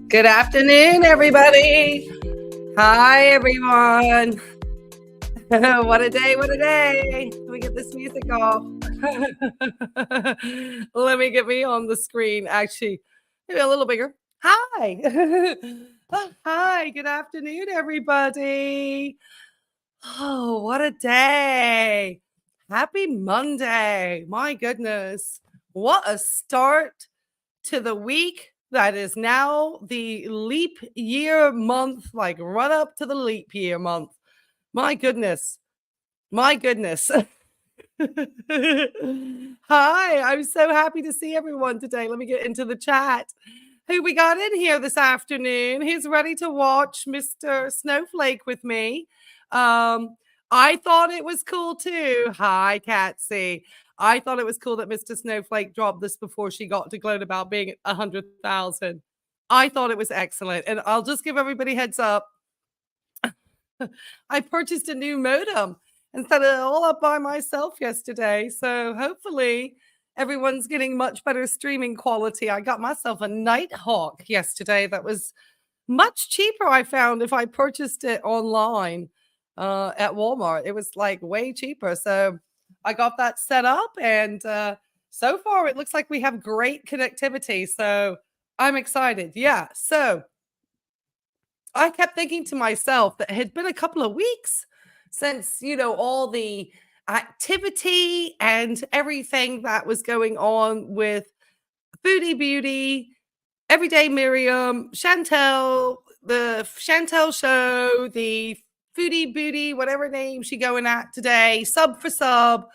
Good afternoon, everybody. Hi, everyone. What a day, what a day. Let me get this music off. Let me get me on the screen. Actually, maybe a little bigger. Hi. Hi, good afternoon, everybody. Oh, what a day. Happy Monday. My goodness. What a start to the week that is now the leap year month, like run up to the leap year month. My goodness. My goodness. Hi, I'm so happy to see everyone today. Let me get into the chat. Who we got in here this afternoon? He's ready to watch Mr. Snowflake with me. Um, I thought it was cool too. Hi, Catsy. I thought it was cool that Mr. Snowflake dropped this before she got to gloat about being 100,000. I thought it was excellent. And I'll just give everybody heads up. I purchased a new modem and set it all up by myself yesterday. So hopefully everyone's getting much better streaming quality. I got myself a Nighthawk yesterday that was much cheaper, I found, if I purchased it online at Walmart. It was like way cheaper. So I got that set up, and so far it looks like we have great connectivity. So I'm excited. Yeah. So I kept thinking to myself that it had been a couple of weeks since, all the activity and everything that was going on with Foodie Beauty, Everyday Miriam, Chantel, the Chantel show, the Foodie Beauty, whatever name she going at today, sub for sub.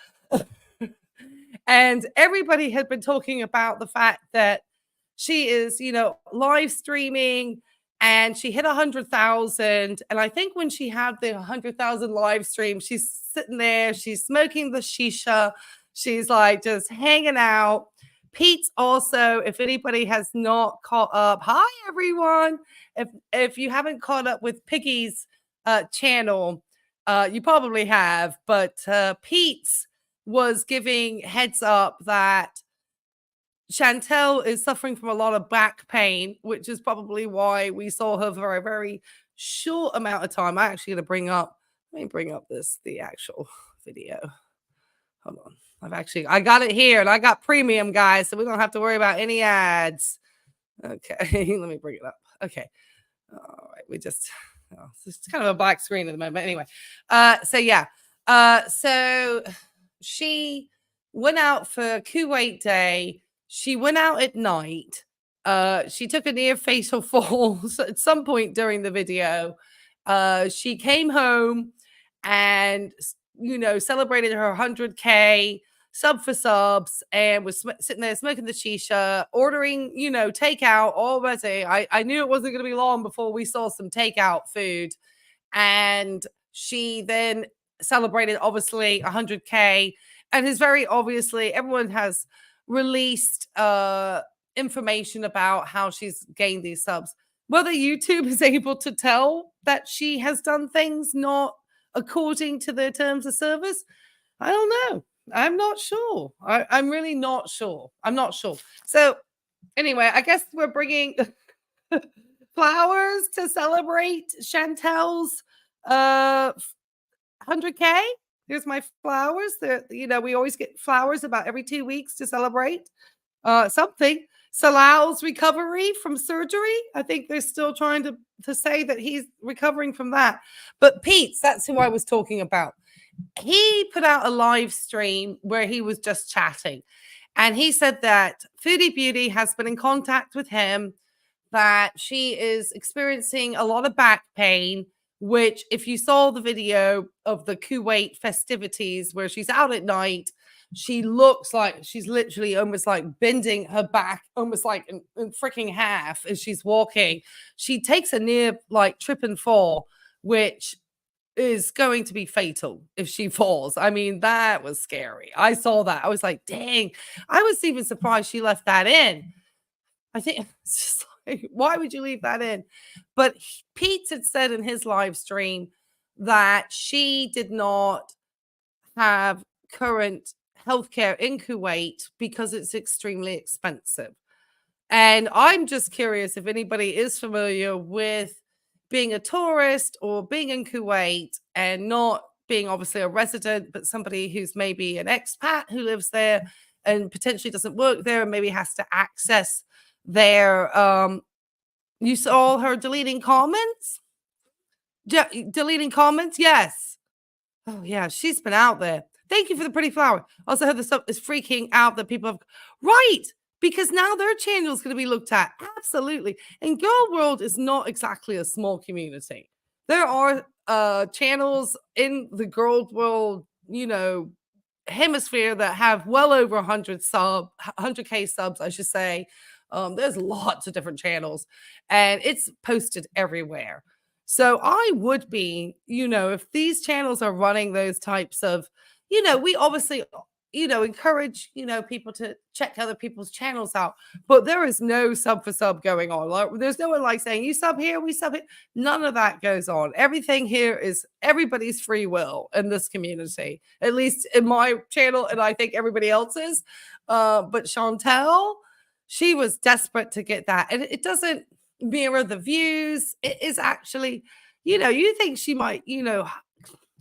And everybody had been talking about the fact that she is, live streaming and she hit 100,000. And I think when she had the 100,000 live stream, she's sitting there, she's smoking the shisha, she's like just hanging out. Pete's also, if anybody has not caught up, hi everyone. If you haven't caught up with Piggy's channel, you probably have, but Pete's was giving heads up that Chantel is suffering from a lot of back pain, which is probably why we saw her for a very short amount of time. I'm actually going to let me bring up the actual video. Hold on. I got it here and I got premium, guys, so we don't have to worry about any ads. Okay, let me bring it up. Okay. All right. It's kind of a black screen at the moment. Anyway, so yeah. So she went out for Kuwait Day. She went out at night. She took a near fatal fall at some point during the video. She came home and, celebrated her 100K sub for subs and was sitting there smoking the shisha, ordering, takeout already. I knew it wasn't going to be long before we saw some takeout food. And she then celebrated, obviously, 100K. And is very obviously, everyone has released information about how she's gained these subs. Whether YouTube is able to tell that she has done things not according to their terms of service, I don't know. I'm not sure. I'm really not sure. I'm not sure. So anyway, I guess we're bringing flowers to celebrate Chantel's 100K. Here's my flowers. We always get flowers about every 2 weeks to celebrate something. Salal's recovery from surgery. I think they're still trying to say that he's recovering from that. But Pete's, that's who I was talking about. He put out a live stream where he was just chatting. And he said that Foodie Beauty has been in contact with him, that she is experiencing a lot of back pain, which if you saw the video of the Kuwait festivities where she's out at night, she looks like she's literally almost like bending her back almost like in freaking half as she's walking. She takes a near like trip and fall, which is going to be fatal if she falls. I mean, that was scary. I saw that. I was like, dang. I was even surprised she left that in. I think it's just like, why would you leave that in? But Pete had said in his live stream that she did not have current healthcare in Kuwait because it's extremely expensive. And I'm just curious if anybody is familiar with being a tourist or being in Kuwait and not being obviously a resident, but somebody who's maybe an expat who lives there and potentially doesn't work there and maybe has to access their you saw her deleting comments? Deleting comments? Yes. Oh, yeah, she's been out there. Thank you for the pretty flower. Also heard the stuff is freaking out that people have right, because now their channel is gonna be looked at. Absolutely. And Girl World is not exactly a small community. There are channels in the Girl World, hemisphere that have well over 100K subs, I should say. There's lots of different channels and it's posted everywhere. So I would be, if these channels are running those types of, we obviously, encourage, people to check other people's channels out, but there is no sub for sub going on. Like, there's no one like saying, you sub here, we sub here. None of that goes on. Everything here is everybody's free will in this community, at least in my channel, and I think everybody else's. But Chantel, she was desperate to get that. And it doesn't mirror the views. It is actually, you think she might,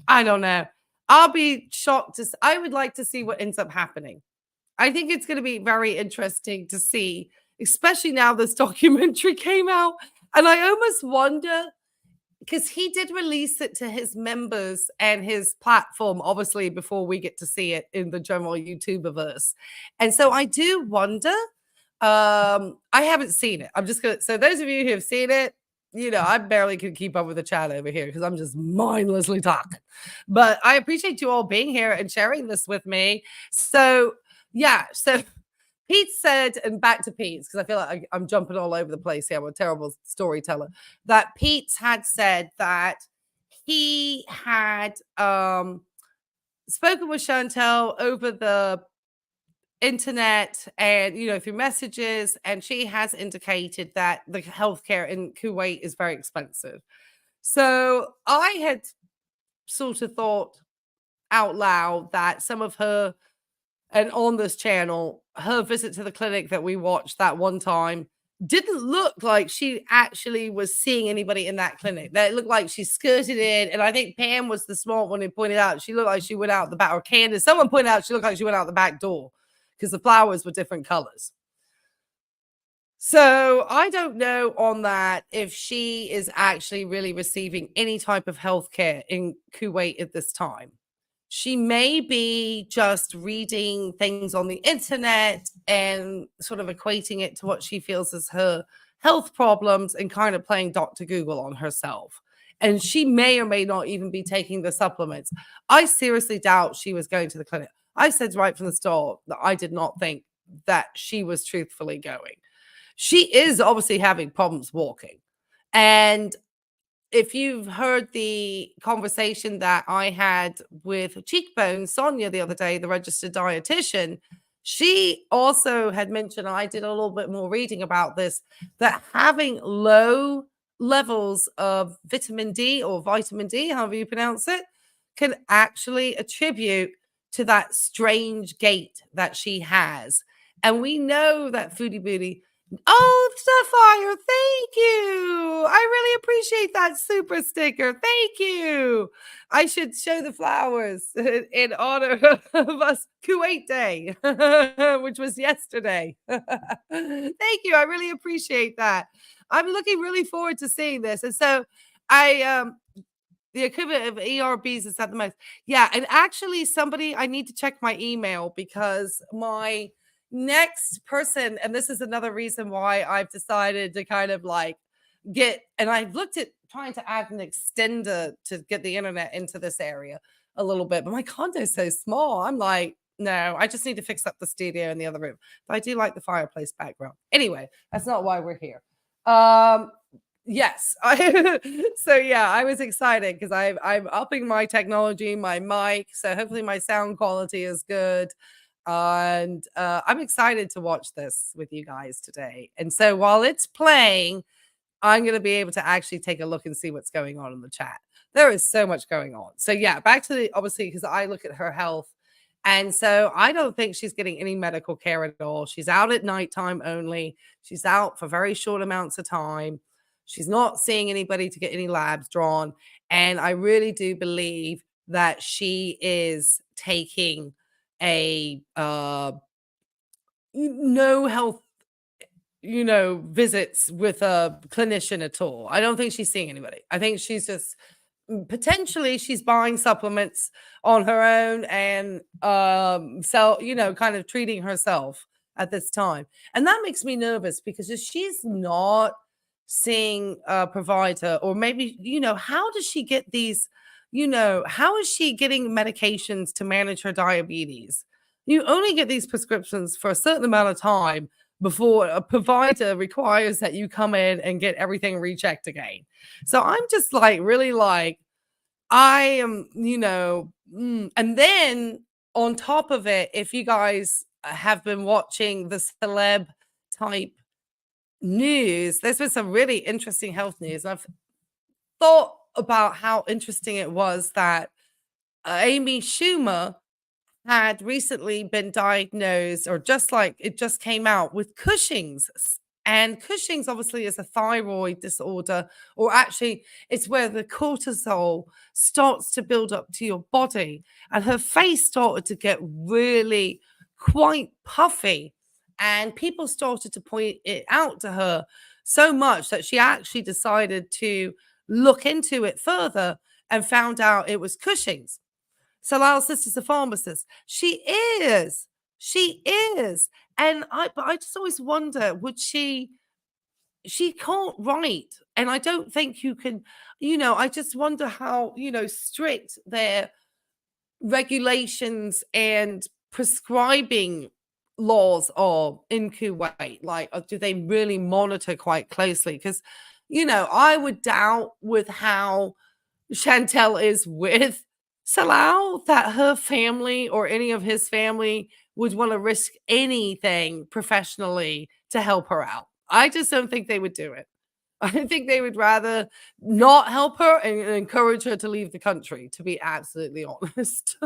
I don't know. I'll be shocked I would like to see what ends up happening. I think it's going to be very interesting to see, especially now this documentary came out. And I almost wonder, because he did release it to his members and his platform, obviously, before we get to see it in the general YouTuberverse. And so I do wonder. I haven't seen it. I'm just gonna. So those of you who have seen it, I barely can keep up with the chat over here because I'm just mindlessly talking. But I appreciate you all being here and sharing this with me. So yeah, so Pete said, and back to Pete's because I feel like I'm jumping all over the place here. I'm a terrible storyteller. That Pete had said that he had spoken with Chantel over the internet and through messages, and she has indicated that the healthcare in Kuwait is very expensive. So I had sort of thought out loud that some of her, and on this channel, her visit to the clinic that we watched that one time didn't look like she actually was seeing anybody in that clinic. That looked like she skirted in. And I think Pam was the smart one who pointed out she looked like she went out the back, or Candace, someone pointed out she looked like she went out the back door because the flowers were different colors. So I don't know on that if she is actually really receiving any type of health care in Kuwait at this time. She may be just reading things on the internet and sort of equating it to what she feels as her health problems and kind of playing Dr. Google on herself. And she may or may not even be taking the supplements. I seriously doubt she was going to the clinic. I said right from the start that I did not think that she was truthfully going. She is obviously having problems walking. And if you've heard the conversation that I had with Cheekbone Sonia the other day, the registered dietitian, she also had mentioned, and I did a little bit more reading about this, that having low levels of vitamin D, or vitamin D, however you pronounce it, can actually attribute to that strange gait that she has. And we know that Foodie Beauty. Oh, Sapphire, thank you. I really appreciate that super sticker. Thank you. I should show the flowers in honor of us Kuwait Day, which was yesterday. Thank you. I really appreciate that. I'm looking really forward to seeing this. And so the equivalent of ERBs is at the most. Yeah, and actually I need to check my email because my next person, and this is another reason why I've decided to kind of like and I've looked at trying to add an extender to get the internet into this area a little bit, but my condo is so small. I'm like, no, I just need to fix up the studio in the other room. But I do like the fireplace background. Anyway, that's not why we're here. Yes. So yeah, I was excited because I'm upping my technology, my mic. So hopefully my sound quality is good. And I'm excited to watch this with you guys today. And so while it's playing, I'm going to be able to actually take a look and see what's going on in the chat. There is so much going on. So yeah, back to obviously, because I look at her health And so I don't think she's getting any medical care at all. She's out at nighttime only. She's out for very short amounts of time. She's not seeing anybody to get any labs drawn. And I really do believe that she is taking a no health, visits with a clinician at all. I don't think she's seeing anybody. I think she's just potentially she's buying supplements on her own and kind of treating herself at this time. And that makes me nervous because if she's not seeing a provider, or maybe, how does she get these, how is she getting medications to manage her diabetes? You only get these prescriptions for a certain amount of time before a provider requires that you come in and get everything rechecked again. So I'm just like really like I am, and then on top of it, if you guys have been watching the celeb type news, there's been some really interesting health news. I've thought about how interesting it was that Amy Schumer had recently been diagnosed, or just like it just came out, with Cushing's. And Cushing's obviously is a thyroid disorder, or actually, it's where the cortisol starts to build up to your body. And her face started to get really quite puffy. And people started to point it out to her so much that she actually decided to look into it further and found out it was Cushing's. So Lyle's sister's a pharmacist. She is. She is. But I just always wonder, would she can't write. And I don't think you can, I just wonder how, strict their regulations and prescribing laws are in Kuwait. Like, do they really monitor quite closely? Because, I would doubt with how Chantel is with Salau that her family or any of his family would want to risk anything professionally to help her out. I just don't think they would do it. I think they would rather not help her and encourage her to leave the country, to be absolutely honest.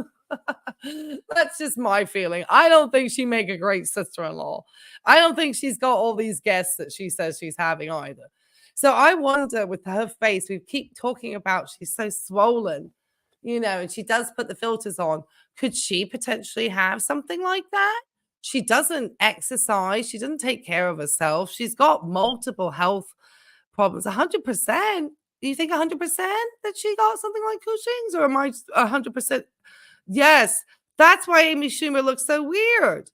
That's just my feeling. I don't think she'd make a great sister-in-law. I don't think she's got all these guests that she says she's having either. So I wonder with her face, we keep talking about she's so swollen, and she does put the filters on. Could she potentially have something like that? She doesn't exercise. She doesn't take care of herself. She's got multiple health problems. 100%. Do you think 100% that she got something like Cushing's, or am I 100%? Yes. That's why Amy Schumer looks so weird.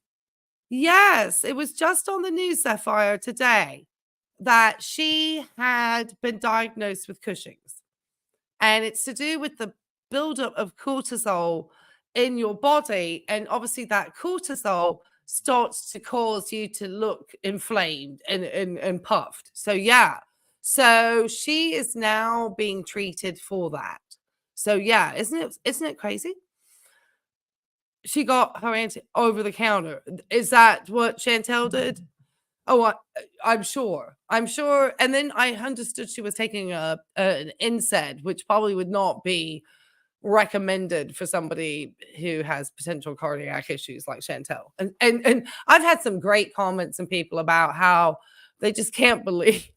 Yes. It was just on the news, Sapphire, today that she had been diagnosed with Cushing's. And it's to do with the buildup of cortisol in your body. And obviously, that cortisol starts to cause you to look inflamed and puffed. So, yeah. So she is now being treated for that. So, yeah, isn't it crazy? She got her anti over the counter. Is that what Chantel did? Oh, I'm sure. I'm sure. And then I understood she was taking an NSAID, which probably would not be recommended for somebody who has potential cardiac issues like Chantel. And I've had some great comments from people about how they just can't believe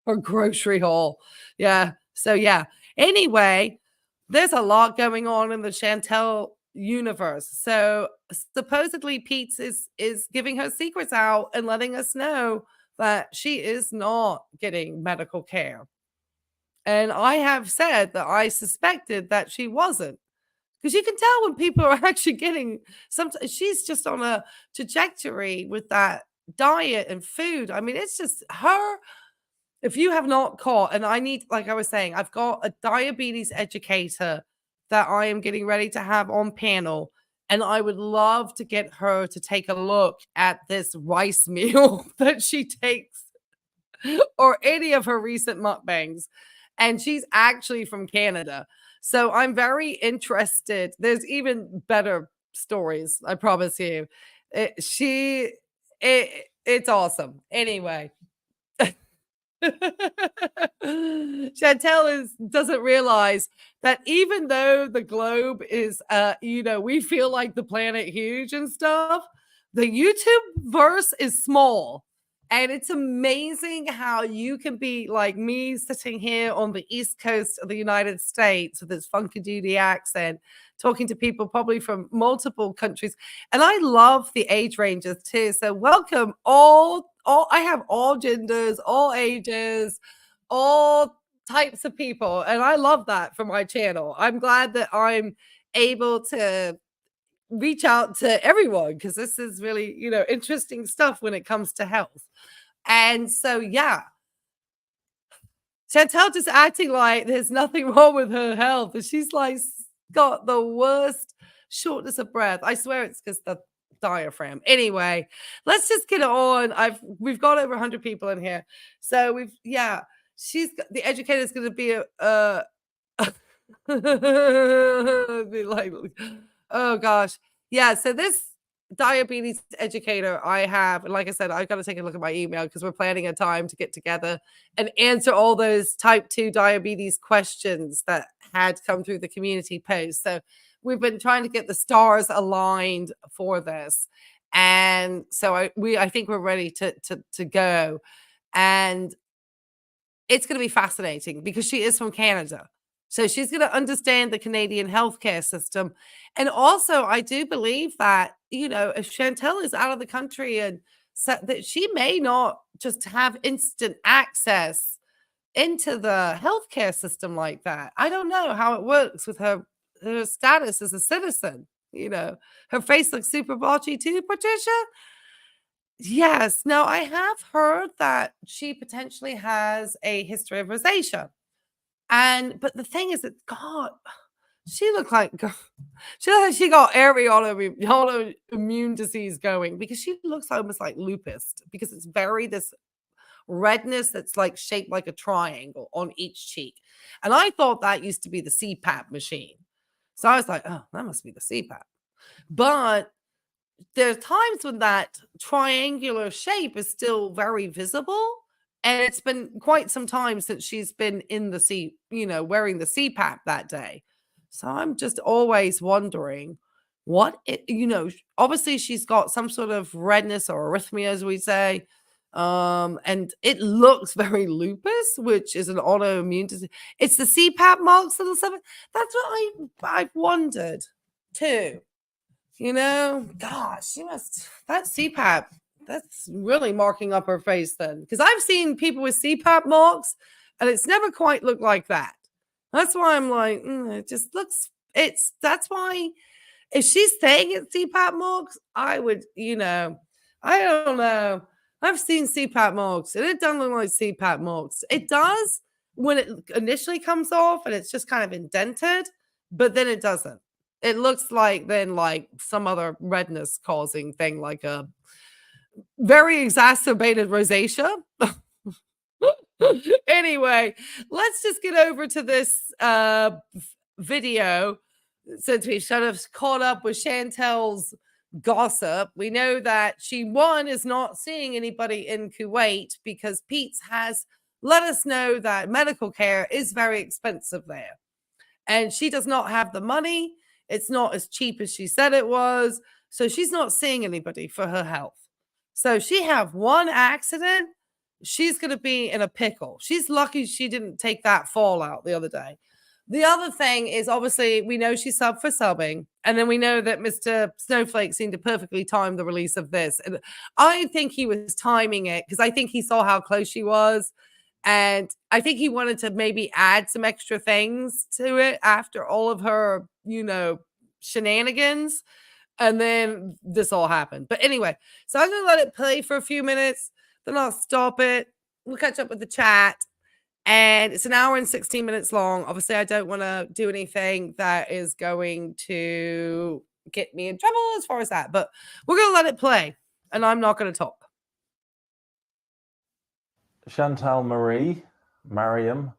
her grocery haul. Yeah. So yeah. Anyway, there's a lot going on in the Chantel universe. So supposedly Pete's is giving her secrets out and letting us know that she is not getting medical care. And I have said that I suspected that she wasn't. Because you can tell when people are actually getting sometimes she's just on a trajectory with that diet and food. I mean, it's just her. If you have not caught, and I need, like I was saying, I've got a diabetes educator that I am getting ready to have on panel. And I would love to get her to take a look at this rice meal that she takes, or any of her recent mukbangs. And she's actually from Canada. So I'm very interested. There's even better stories, I promise you. It's awesome. Anyway. Chantel doesn't realize that even though the globe is, we feel like the planet huge and stuff, the YouTube verse is small. And it's amazing how you can be like me sitting here on the East Coast of the United States with this funky duty accent, talking to people probably from multiple countries. And I love the age ranges too. So welcome all I have all genders, all ages, all types of people. And I love that for my channel. I'm glad that I'm able to reach out to everyone because this is really, interesting stuff when it comes to health. And so, yeah, Chantel just acting like there's nothing wrong with her health. And she's like got the worst shortness of breath. I swear it's because the diaphragm. Anyway, let's just get it on. We've got over 100 people in here. So the educator's gonna be be like, oh gosh. Yeah, so this diabetes educator I have, and like I said, I've got to take a look at my email because we're planning a time to get together and answer all those type 2 diabetes questions that had come through the community post. So we've been trying to get the stars aligned for this. And so I think we're ready to go. And it's going to be fascinating because she is from Canada. So she's going to understand the Canadian healthcare system. And also, I do believe that, if Chantel is out of the country and that she may not just have instant access into the healthcare system like that. I don't know how it works with her status as a citizen. Her face looks super blotchy too, Patricia. Yes. Now, I have heard that she potentially has a history of rosacea. But the thing is that God, she looked like she got every autoimmune disease going because she looks almost like lupus because it's very this redness that's like shaped like a triangle on each cheek. And I thought that used to be the CPAP machine. So I was like, oh, that must be the CPAP. But there's times when that triangular shape is still very visible. And it's been quite some time since she's been in the wearing the CPAP that day. So I'm just always wondering obviously she's got some sort of redness or arrhythmia, as we say. And it looks very lupus, which is an autoimmune disease. It's the CPAP marks little seven. That's what I've wondered too. Gosh, that CPAP, that's really marking up her face then. Because I've seen people with CPAP marks and it's never quite looked like that. That's why I'm like, it just looks, that's why if she's saying it's CPAP marks, I would, I don't know. I've seen CPAP marks and it doesn't look like CPAP marks. It does when it initially comes off and it's just kind of indented, but then it doesn't. It looks like then like some other redness causing thing, like a very exacerbated rosacea. Anyway, let's just get over to this video since we sort of caught up with Chantel's gossip. We know that she is not seeing anybody in Kuwait because Pete's has let us know that medical care is very expensive there. And she does not have the money. It's not as cheap as she said it was. So she's not seeing anybody for her health. So she have one accident, she's going to be in a pickle. She's lucky she didn't take that fall out the other day. The other thing is obviously we know she subbed for subbing. And then we know that Mr. Snowflake seemed to perfectly time the release of this. And I think he was timing it because I think he saw how close she was. And I think he wanted to maybe add some extra things to it after all of her, shenanigans. And then this all happened. But anyway, so I'm going to let it play for a few minutes. Then I'll stop it. We'll catch up with the chat. And it's an hour and 16 minutes long. Obviously, I don't want to do anything that is going to get me in trouble as far as that. But we're going to let it play. And I'm not going to talk. Chantal Marie, Mariam,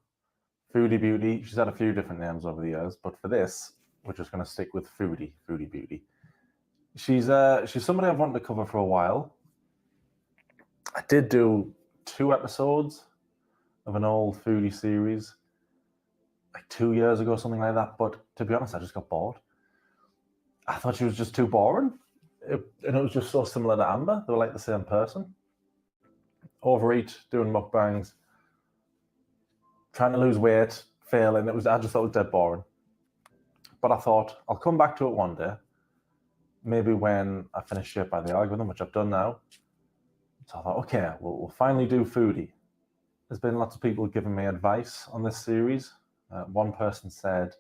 Foodie Beauty. She's had a few different names over the years, but for this, we're just going to stick with Foodie Beauty. She's somebody I've wanted to cover for a while. I did do 2 episodes of an old foodie series, like 2 years ago, something like that. But to be honest, I just got bored. I thought she was just too boring. And it was just so similar to Amber. They were like the same person. Overeat, doing mukbangs, trying to lose weight, failing. I just thought it was dead boring. But I thought, I'll come back to it one day. Maybe when I finish Shaped by the Algorithm, which I've done now. So I thought, okay, we'll finally do Foodie. There's been lots of people giving me advice on this series. One person said,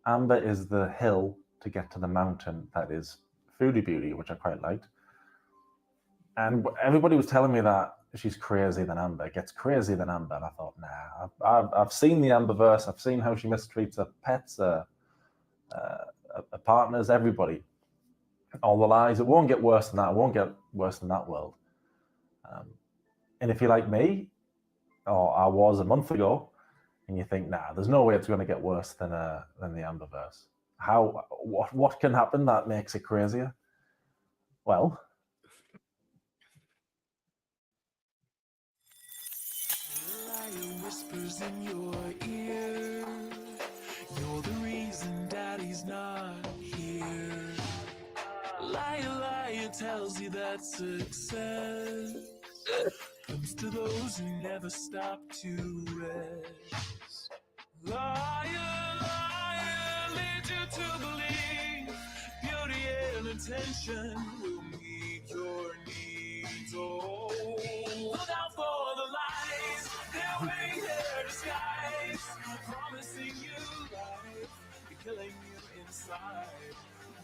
Amber is the hill to get to the mountain that is Foodie Beauty, which I quite liked. And everybody was telling me that she's crazier than Amber, gets crazier than Amber. And I thought, nah, I've seen the Amberverse. I've seen how she mistreats her pets, her partners, everybody. All the lies. It won't get worse than that. It won't get worse than that world. And if you're like me, or I was a month ago, and you think, nah, there's no way it's going to get worse than the Amberverse. What can happen that makes it crazier? Well, whispers in your ear. You're the reason Daddy's not here. Liar tells you that success comes to those who never stop to rest. Liar leads you to believe beauty and attention will meet your needs. Oh, look out for the lies, they're wearing their disguise, promising you life, you're killing you inside.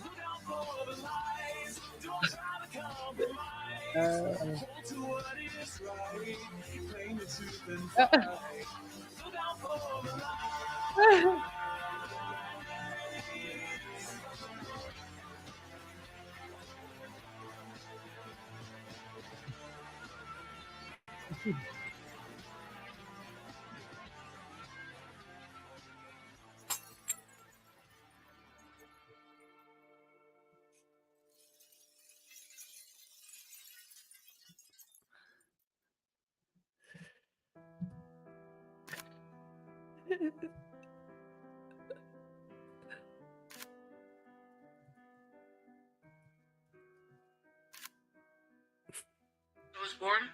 Look out for the lies, don't try to compromise, hold to what is right, claim the truth and fight. Look out for the lies. I was born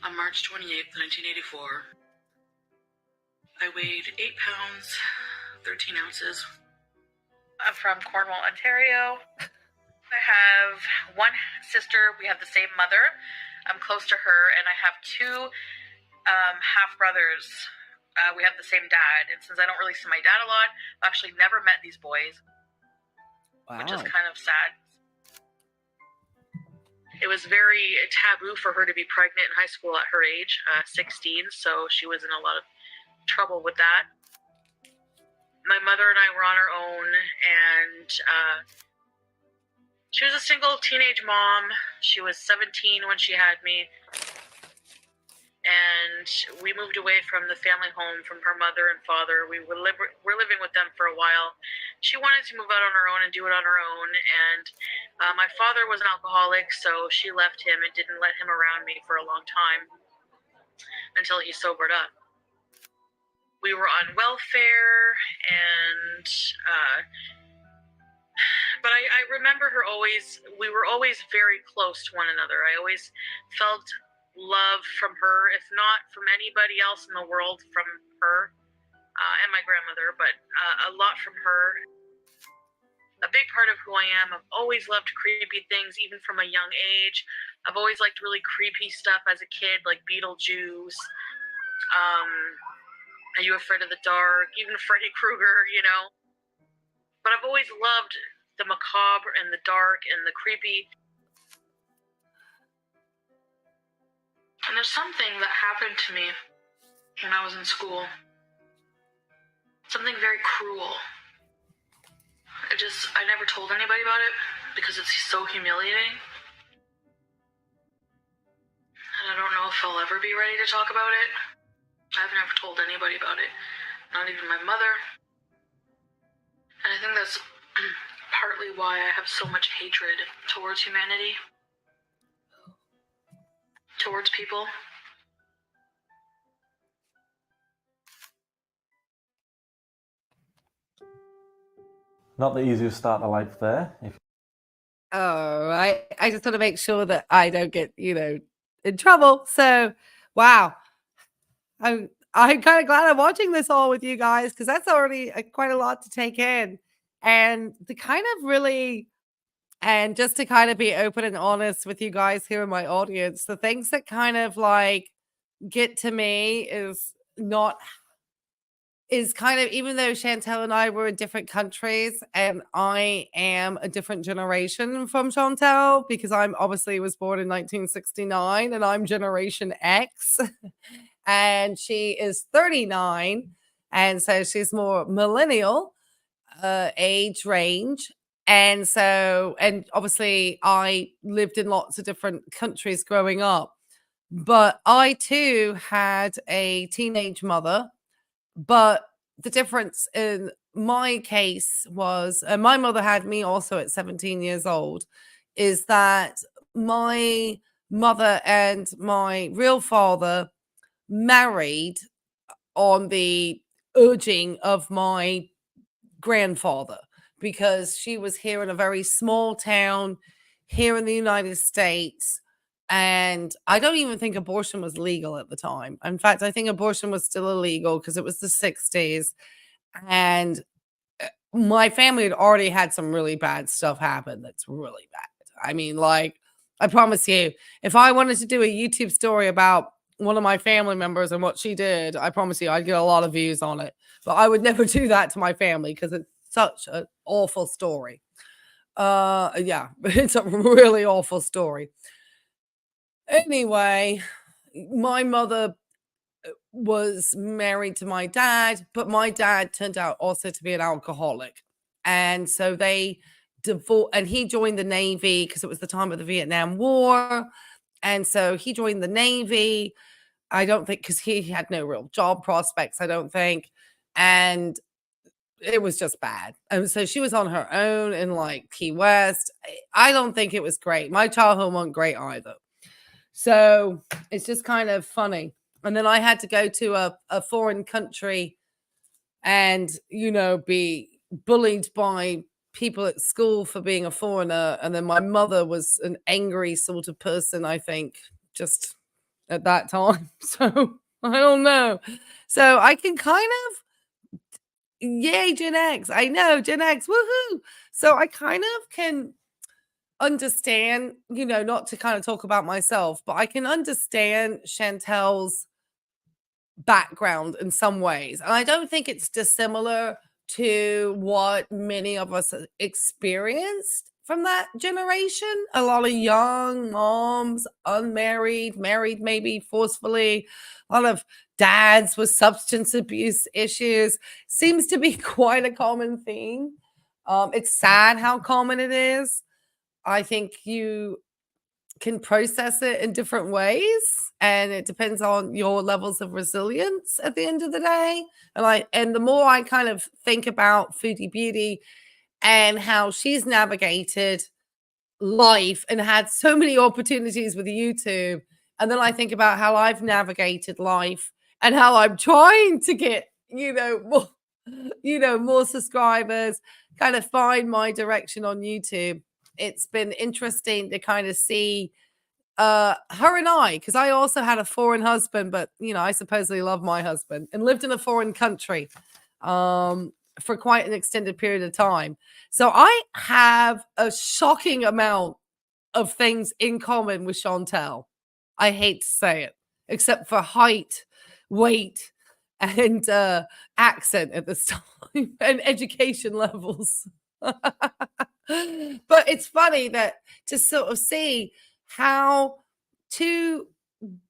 on March 28th, 1984. I weighed 8 pounds, 13 ounces. I'm from Cornwall, Ontario. I have one sister. We have the same mother. I'm close to her, and I have two half-brothers. We have the same dad, and since I don't really see my dad a lot, I've actually never met these boys, which is kind of sad. It was very taboo for her to be pregnant in high school at her age, 16, so she was in a lot of trouble with that. My mother and I were on our own, and she was a single teenage mom. She was 17 when she had me, and we moved away from the family home, from her mother and father. We were living with them for a while. She wanted to move out on her own and do it on her own, and my father was an alcoholic, so she left him and didn't let him around me for a long time until he sobered up. We were on welfare, and but I remember her always, we were always very close to one another. I always felt love from her, if not from anybody else in the world, from her and my grandmother, but a lot from her. A big part of who I am. I've always loved creepy things, even from a young age. I've always liked really creepy stuff as a kid, like Beetlejuice. Are You Afraid of the Dark? Even Freddy Krueger, you know. But I've always loved the macabre and the dark and the creepy. And there's something that happened to me when I was in school. Something very cruel. I never told anybody about it because it's so humiliating. And I don't know if I'll ever be ready to talk about it. I've never told anybody about it, not even my mother. And I think that's partly why I have so much hatred towards humanity, towards people. Not the easiest start to life there. Oh, I just want to make sure that I don't get, in trouble. So, wow. I'm kind of glad I'm watching this all with you guys because that's already quite a lot to take in. And to kind of really, and just to kind of be open and honest with you guys here in my audience, the things that kind of like get to me is kind of, even though Chantel and I were in different countries and I am a different generation from Chantel because I'm obviously was born in 1969 and I'm Generation X and she is 39. And so she's more millennial age range. And so, and obviously I lived in lots of different countries growing up, but I too had a teenage mother. But the difference in my case was, my mother had me also at 17 years old, is that my mother and my real father married on the urging of my grandfather because she was here in a very small town here in the United States. And I don't even think abortion was legal at the time. In fact, I think abortion was still illegal because it was the 60s. And my family had already had some really bad stuff happen that's really bad. I mean, like, I promise you, if I wanted to do a YouTube story about one of my family members and what she did, I promise you I'd get a lot of views on it. But I would never do that to my family because it's such an awful story. Yeah, it's a really awful story. Anyway, my mother was married to my dad, but my dad turned out also to be an alcoholic. And so they divorced, and he joined the Navy because it was the time of the Vietnam War. And so he joined the Navy. I don't think because he had no real job prospects, I don't think. And it was just bad. And so she was on her own in like Key West. I don't think it was great. My childhood wasn't great either. So it's just kind of funny. And then I had to go to a foreign country and, be bullied by people at school for being a foreigner. And then my mother was an angry sort of person, I think, just at that time. So I don't know. So I can kind of, yay, Gen X. I know, Gen X, woohoo. So I kind of can understand, not to kind of talk about myself, but I can understand Chantel's background in some ways. And I don't think it's dissimilar to what many of us experienced from that generation. A lot of young moms, unmarried, married maybe forcefully, a lot of dads with substance abuse issues. Seems to be quite a common theme. It's sad how common it is. I think you can process it in different ways, and it depends on your levels of resilience at the end of the day. And the more I kind of think about Foodie Beauty and how she's navigated life and had so many opportunities with YouTube, and then I think about how I've navigated life and how I'm trying to get, more, more subscribers, kind of find my direction on YouTube. It's been interesting to kind of see her and I, because I also had a foreign husband, but I supposedly love my husband and lived in a foreign country for quite an extended period of time. So I have a shocking amount of things in common with Chantel. I hate to say it, except for height, weight, and accent at this time and education levels. But it's funny that to sort of see how two,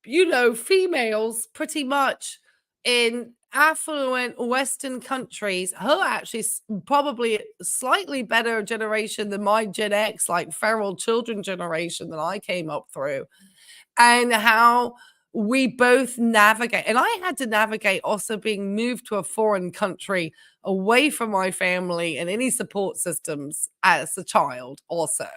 females pretty much in affluent Western countries, her actually probably slightly better generation than my Gen X, like feral children generation that I came up through, and how we both navigate. And I had to navigate also being moved to a foreign country away from my family and any support systems as a child also.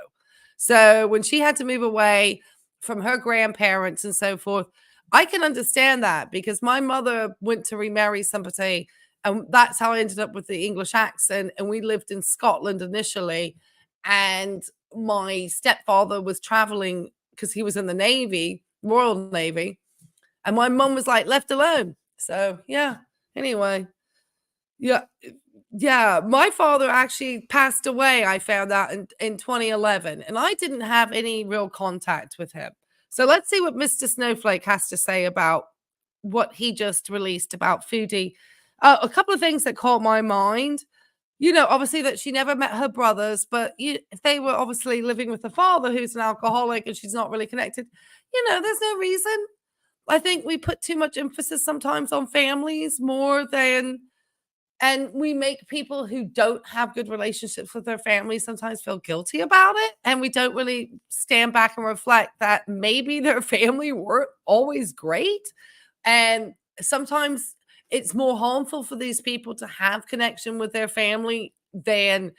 So when she had to move away from her grandparents and so forth, I can understand that because my mother went to remarry somebody And that's how I ended up with the English accent. And we lived in Scotland initially. And my stepfather was traveling because he was in the Navy, Royal Navy. And my mum was like left alone. So yeah. Anyway. Yeah. Yeah. My father actually passed away, I found out in 2011. And I didn't have any real contact with him. So let's see what Mr. Snowflake has to say about what he just released about Foodie. A couple of things that caught my mind. Obviously that she never met her brothers, but if they were obviously living with the father who's an alcoholic and she's not really connected, there's no reason. I think we put too much emphasis sometimes on families more than, and we make people who don't have good relationships with their families sometimes feel guilty about it. And we don't really stand back and reflect that maybe their family weren't always great. And sometimes it's more harmful for these people to have connection with their family than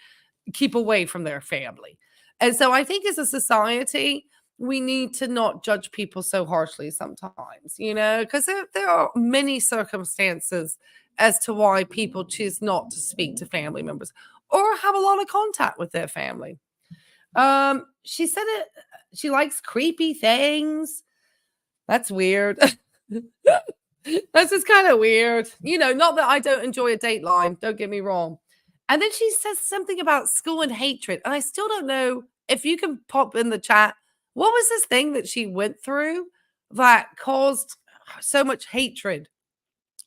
keep away from their family. And so I think as a society, we need to not judge people so harshly sometimes, because there are many circumstances as to why people choose not to speak to family members or have a lot of contact with their family. She said she likes creepy things. That's weird. That's just kind of weird. Not that I don't enjoy a dateline, don't get me wrong. And then she says something about school and hatred. And I still don't know if you can pop in the chat. What was this thing that she went through that caused so much hatred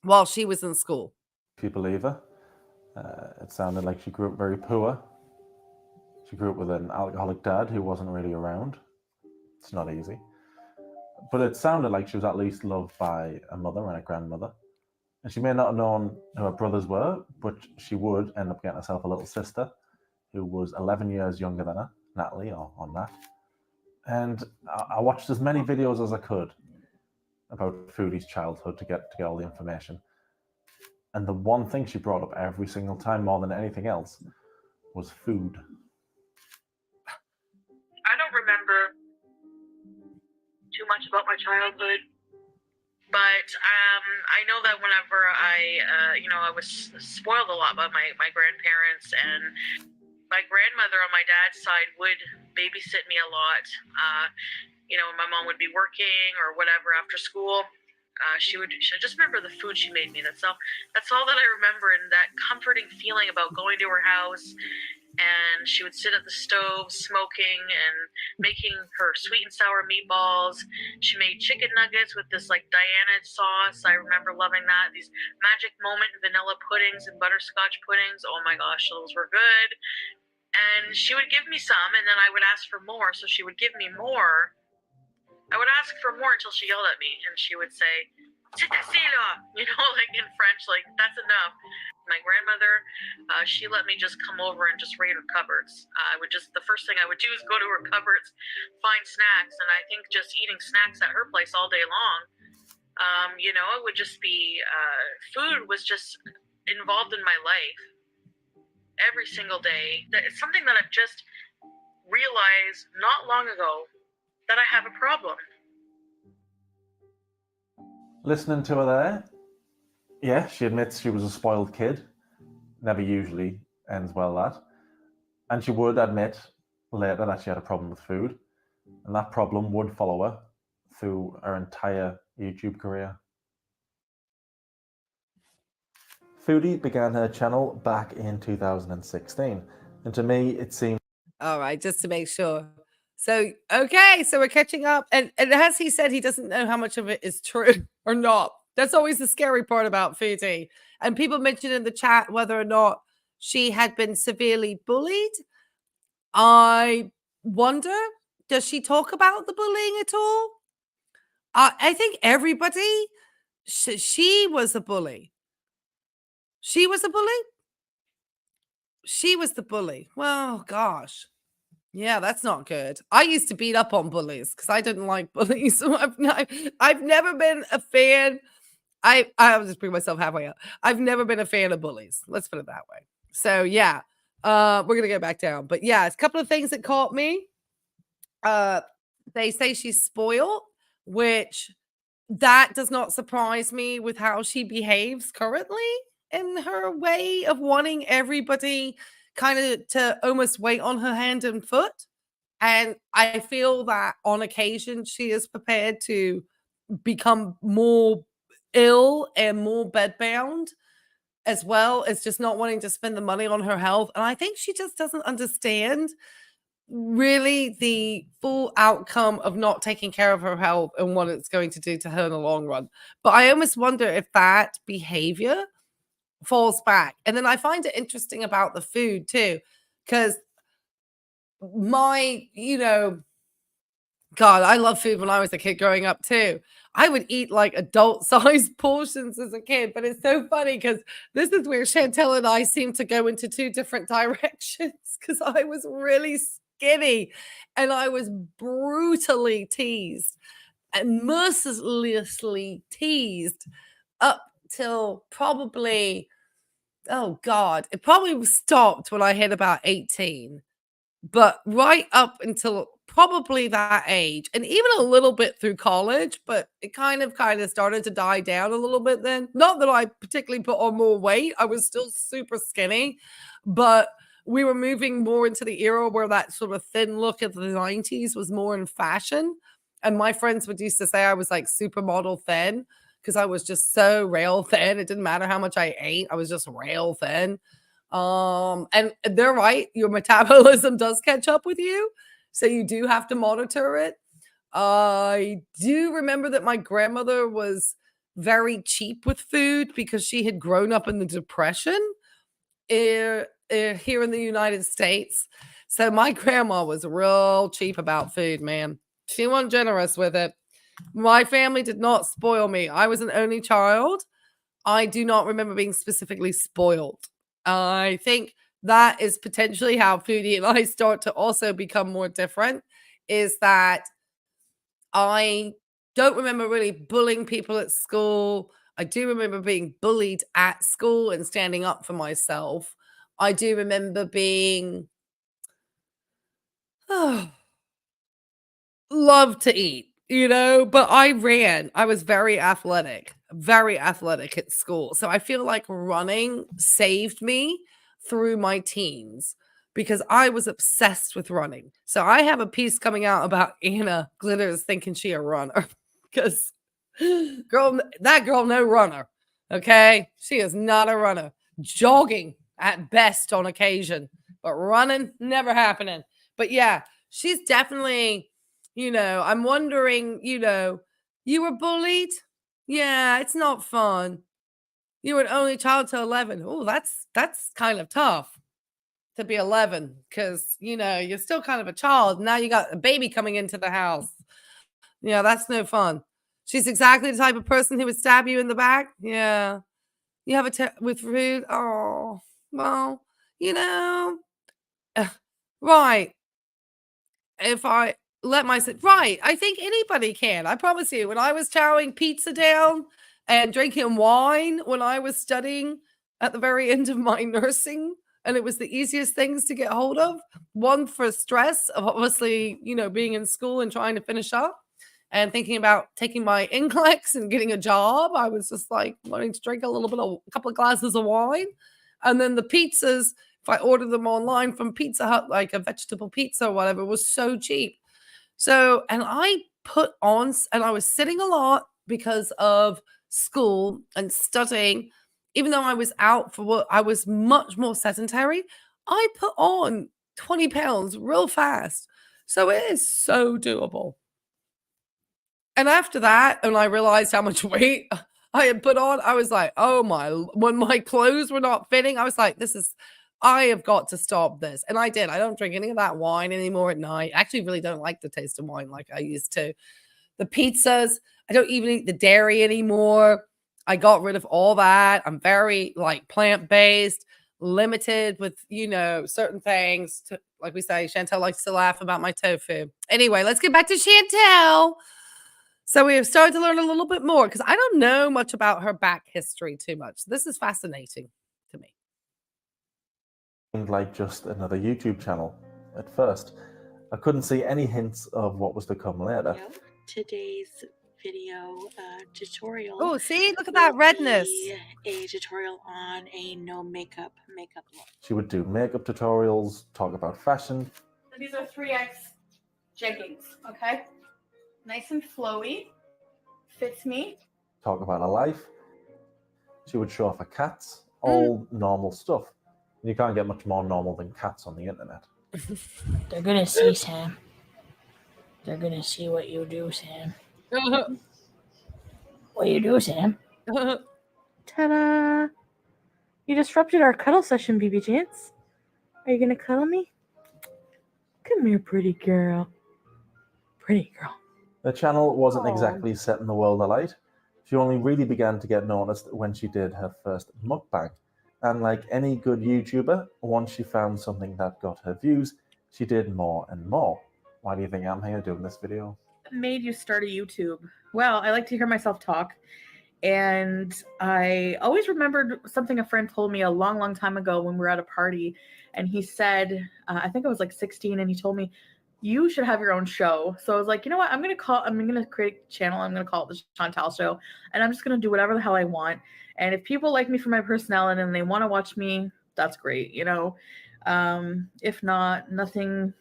while she was in school? If you believe her, it sounded like she grew up very poor. She grew up with an alcoholic dad who wasn't really around. It's not easy. But it sounded like she was at least loved by a mother and a grandmother. And she may not have known who her brothers were, but she would end up getting herself a little sister who was 11 years younger than her, Natalie, or Nat. And I watched as many videos as I could about Foodie's childhood to get all the information. And the one thing she brought up every single time, more than anything else, was food. I don't remember too much about my childhood, but I know that whenever I was spoiled a lot by my grandparents, and my grandmother on my dad's side would babysit me a lot. My mom would be working or whatever after school. I just remember the food she made me. That's all that I remember, and that comforting feeling about going to her house. And she would sit at the stove smoking and making her sweet and sour meatballs. She made chicken nuggets with this like Diana sauce. I remember loving that. These magic moment vanilla puddings and butterscotch puddings. Oh my gosh, those were good. And she would give me some, and then I would ask for more. So she would give me more. I would ask for more until she yelled at me, and she would say, "C'est assez là," like in French, like that's enough. My grandmother, she let me just come over and just raid her cupboards. The first thing I would do is go to her cupboards, find snacks, and I think just eating snacks at her place all day long, it would just be, food was just involved in my life every single day. It's something that I've just realized not long ago, that I have a problem. Listening to her there, yeah, she admits she was a spoiled kid. Never usually ends well, that. And she would admit later that she had a problem with food. And that problem would follow her through her entire YouTube career. Foodie began her channel back in 2016. And to me, it seemed... All right, just to make sure. So, okay, so we're catching up. And as he said, he doesn't know how much of it is true or not. That's always the scary part about Foodie. And people mentioned in the chat whether or not she had been severely bullied. I wonder, does she talk about the bullying at all? I think everybody, she was a bully. She was a bully? She was the bully. Well, gosh. Yeah, that's not good. I used to beat up on bullies because I didn't like bullies. So I've never been a fan. I'll just bring myself halfway up. I've never been a fan of bullies. Let's put it that way. So yeah, we're gonna go back down. But yeah, it's a couple of things that caught me. They say she's spoiled, which that does not surprise me with how she behaves currently. in her way of wanting everybody kind of to almost wait on her hand and foot. And I feel that on occasion she is prepared to become more ill and more bedbound, as well as just not wanting to spend the money on her health. And I think she just doesn't understand really the full outcome of not taking care of her health and what it's going to do to her in the long run. But I almost wonder if that behavior falls back. And then I find it interesting about the food too, because my, God, I love food when I was a kid growing up too. I would eat like adult sized portions as a kid, but it's so funny because this is where Chantel and I seem to go into two different directions because I was really skinny and I was brutally teased and mercilessly teased up till probably, oh God, it probably stopped when I hit about 18. But right up until probably that age, and even a little bit through college, but it kind of started to die down a little bit then. Not that I particularly put on more weight. I was still super skinny, but we were moving more into the era where that sort of thin look of the 90s was more in fashion. And my friends would used to say I was like supermodel thin because I was just so rail thin. It didn't matter how much I ate. I was just rail thin. And they're right, your metabolism does catch up with you, so you do have to monitor it. I do remember that my grandmother was very cheap with food because she had grown up in the Depression here in the United States. So my grandma was real cheap about food, man. She wasn't generous with it. My family did not spoil me. I was an only child. I do not remember being specifically spoiled. I think that is potentially how Foodie and I start to also become more different, is that I don't remember really bullying people at school. I do remember being bullied at school and standing up for myself. I do remember being love to eat, but I ran. I was very athletic at school. So I feel like running saved me through my teens because I was obsessed with running. So I have a piece coming out about Anna Glitters thinking she a runner because that girl no runner. Okay? She is not a runner. Jogging at best on occasion, but running never happening. But yeah, she's definitely I'm wondering, you were bullied? Yeah, it's not fun. You were an only child till 11. Oh, that's kind of tough to be 11 because, you're still kind of a child. Now you got a baby coming into the house. Yeah, that's no fun. She's exactly the type of person who would stab you in the back. Yeah. You have with food. Oh, well, right. If I let myself, right, I think anybody can. I promise you, when I was chowing pizza down and drinking wine when I was studying at the very end of my nursing, and it was the easiest things to get hold of. One for stress of obviously, being in school and trying to finish up and thinking about taking my NCLEX and getting a job. I was just like wanting to drink a couple of glasses of wine. And then the pizzas, if I ordered them online from Pizza Hut, like a vegetable pizza or whatever, was so cheap. So, and I and I was sitting a lot because of school and studying. Even though I was out for work, I was much more sedentary. I put on 20 pounds real fast. So it is so doable. And after that, and I realized how much weight I had put on, I was like, oh when my clothes were not fitting, I was like, I have got to stop this. And I did. I don't drink any of that wine anymore at night. I actually really don't like the taste of wine like I used to. The pizzas, I don't even eat the dairy anymore. I got rid of all that. I'm very plant-based, limited with, certain things. Like we say, Chantel likes to laugh about my tofu. Anyway, let's get back to Chantel. So we have started to learn a little bit more because I don't know much about her back history too much. This is fascinating to me. Like just another YouTube channel at first. I couldn't see any hints of what was to come later. Today's video tutorial. Oh, see, look at that will redness. be a tutorial on a no makeup look. She would do makeup tutorials, talk about fashion. These are 3X jeggings, okay? Nice and flowy. Fits me. Talk about her life. She would show off her cats, all normal stuff. And you can't get much more normal than cats on the internet. They're gonna see, Sam. They're gonna see what you do, Sam. What you do, Sam? Ta-da! You disrupted our cuddle session, BB Chance. Are you gonna cuddle me? Come here, pretty girl. Pretty girl. The channel wasn't exactly setting the world alight. She only really began to get noticed when she did her first mukbang. And like any good YouTuber, once she found something that got her views, she did more and more. Why do you think I'm here doing this video? What made you start a YouTube? Well, I like to hear myself talk. And I always remembered something a friend told me a long, long time ago when we were at a party. And he said, I think I was like 16, and he told me, you should have your own show. So I was like, you know what? I'm going to create a channel. I'm going to call it the Chantal Show. And I'm just going to do whatever the hell I want. And if people like me for my personality and they want to watch me, that's great. You know, if not, nothing.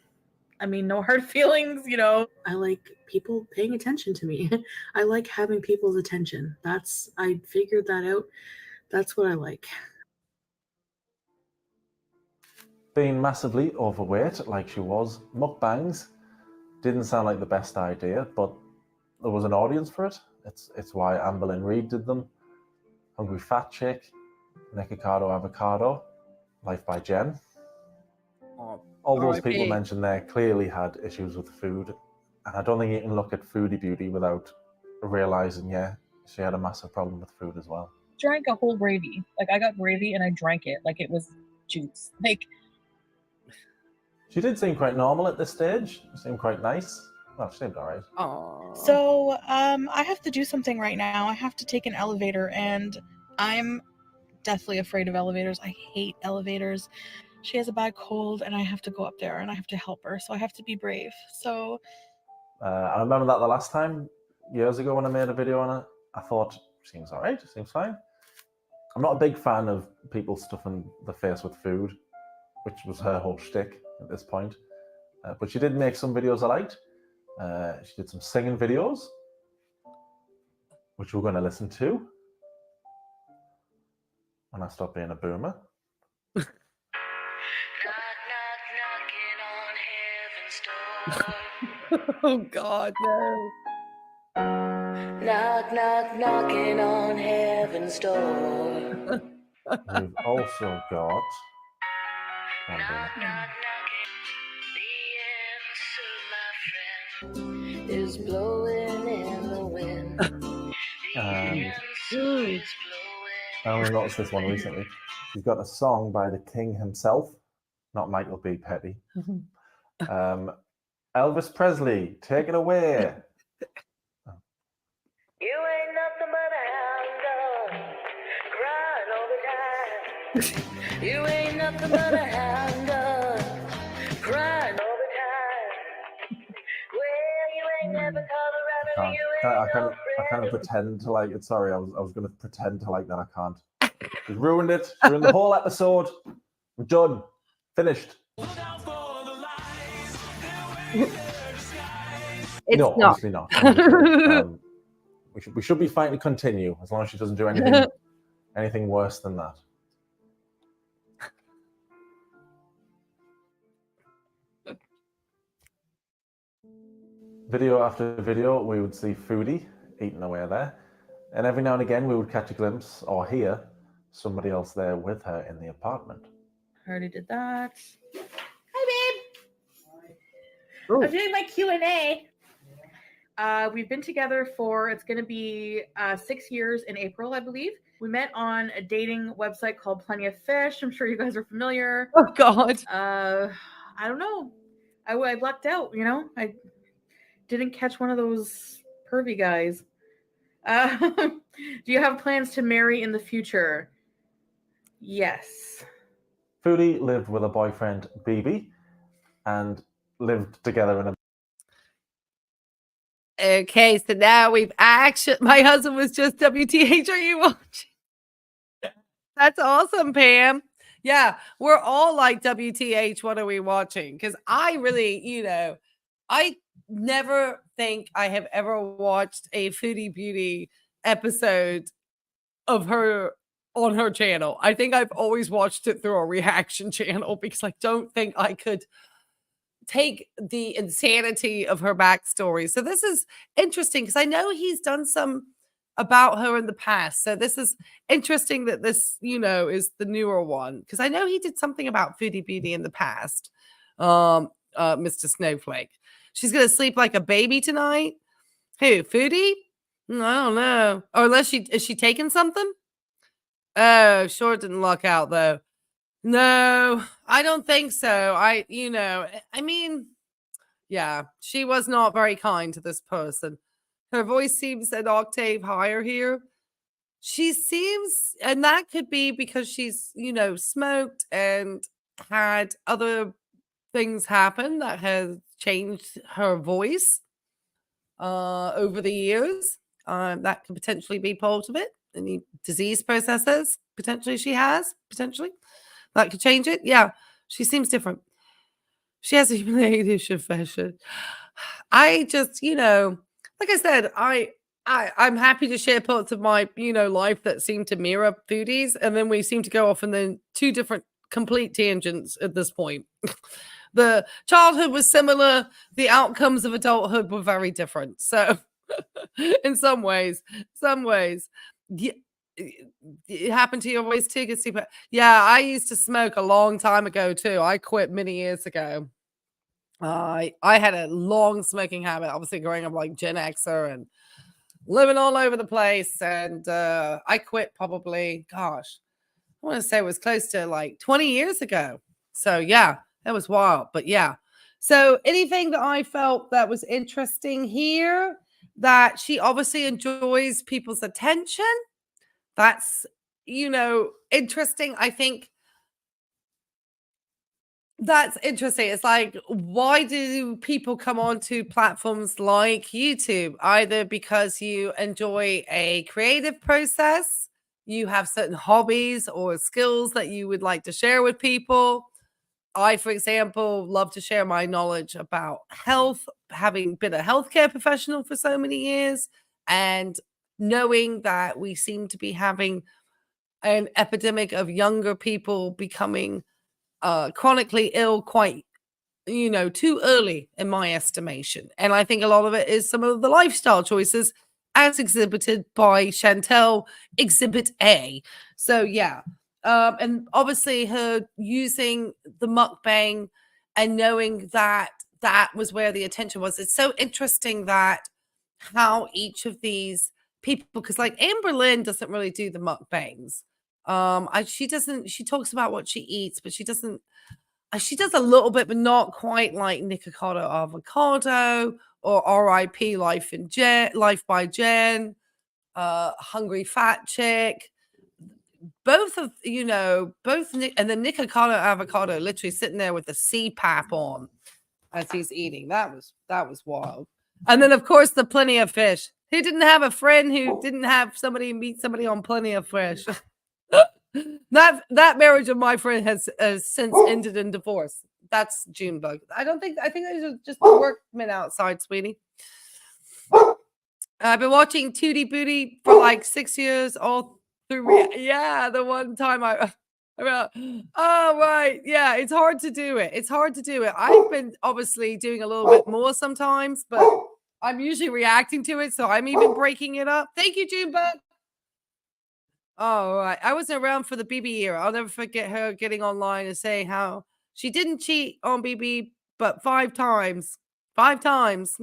I mean, no hard feelings, you know. I like people paying attention to me. I like having people's attention. I figured that out. That's what I like. Being massively overweight like she was, mukbangs didn't sound like the best idea, but there was an audience for it. It's why Amberlynn Reid did them. Hungry Fat Chick, Nikocado Avocado, Life by Jen. All those people mentioned there clearly had issues with food, and I don't think you can look at Foodie Beauty without realizing, yeah, she had a massive problem with food as well. Drank a whole gravy. Like, I got gravy and I drank it like it was juice. Like, she did seem quite normal at this stage. She seemed quite nice. Well, she seemed all right. Aww. So, I have to do something right now. I have to take an elevator, and I'm deathly afraid of elevators. I hate elevators. She has a bad cold, and I have to go up there, and I have to help her, so I have to be brave. So, I remember that the last time, years ago, when I made a video on it, I thought, seems all right, seems fine. I'm not a big fan of people stuffing the face with food, which was her whole shtick at this point. But she did make some videos I liked. She did some singing videos, which we're going to listen to when I stop being a boomer. Oh, God, no. Knock, knock, knocking on heaven's door. We've also got... Knock, knock, knocking. The answer, my friend, is blowing in the wind. The answer is blowing. I only noticed this one recently. She's got a song by the King himself, not Michael B. Petty. Elvis Presley, take it away. You ain't nothing but a hound dog, crying all the time. You ain't nothing but a hound dog, crying all the time. Well, you ain't never called around, I can't pretend to like it. Sorry, I was going to pretend to like that. I can't. She's ruined it. She ruined the whole episode. We're done. Finished. It's no, not. obviously not. We should be fine to continue as long as she doesn't do anything worse than that. Video after video, we would see Foodie eating away there, and every now and again we would catch a glimpse or hear somebody else there with her in the apartment. I already did that. Hi, babe. I'm doing my Q&A. We've been together for, it's going to be 6 years in April, I believe. We met on a dating website called Plenty of Fish. I'm sure you guys are familiar. Oh, God. I don't know. I blacked out, you know? I didn't catch one of those pervy guys. Do you have plans to marry in the future? Yes. Foodie lived with a boyfriend, BB, and lived together in a... Okay, so now we've actually. My husband was just WTH. Are you watching? That's awesome, Pam. Yeah, we're all like WTH. What are we watching? Because I really, I never think I have ever watched a Foodie Beauty episode of her on her channel. I think I've always watched it through a reaction channel because I don't think I could take the insanity of her backstory. So this is interesting because I know he's done some about her in the past. So this is interesting that this, is the newer one because I know he did something about Foodie Beauty in the past. Mr. Snowflake. She's gonna sleep like a baby tonight. Who, Foodie? I don't know. Or unless is she taking something? Oh, sure didn't luck out though. No, I don't think so. I mean, yeah, she was not very kind to this person. Her voice seems an octave higher here. She seems, and that could be because she's, smoked and had other things happen that has changed her voice over the years. That could potentially be part of it. Any disease processes potentially she has, potentially. That could change it. Yeah, she seems different. She has a humiliation fashion. I just, like I said, I'm happy to share parts of my, life that seem to mirror Foodie's, and then we seem to go off in then two different complete tangents at this point. The childhood was similar, the outcomes of adulthood were very different. So, in some ways, yeah, it happened to your voice too, super. Yeah, I used to smoke a long time ago too. I quit many years ago. I had a long smoking habit, obviously growing up like Gen Xer and living all over the place. And I quit probably, gosh, I want to say it was close to like 20 years ago. So yeah, that was wild. But yeah. So anything that I felt that was interesting here, that she obviously enjoys people's attention. That's, interesting. I think that's interesting. It's like, why do people come onto platforms like YouTube? Either because you enjoy a creative process, you have certain hobbies or skills that you would like to share with people. I, for example, love to share my knowledge about health, having been a healthcare professional for so many years, and knowing that we seem to be having an epidemic of younger people becoming chronically ill quite, too early in my estimation. And I think a lot of it is some of the lifestyle choices as exhibited by Chantel Exhibit A. So yeah. And obviously her using the mukbang and knowing that that was where the attention was. It's so interesting that how each of these people, because like Amber Lynn doesn't really do the mukbangs. She talks about what she eats, but she doesn't. She does a little bit, but not quite like Nikocado Avocado or R.I.P. Life by Jen, Hungry Fat Chick. Both of and then Nikocado Avocado literally sitting there with the CPAP on as he's eating. That was wild. And then of course the Plenty of Fish. Who didn't have a friend who didn't have somebody meet somebody on Plenty of Fish? That marriage of my friend has since ended in divorce. That's Junebug. I think those are just the workmen outside, sweetie. I've been watching Foodie Beauty for like 6 years, all through. Yeah, the one time oh right, yeah, it's hard to do it. I've been obviously doing a little bit more sometimes, but I'm usually reacting to it, so I'm even breaking it up. Thank you, Junebug. Oh, right. I wasn't around for the BB era. I'll never forget her getting online and saying how she didn't cheat on BB, but 5 times. 5 times.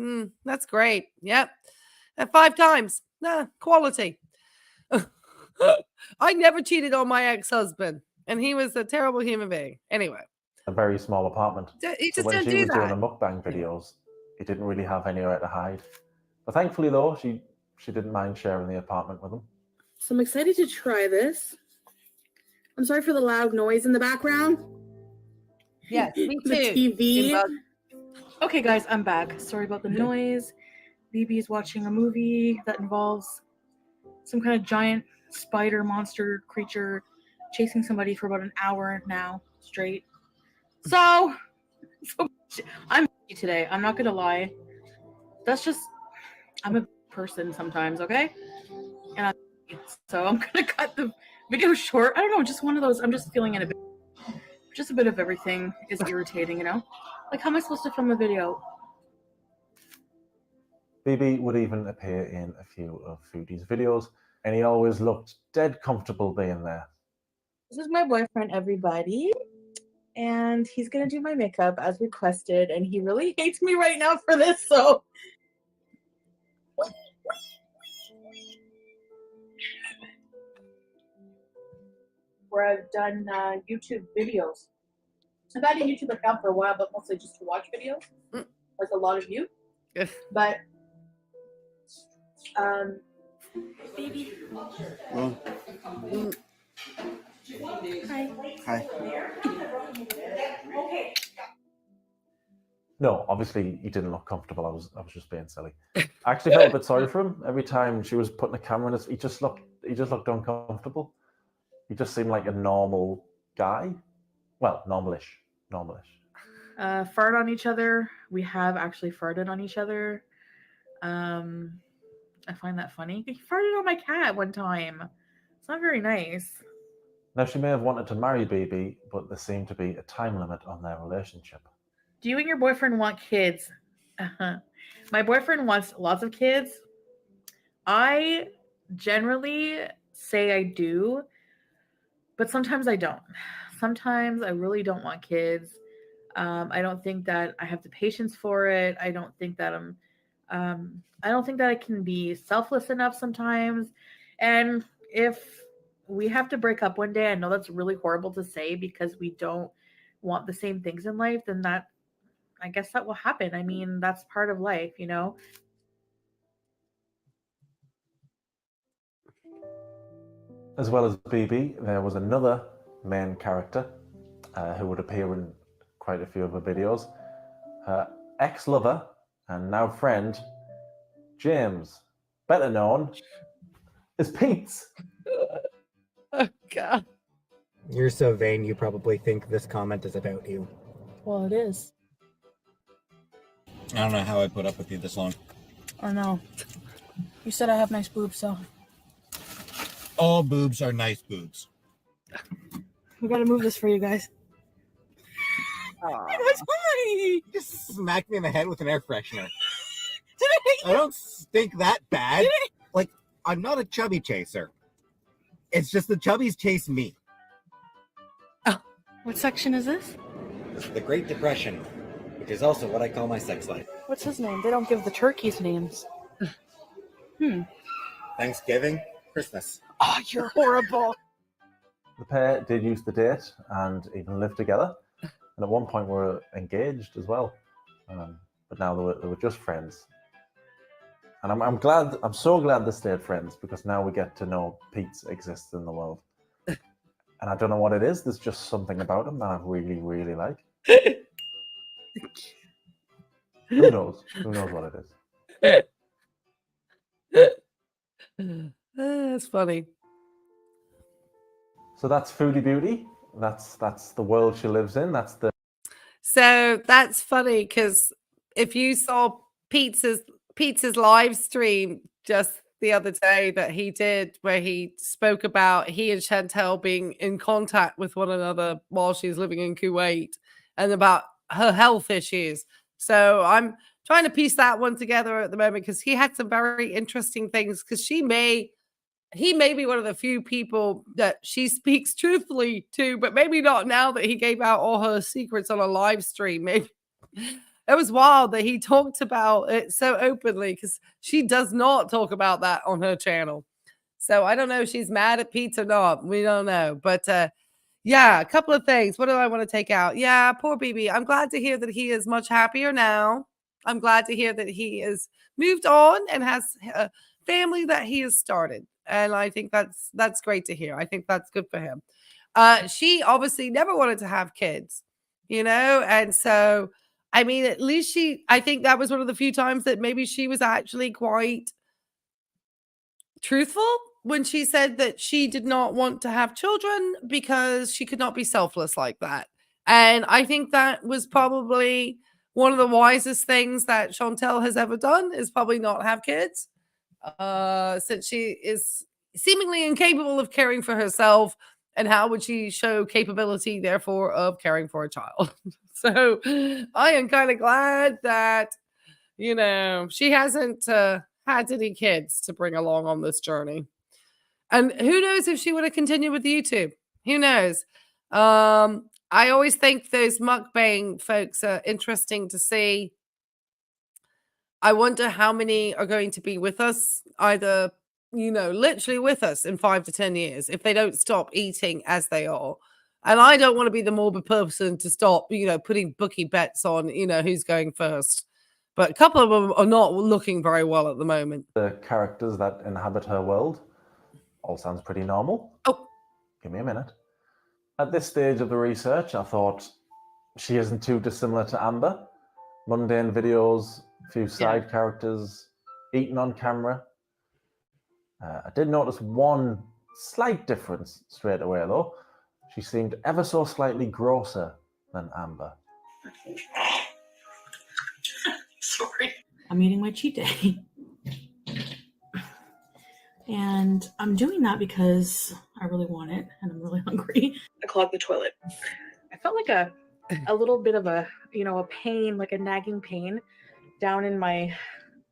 That's great. Yep. And 5 times. Quality. I never cheated on my ex-husband, and he was a terrible human being. Anyway. A very small apartment. He So just when don't she do was doing that. the mukbang videos, he didn't really have anywhere to hide. But thankfully, though, she didn't mind sharing the apartment with him. So I'm excited to try this. I'm sorry for the loud noise in the background. Yes, me too. The TV. Junebug. Okay, guys, I'm back. Sorry about the noise. BB's watching a movie that involves some kind of giant spider monster creature chasing somebody for about an hour now straight. So I'm today. I'm not gonna lie. That's just I'm a person sometimes, okay? And so I'm gonna cut the video short. I don't know, just one of those. I'm just feeling in a bit. Just a bit of everything is irritating, you know? Like, how am I supposed to film a video? BB would even appear in a few of Foodie's videos, and he always looked dead comfortable being there. This is my boyfriend, everybody. And he's gonna do my makeup as requested, and he really hates me right now for this, so. Where I've done YouTube videos. I've had a YouTube account for a while, but mostly just to watch videos, like a lot of you. But, baby. Hi. No, obviously he didn't look comfortable. I was just being silly. I actually felt a bit sorry for him. Every time she was putting a camera in his, he just looked uncomfortable. He just seemed like a normal guy. Well, normalish. Fart on each other. We have actually farted on each other. I find that funny. He farted on my cat one time. It's not very nice. Now, she may have wanted to marry BB, but there seemed to be a time limit on their relationship. Do you and your boyfriend want kids? My boyfriend wants lots of kids. I generally say I do, but sometimes I don't. Sometimes I really don't want kids. I don't think that I have the patience for it. I don't think that I don't think that I can be selfless enough sometimes. And if we have to break up one day, I know that's really horrible to say because we don't want the same things in life, then I guess that will happen. I mean, that's part of life, you know? As well as BB, there was another main character who would appear in quite a few of her videos. Her ex-lover and now friend, James, better known as Pete's. Oh, God. You're so vain, you probably think this comment is about you. Well, it is. I don't know how I put up with you this long. Or no. You said I have nice boobs, so. All boobs are nice boobs. We gotta move this for you guys. That's funny! Just smack me in the head with an air freshener. I don't stink that bad. Like, I'm not a chubby chaser. It's just the chubbies chase me. What section is this? This is the Great Depression, which is also what I call my sex life. What's his name? They don't give the turkeys names. Thanksgiving, Christmas. Oh, you're horrible. The pair did used to date and even live together, and at one point were engaged as well. But now they were just friends. And I'm so glad they stayed friends because now we get to know Pete's exists in the world. And I don't know what it is. There's just something about him that I really, really like. Who knows? Who knows what it is? That's funny. So that's Foodie Beauty. That's the world she lives in. So that's funny because if you saw Pete's live stream just the other day that he did where he spoke about he and Chantel being in contact with one another while she's living in Kuwait and about her health issues. So I'm trying to piece that one together at the moment because he had some very interesting things because he may be one of the few people that she speaks truthfully to, but maybe not now that he gave out all her secrets on a live stream. Maybe it was wild that he talked about it so openly because she does not talk about that on her channel. So I don't know if she's mad at Pete or not. We don't know. But yeah, a couple of things. What do I want to take out? Yeah, poor BB. I'm glad to hear that he is much happier now. I'm glad to hear that he is moved on and has a family that he has started. And I think that's great to hear. I think that's good for him. She obviously never wanted to have kids, you know, and so I mean, at least I think that was one of the few times that maybe she was actually quite truthful when she said that she did not want to have children because she could not be selfless like that. And I think that was probably one of the wisest things that Chantel has ever done is probably not have kids, since she is seemingly incapable of caring for herself. And how would she show capability, therefore, of caring for a child? So I am kind of glad that, she hasn't had any kids to bring along on this journey. And who knows if she would have continued with YouTube? Who knows? I always think those mukbang folks are interesting to see. I wonder how many are going to be with us, either, literally with us in 5 to 10 years, if they don't stop eating as they are. And I don't want to be the morbid person to stop, putting bookie bets on, who's going first. But a couple of them are not looking very well at the moment. The characters that inhabit her world all sounds pretty normal. Oh, give me a minute. At this stage of the research, I thought she isn't too dissimilar to Amber. Mundane videos, a few side characters, eating on camera. I did notice one slight difference straight away, though. She seemed ever so slightly grosser than Amber. Sorry. I'm eating my cheat day. And I'm doing that because I really want it and I'm really hungry. I clogged the toilet. I felt like a little bit of a pain, like a nagging pain down in my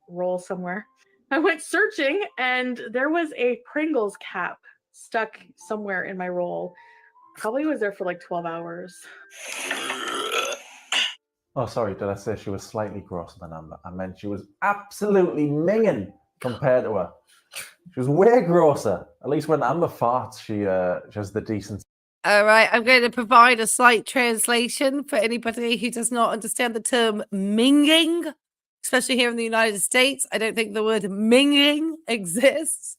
roll somewhere. I went searching and there was a Pringles cap stuck somewhere in my roll. Probably was there for like 12 hours. Oh, sorry, did I say she was slightly grosser than Amber? I meant she was absolutely minging compared to her. She was way grosser. At least when Amber farts, she has the decency. All right, I'm going to provide a slight translation for anybody who does not understand the term minging, especially here in the United States. I don't think the word minging exists.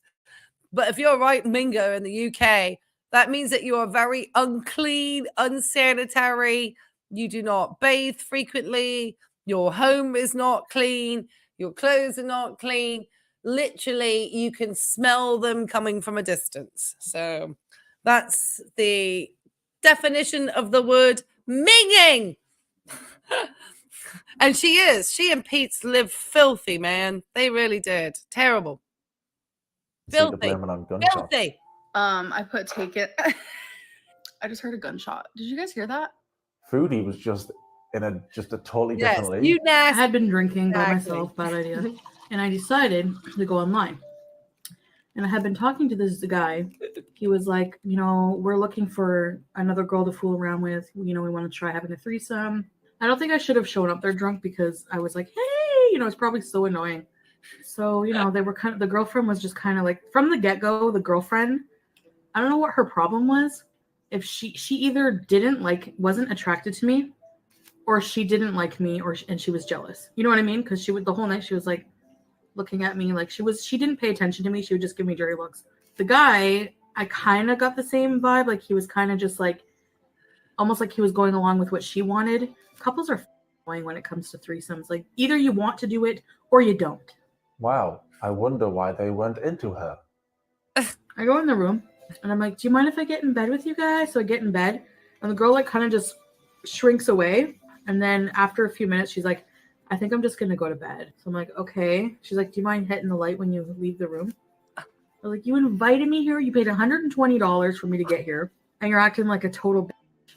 But if you're a right minger in the UK, that means that you are very unclean, unsanitary. You do not bathe frequently. Your home is not clean. Your clothes are not clean. Literally, you can smell them coming from a distance. So that's the definition of the word minging. And she and Pete's live filthy, man. They really did. Terrible. Filthy. Filthy. I put take it. I just heard a gunshot. Did you guys hear that? Foodie was just in a totally different league. You nasty. I had been drinking by myself, bad idea. And I decided to go online. And I had been talking to this guy. He was like, we're looking for another girl to fool around with. We want to try having a threesome. I don't think I should have shown up there drunk because I was like, hey, it's probably so annoying. So, they were the girlfriend was just kind of like, from the get-go, the girlfriend, I don't know what her problem was. If she either wasn't attracted to me, or she didn't like me, and she was jealous. You know what I mean? Because the whole night she was like looking at me like she didn't pay attention to me. She would just give me dirty looks. The guy, I kind of got the same vibe. Like he was kind of just like, almost like he was going along with what she wanted. Couples are annoying when it comes to threesomes. Like either you want to do it or you don't. Wow, I wonder why they weren't into her. I go in the room and I'm like, do you mind if I get in bed with you guys? So I get in bed and the girl like kind of just shrinks away. And then after a few minutes, she's like, I think I'm just going to go to bed. So I'm like, okay. She's like, do you mind hitting the light when you leave the room? I was like, you invited me here. You paid $120 for me to get here. And you're acting like a total bitch.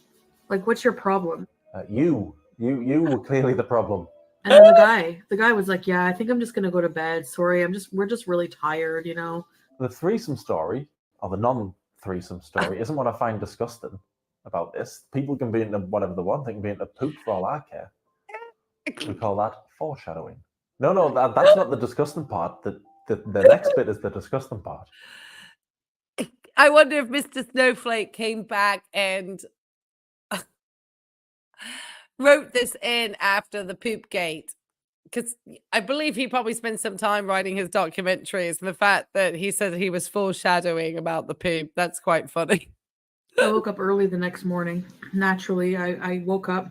Like, what's your problem? You were clearly the problem. And then the guy was like, yeah, I think I'm just going to go to bed. Sorry, we're just really tired, The threesome story, or the non-threesome story, isn't what I find disgusting about this. People can be into whatever they want. They can be into poop for all I care. We call that foreshadowing. No, that's not the disgusting part. The next bit is the disgusting part. I wonder if Mr. Snowflake came back and wrote this in after the poop gate, because I believe he probably spent some time writing his documentaries, and the fact that he said he was foreshadowing about the poop, that's quite funny. I woke up early the next morning. Naturally, I woke up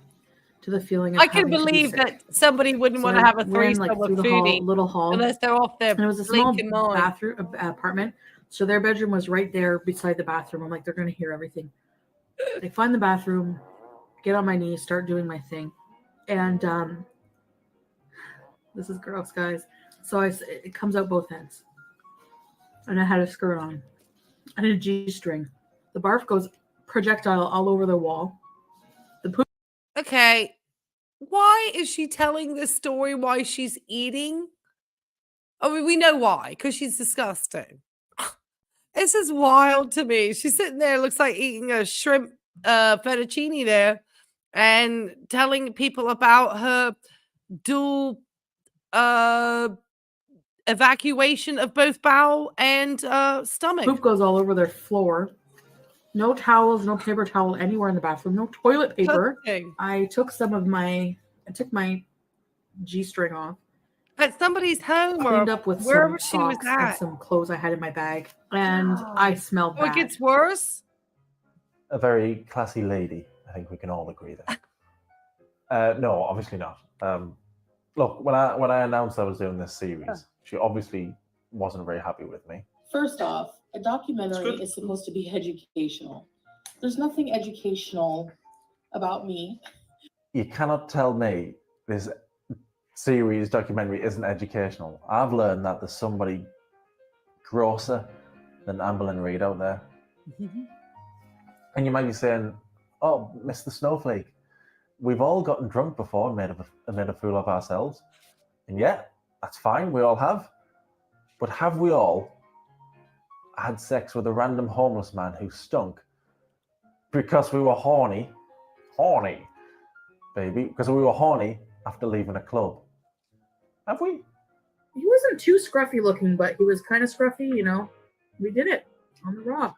to the feeling of I can having to be believe sick. that somebody wouldn't So want to I have a ran threesome like with through the Foodie little hall, unless they're off their and it was a small blinking mind. bathroom apartment. So their bedroom was right there beside the bathroom. I'm like, they're gonna hear everything. I find the bathroom, get on my knees, start doing my thing, and this is gross, guys. So it comes out both ends, and I had a skirt on and a G-string. The barf goes projectile all over the wall. The poop. Okay, why is she telling this story? Why she's eating? I mean, we know why, because she's disgusting. This is wild to me. She's sitting there, looks like eating a shrimp fettuccine there, and telling people about her dual evacuation of both bowel and stomach. Poop goes all over their floor. No towels, no paper towel anywhere in the bathroom, no toilet paper. Disgusting. I took my G-string off. At somebody's home Cleaned or up with wherever some she was socks and at. some clothes I had in my bag, and I smelled Oh, it bad. gets worse? A very classy lady. I think we can all agree there. No, obviously not. Look, when I announced I was doing this series, she obviously wasn't very happy with me. First off, a documentary is supposed to be educational. There's nothing educational about me. You cannot tell me this series documentary isn't educational. I've learned that there's somebody grosser than Amberlynn Reid out there. And you might be saying, oh, Mr. Snowflake, we've all gotten drunk before and made a fool of ourselves. And yeah, that's fine, we all have. But have we all had sex with a random homeless man who stunk because we were horny, baby, because we were horny after leaving a club? Have we? He wasn't too scruffy looking, but he was kind of scruffy, you know. We did it on the rock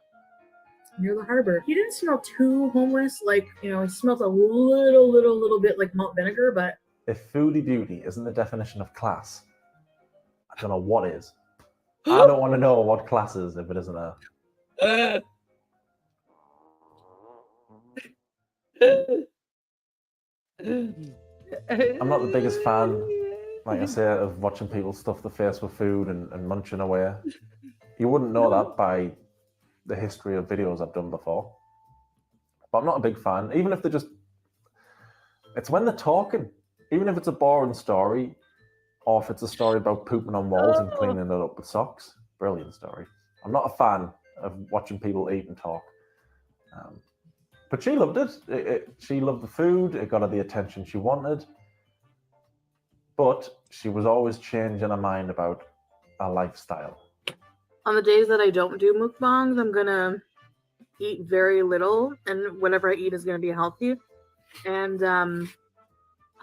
near the harbor. He didn't smell too homeless, like, you know, he smelled a little bit like malt vinegar, but If Foodie Beauty isn't the definition of class, I don't know what is. I don't want to know what class is if it isn't a... I'm not the biggest fan, like I say, of watching people stuff their face with food and munching away. You wouldn't know that by the history of videos I've done before. But I'm not a big fan, even if they're just... It's when they're talking. Even if it's a boring story, or if it's a story about pooping on walls and cleaning it up with socks. Brilliant story. I'm not a fan of watching people eat and talk. But she loved it. She loved the food. It got her the attention she wanted. But she was always changing her mind about her lifestyle. on the days that I don't do mukbangs, I'm gonna eat very little, and whatever I eat is gonna be healthy. And I'm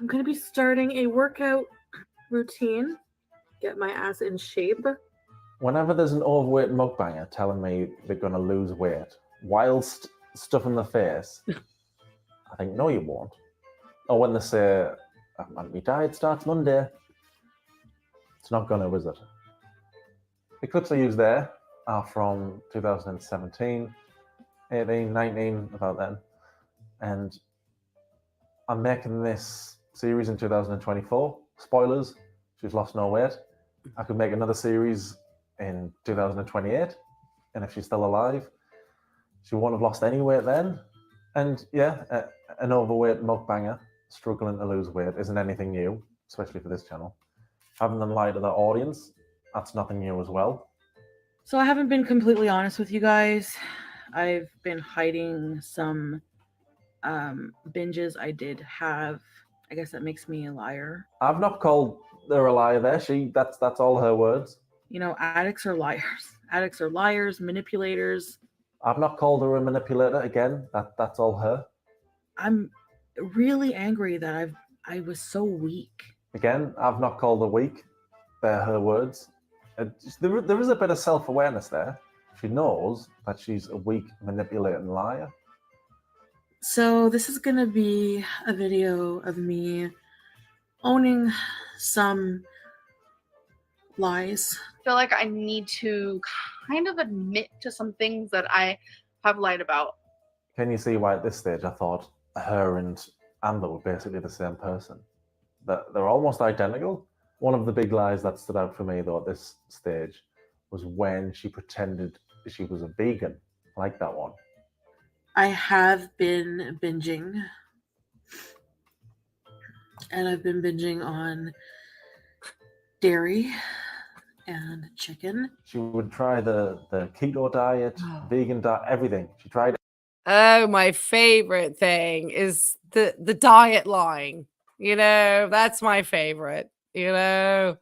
gonna be starting a workout routine, get my ass in shape. Whenever there's an overweight mukbanger telling me they're going to lose weight whilst stuffing their face, I think, no, you won't. Or when they say, my diet starts Monday, it's not going to, is it? The clips I use there are from 2017, 18, 19, about then. And I'm making this series in 2024. Spoilers, she's lost no weight. I could make another series in 2028, and if she's still alive, she won't have lost any weight then. And yeah, an overweight mukbanger struggling to lose weight isn't anything new, especially for this channel. Having them lie to their audience, that's nothing new as well. So I haven't been completely honest with you guys. I've been hiding some binges I did have. I guess that makes me a liar. I've not called her a liar there. That's all her words. You know, addicts are liars. Addicts are liars, manipulators. I've not called her a manipulator. Again, that's all her. I'm really angry that I was so weak. Again, I've not called her weak. They're her words. There is a bit of self-awareness there. She knows that she's a weak, manipulating liar. So this is gonna be a video of me owning some lies. I feel like I need to kind of admit to some things that I have lied about. Can you see why at this stage I thought her and and they were basically the same person. They're almost identical. One of the big lies that stood out for me, though, at this stage was when she pretended she was a vegan. I like that one. I have been binging, and I've been binging on dairy and chicken. She would try the keto diet, vegan diet, everything. She tried. Oh, my favorite thing is the diet line. You know, that's my favorite. You know,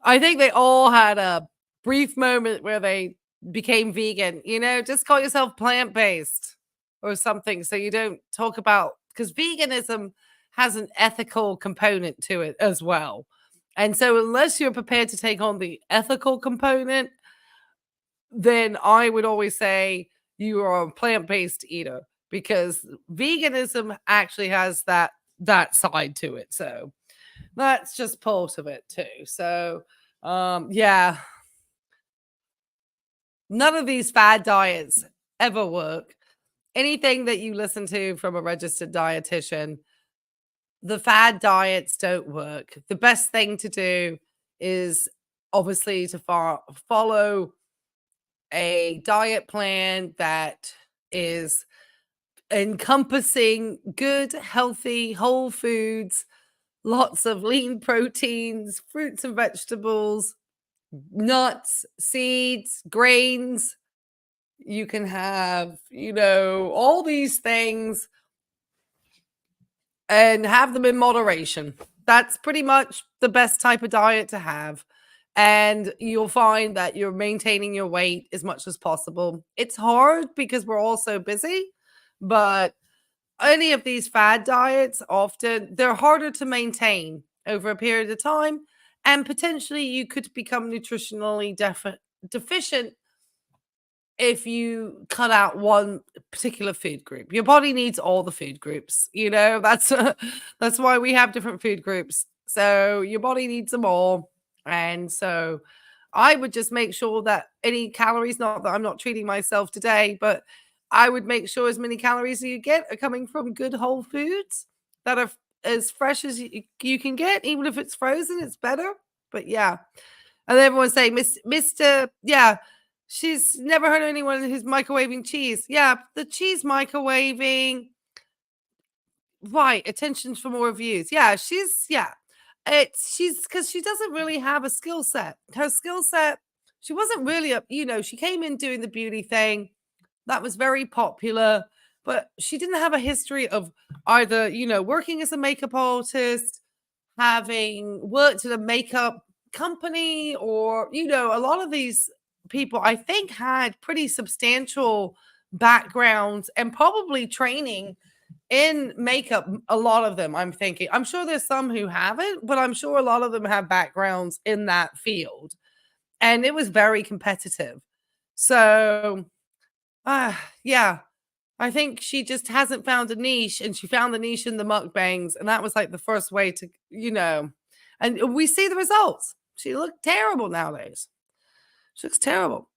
I think they all had a brief moment where they became vegan. You know, just call yourself plant-based or something so you don't talk about, because veganism has an ethical component to it as well. And so unless you're prepared to take on the ethical component, then I would always say you are a plant-based eater, because veganism actually has that side to it. So that's just part of it too. So yeah. None of these fad diets ever work. Anything that you listen to from a registered dietitian, the fad diets don't work. The best thing to do is obviously to follow a diet plan that is encompassing good, healthy, whole foods, lots of lean proteins, fruits and vegetables, nuts, seeds, grains. You can have, you know, all these things and have them in moderation. That's pretty much the best type of diet to have. And you'll find that you're maintaining your weight as much as possible. It's hard because we're all so busy, but any of these fad diets, often they're harder to maintain over a period of time. And potentially you could become nutritionally deficient if you cut out one particular food group. Your body needs all the food groups, you know, that's why we have different food groups. So your body needs them all. And so I would just make sure that any calories, not that I'm not treating myself today, but I would make sure as many calories as you get are coming from good whole foods that are as fresh as you can get. Even if it's frozen, it's better. But yeah. And everyone's saying, Mr. Yeah, she's never heard of anyone who's microwaving cheese. Yeah, the cheese microwaving. Right, attention for more reviews. Yeah, she's because she doesn't really have a skill set. Her skill set, she wasn't really she came in doing the beauty thing. That was very popular, but she didn't have a history of either, working as a makeup artist, having worked at a makeup company, or, a lot of these people, I think, had pretty substantial backgrounds and probably training in makeup. A lot of them, I'm thinking. I'm sure there's some who haven't, but I'm sure a lot of them have backgrounds in that field. And it was very competitive. So, yeah, I think she just hasn't found a niche, and she found the niche in the mukbangs. And that was like the first way to, and we see the results. She looked terrible nowadays. She looks terrible.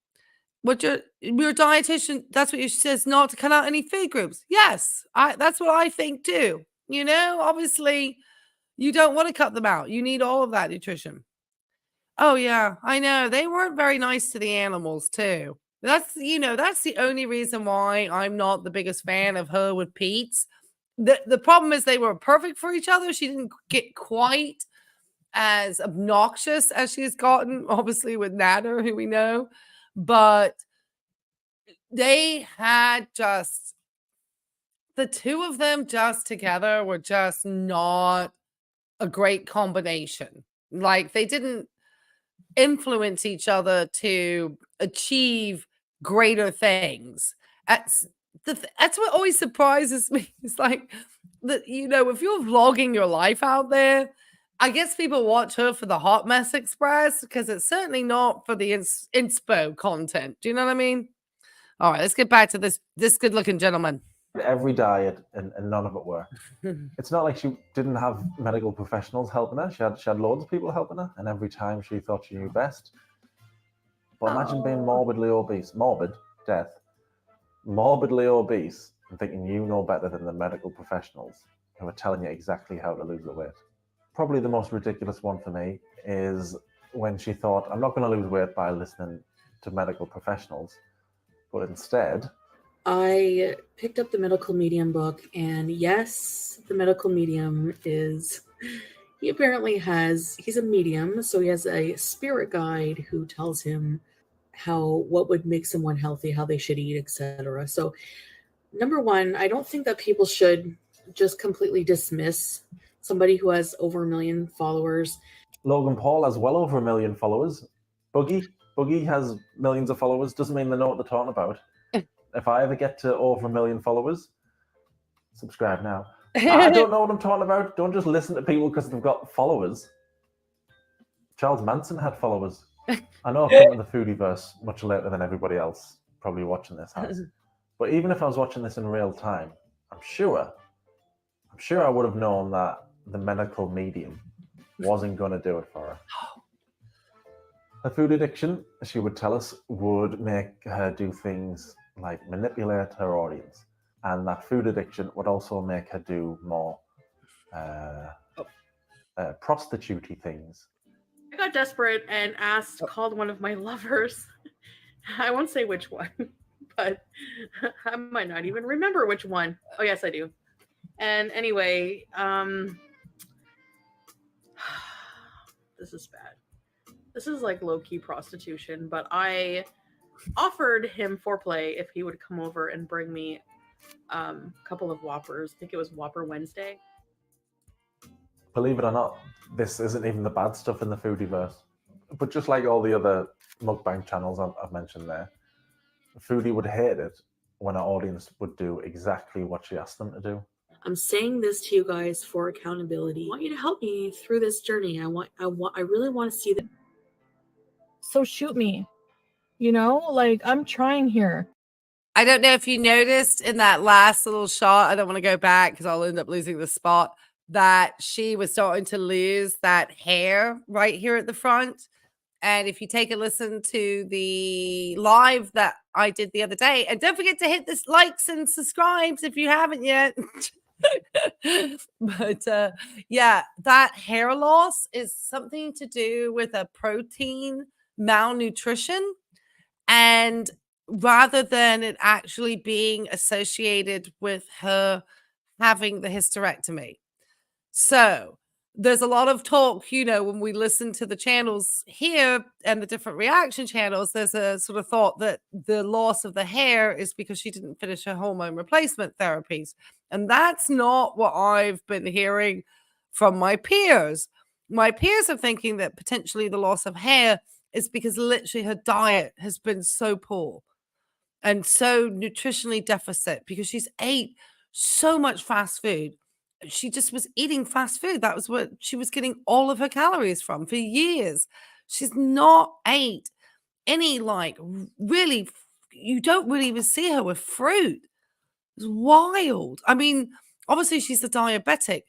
What your dietitian, that's what she says, not to cut out any food groups. Yes, that's what I think too. Obviously you don't want to cut them out. You need all of that nutrition. Oh yeah, I know. They weren't very nice to the animals too. That's the only reason why I'm not the biggest fan of her with Pete's. The problem is they were perfect for each other. She didn't get quite as obnoxious as she's gotten, obviously, with Natter, who we know. But they had the two of them just together were just not a great combination. Like, they didn't influence each other to achieve greater things. That's what always surprises me. It's like that, if you're vlogging your life out there, I guess people watch her for the Hot Mess Express, because it's certainly not for the inspo content. Do you know what I mean? All right, let's get back to this good-looking gentleman. Every diet and none of it worked. It's not like she didn't have medical professionals helping her. She had loads of people helping her, and every time she thought she knew best. But imagine being morbidly obese, morbidly obese, and thinking you know better than the medical professionals who are telling you exactly how to lose the weight. Probably the most ridiculous one for me is when she thought, I'm not going to lose weight by listening to medical professionals, but instead... I picked up the medical medium book, and yes, the medical medium is... He apparently he's a medium, so he has a spirit guide who tells him what would make someone healthy, how they should eat, etc. So, number one, I don't think that people should just completely dismiss somebody who has over 1 million followers. Logan Paul has well over 1 million followers. Boogie has millions of followers. Doesn't mean they know what they're talking about. If I ever get to over 1 million followers, subscribe now. I don't know what I'm talking about. Don't just listen to people because they've got followers. Charles Manson had followers. I know I've come to the Foodieverse much later than everybody else probably watching this has. But even if I was watching this in real time, I'm sure I would have known that the medical medium wasn't going to do it for her. Her food addiction, she would tell us, would make her do things like manipulate her audience. And that food addiction would also make her do more prostitute-y things. I got desperate and called one of my lovers. I won't say which one, but I might not even remember which one. Oh, yes, I do. And anyway, this is bad. This is like low-key prostitution, but I offered him foreplay if he would come over and bring me a couple of Whoppers. I think it was Whopper Wednesday. Believe it or not, this isn't even the bad stuff in the Foodieverse. But just like all the other mukbang channels I've mentioned there, Foodie would hate it when an audience would do exactly what she asked them to do. I'm saying this to you guys for accountability. I want you to help me through this journey. I really want to see that. So shoot me. You know, like I'm trying here. I don't know if you noticed in that last little shot, I don't want to go back because I'll end up losing the spot, that she was starting to lose that hair right here at the front. And if you take a listen to the live that I did the other day, and don't forget to hit this likes and subscribes if you haven't yet. But yeah, that hair loss is something to do with a protein malnutrition. And rather than it actually being associated with her having the hysterectomy. So there's a lot of talk, you know, when we listen to the channels here and the different reaction channels, there's a sort of thought that the loss of the hair is because she didn't finish her hormone replacement therapies. And that's not what I've been hearing from my peers. My peers are thinking that potentially the loss of hair is because literally her diet has been so poor and so nutritionally deficit because she's ate so much fast food. She just was eating fast food. That was what she was getting all of her calories from for years. She's not ate any, like, really, you don't really even see her with fruit. It's wild. I mean, obviously she's a diabetic,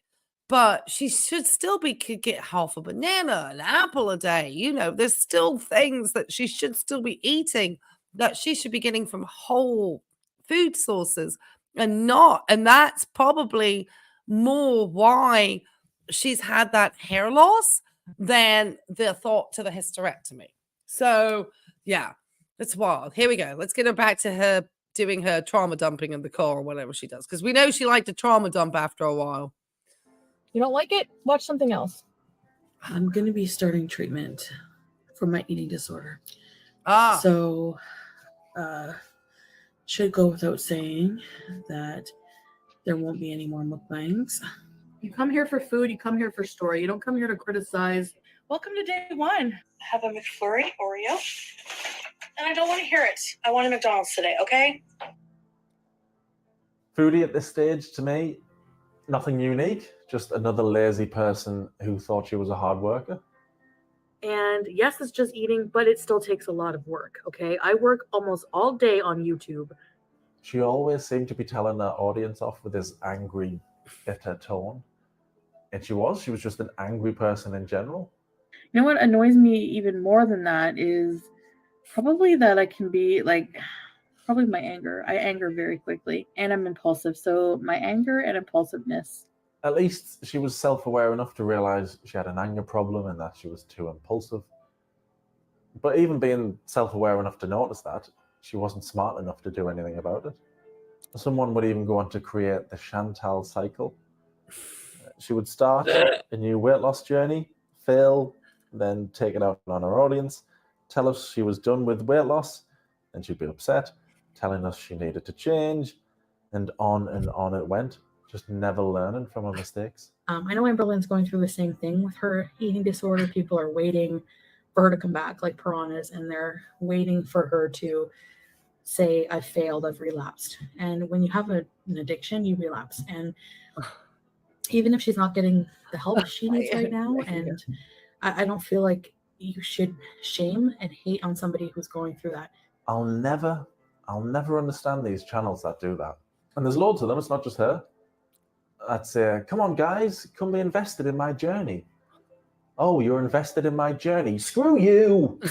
but she should still could get half a banana, an apple a day. You know, there's still things that she should still be eating that she should be getting from whole food sources and not. And that's probably more why she's had that hair loss than the thought to the hysterectomy. So yeah, it's wild. Here we go. Let's get her back to her doing her trauma dumping in the car or whatever she does, because we know she liked to trauma dump after a while. You don't like it? Watch something else. I'm going to be starting treatment for my eating disorder. So should go without saying that there won't be any more mukbangs. You come here for food, you come here for story. You don't come here to criticize. Welcome to day one. Have a McFlurry Oreo. And I don't want to hear it. I want a McDonald's today, okay? Foodie at this stage, to me, nothing unique. Just another lazy person who thought she was a hard worker. And yes, it's just eating, but it still takes a lot of work, okay? I work almost all day on YouTube. She always seemed to be telling her audience off with this angry, bitter tone. And she was just an angry person in general. You know what annoys me even more than that is probably that I can be like, Probably my anger. I anger very quickly, and I'm impulsive. So my anger and impulsiveness. At least she was self-aware enough to realize she had an anger problem and that she was too impulsive. But even being self-aware enough to notice that, she wasn't smart enough to do anything about it. Someone would even go on to create the Chantal cycle. She would start a new weight loss journey, fail, then take it out on her audience, tell us she was done with weight loss, and she'd be upset, telling us she needed to change, and on it went, just never learning from her mistakes. I know Amberlynn's going through the same thing with her eating disorder. People are waiting for her to come back like piranhas, and they're waiting for her to say, I've failed, I've relapsed. And when you have an addiction, you relapse. And even if she's not getting the help she needs right now, and I don't feel like you should shame and hate on somebody who's going through that. I'll never understand these channels that do that. And there's loads of them, it's not just her. I'd say, come on guys, come be invested in my journey. Oh, you're invested in my journey. Screw you.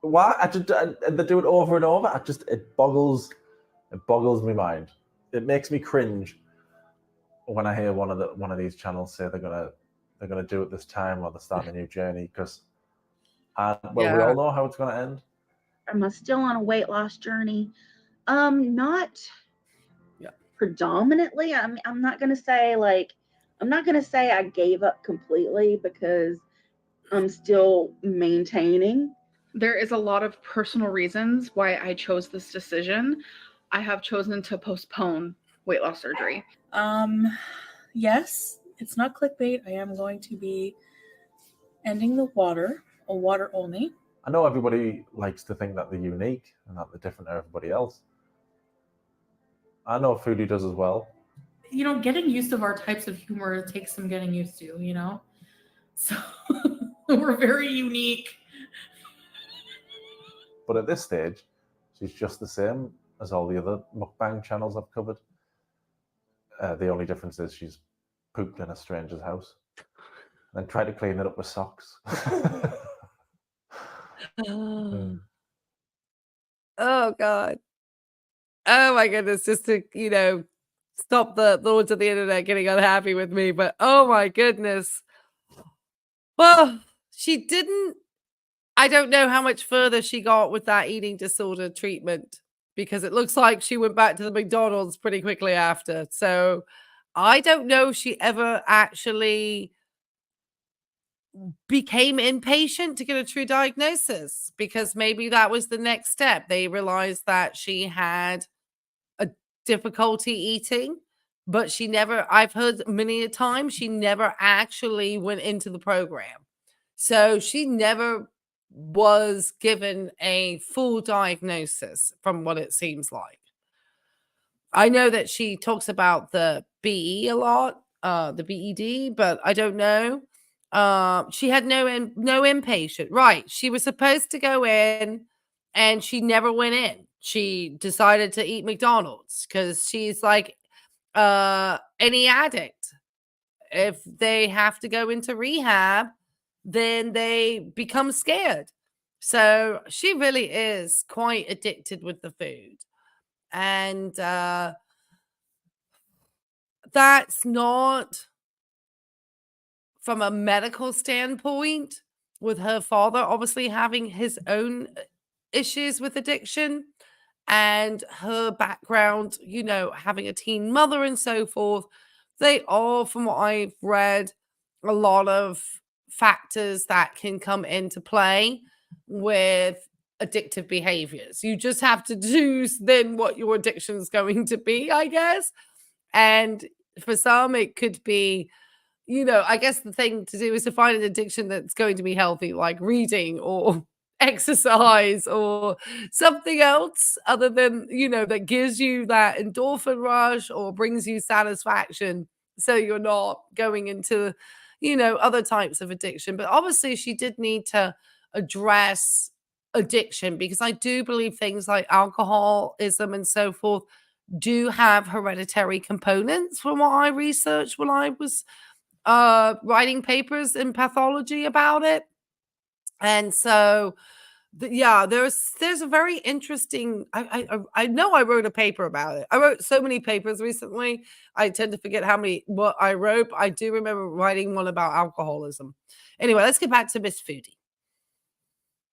Why? They do it over and over. It boggles my mind. It makes me cringe when I hear one of these channels say they're gonna do it this time, or they're starting a new journey, because we all know how it's gonna end. I'm still on a weight loss journey. Not predominantly. I'm not gonna say I gave up completely, because I'm still maintaining. There is a lot of personal reasons why I chose this decision. I have chosen to postpone weight loss surgery. Yes, it's not clickbait. I am going to be ending the water only. I know everybody likes to think that they're unique and that they're different to everybody else. I know Foodie does as well. You know, getting used to our types of humor takes some getting used to, you know? So we're very unique. But at this stage, she's just the same as all the other mukbang channels I've covered. The only difference is she's pooped in a stranger's house and then tried to clean it up with socks. Oh God. Oh my goodness, just to, stop the lords of the internet getting unhappy with me, but oh my goodness. Well, I don't know how much further she got with that eating disorder treatment, because it looks like she went back to the McDonald's pretty quickly after. So I don't know if she ever actually became impatient to get a true diagnosis, because maybe that was the next step. They realized that she had a difficulty eating, but I've heard many a time, she never actually went into the program. So she never was given a full diagnosis from what it seems like. I know that she talks about the BE a lot, the BED, but I don't know. She had no inpatient. Right. She was supposed to go in and she never went in. She decided to eat McDonald's because she's like any addict. If they have to go into rehab, then they become scared. So she really is quite addicted with the food. And that's not from a medical standpoint, with her father obviously having his own issues with addiction and her background, having a teen mother and so forth. They all, from what I've read, a lot of factors that can come into play with addictive behaviors. You just have to choose then what your addiction is going to be, I guess. And for some, it could be, I guess the thing to do is to find an addiction that's going to be healthy, like reading or exercise or something else other than, that gives you that endorphin rush or brings you satisfaction. So you're not going into, other types of addiction. But obviously she did need to address addiction, because I do believe things like alcoholism and so forth do have hereditary components, from what I researched when I was writing papers in pathology about it. And so Yeah, there's a very interesting. I know I wrote a paper about it. I wrote so many papers recently. I tend to forget what I wrote. But I do remember writing one about alcoholism. Anyway, let's get back to Miss Foodie,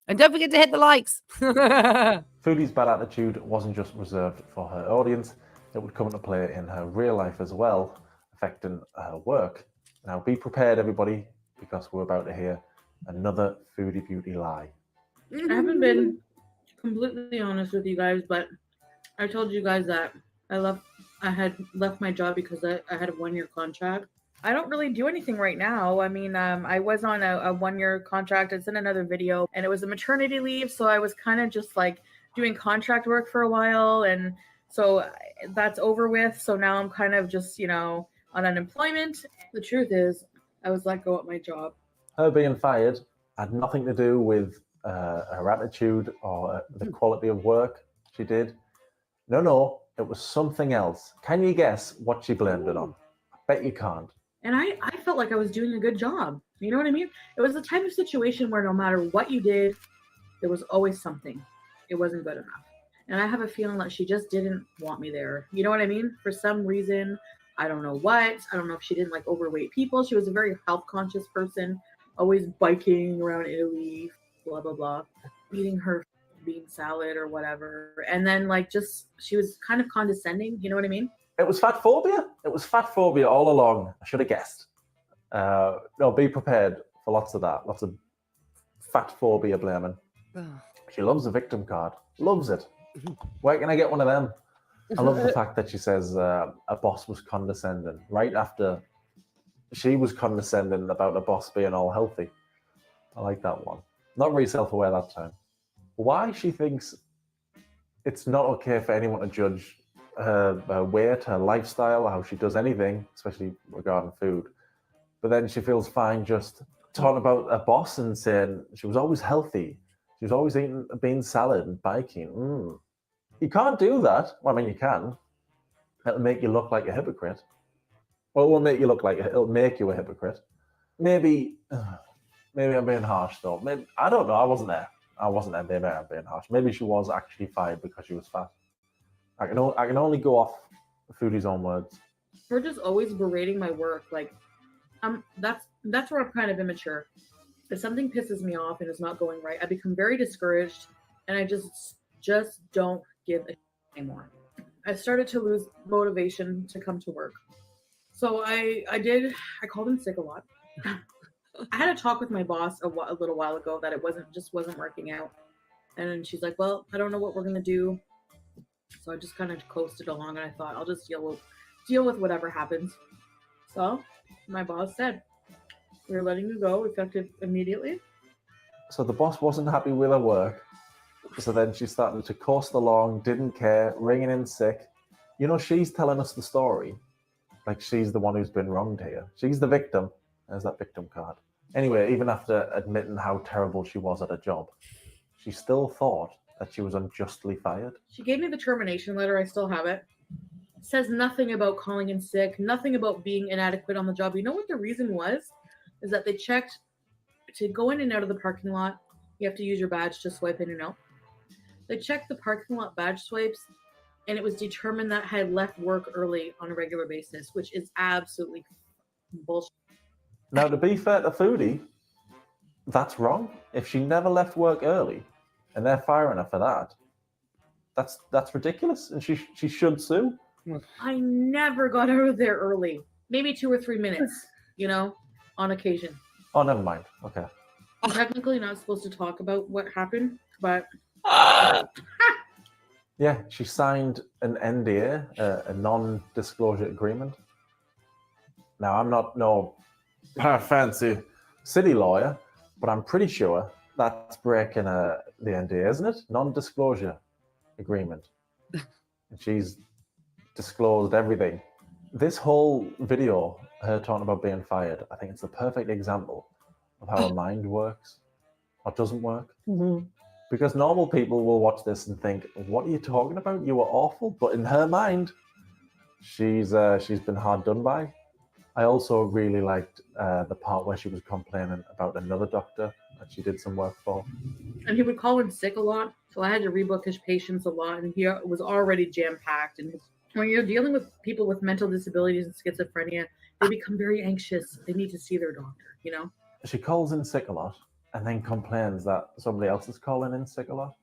and don't forget to hit the likes. Foodie's bad attitude wasn't just reserved for her audience; it would come into play in her real life as well, affecting her work. Now, be prepared, everybody, because we're about to hear another Foodie Beauty lie. I haven't been completely honest with you guys, but I told you guys that I had left my job because I had a 1-year contract. I don't really do anything right now. I mean, I was on a 1-year contract. It's in another video, and it was a maternity leave, so I was kind of just like doing contract work for a while, and so that's over with. So now I'm kind of just, on unemployment. The truth is, I was let go at my job. Her being fired had nothing to do with her attitude or the quality of work she did. No, it was something else. Can you guess what she blamed it on? I bet you can't. And I felt like I was doing a good job. You know what I mean? It was the type of situation where no matter what you did, there was always something. It wasn't good enough. And I have a feeling that she just didn't want me there. You know what I mean? For some reason, I don't know what. I don't know if she didn't like overweight people. She was a very health conscious person, always biking around Italy, blah, blah, blah, eating her bean salad or whatever. And then she was kind of condescending. You know what I mean? It was fat phobia. It was fat phobia all along. I should have guessed. No, be prepared for lots of that. Lots of fat phobia blaming. She loves the victim card. Loves it. Where can I get one of them? I love the fact that she says a boss was condescending right after she was condescending about a boss being all healthy. I like that one. Not very self-aware that time. Why she thinks it's not okay for anyone to judge her weight, her lifestyle, how she does anything, especially regarding food. But then she feels fine just talking about a boss and saying she was always healthy. She was always eating a bean salad and biking. You can't do that. Well, I mean, you can. It'll make you look like a hypocrite. Well, it won't make you look like it'll make you a hypocrite. Maybe I'm being harsh though. Maybe, I don't know. I wasn't there. Maybe I'm being harsh. Maybe she was actually fired because she was fat. I can only go off Foodie's own words. Her just always berating my work. That's where I'm kind of immature. If something pisses me off and it's not going right, I become very discouraged, and I just don't give a shit anymore. I started to lose motivation to come to work. So I called in sick a lot. I had a talk with my boss a little while ago that it wasn't working out. And then she's like, well, I don't know what we're going to do. So I just kind of coasted along, and I thought I'll just deal with whatever happens. So my boss said, we're letting you go effective immediately. So the boss wasn't happy with her work. So then she started to coast along, didn't care, ringing in sick. She's telling us the story. Like she's the one who's been wronged here. She's the victim. There's that victim card. Anyway, even after admitting how terrible she was at her job, she still thought that she was unjustly fired. She gave me the termination letter. I still have it. It says nothing about calling in sick, nothing about being inadequate on the job. You know what the reason was? Is that they checked to go in and out of the parking lot. You have to use your badge to swipe in and out. They checked the parking lot badge swipes, and it was determined that I had left work early on a regular basis, which is absolutely bullshit. Now, to be fair to Foodie, that's wrong. If she never left work early, and they're firing her for that, that's ridiculous, and she should sue. I never got out of there early. Maybe 2 or 3 minutes, on occasion. Oh, never mind. Okay. I'm technically not supposed to talk about what happened, but... Yeah, she signed an NDA, a non-disclosure agreement. Now, I'm not no fancy city lawyer, but I'm pretty sure that's breaking the NDA, isn't it? Non-disclosure agreement. And she's disclosed everything. This whole video, her talking about being fired, I think it's the perfect example of how her mind works or doesn't work. Mm-hmm. Because normal people will watch this and think, what are you talking about? You were awful. But in her mind, she's been hard done by. I also really liked the part where she was complaining about another doctor, that she did some work for. And he would call in sick a lot, so I had to rebook his patients a lot, and he was already jam-packed. And when you're dealing with people with mental disabilities and schizophrenia, they become very anxious. They need to see their doctor, you know? She calls in sick a lot and then complains that somebody else is calling in sick a lot.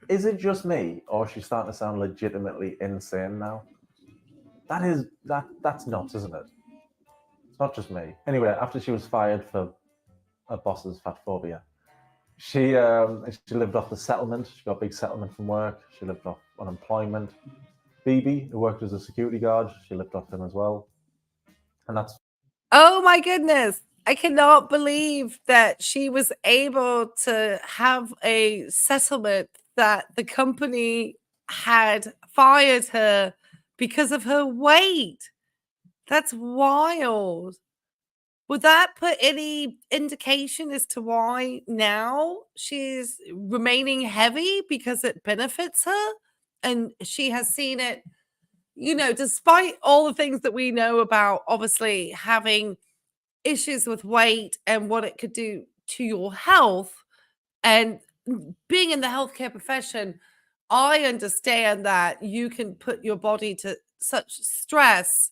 Is it just me, or is she starting to sound legitimately insane now? That's nuts, isn't it? It's not just me. Anyway, after she was fired for her boss's fat phobia, she lived off the settlement. She got a big settlement from work. She lived off unemployment. Phoebe, who worked as a security guard, she lived off him as well. And that's... Oh my goodness. I cannot believe that she was able to have a settlement that the company had fired her because of her weight. That's wild. Would that put any indication as to why now she's remaining heavy because it benefits her? And she has seen it, you know, despite all the things that we know about obviously having issues with weight and what it could do to your health, and being in the healthcare profession, I understand that you can put your body to such stress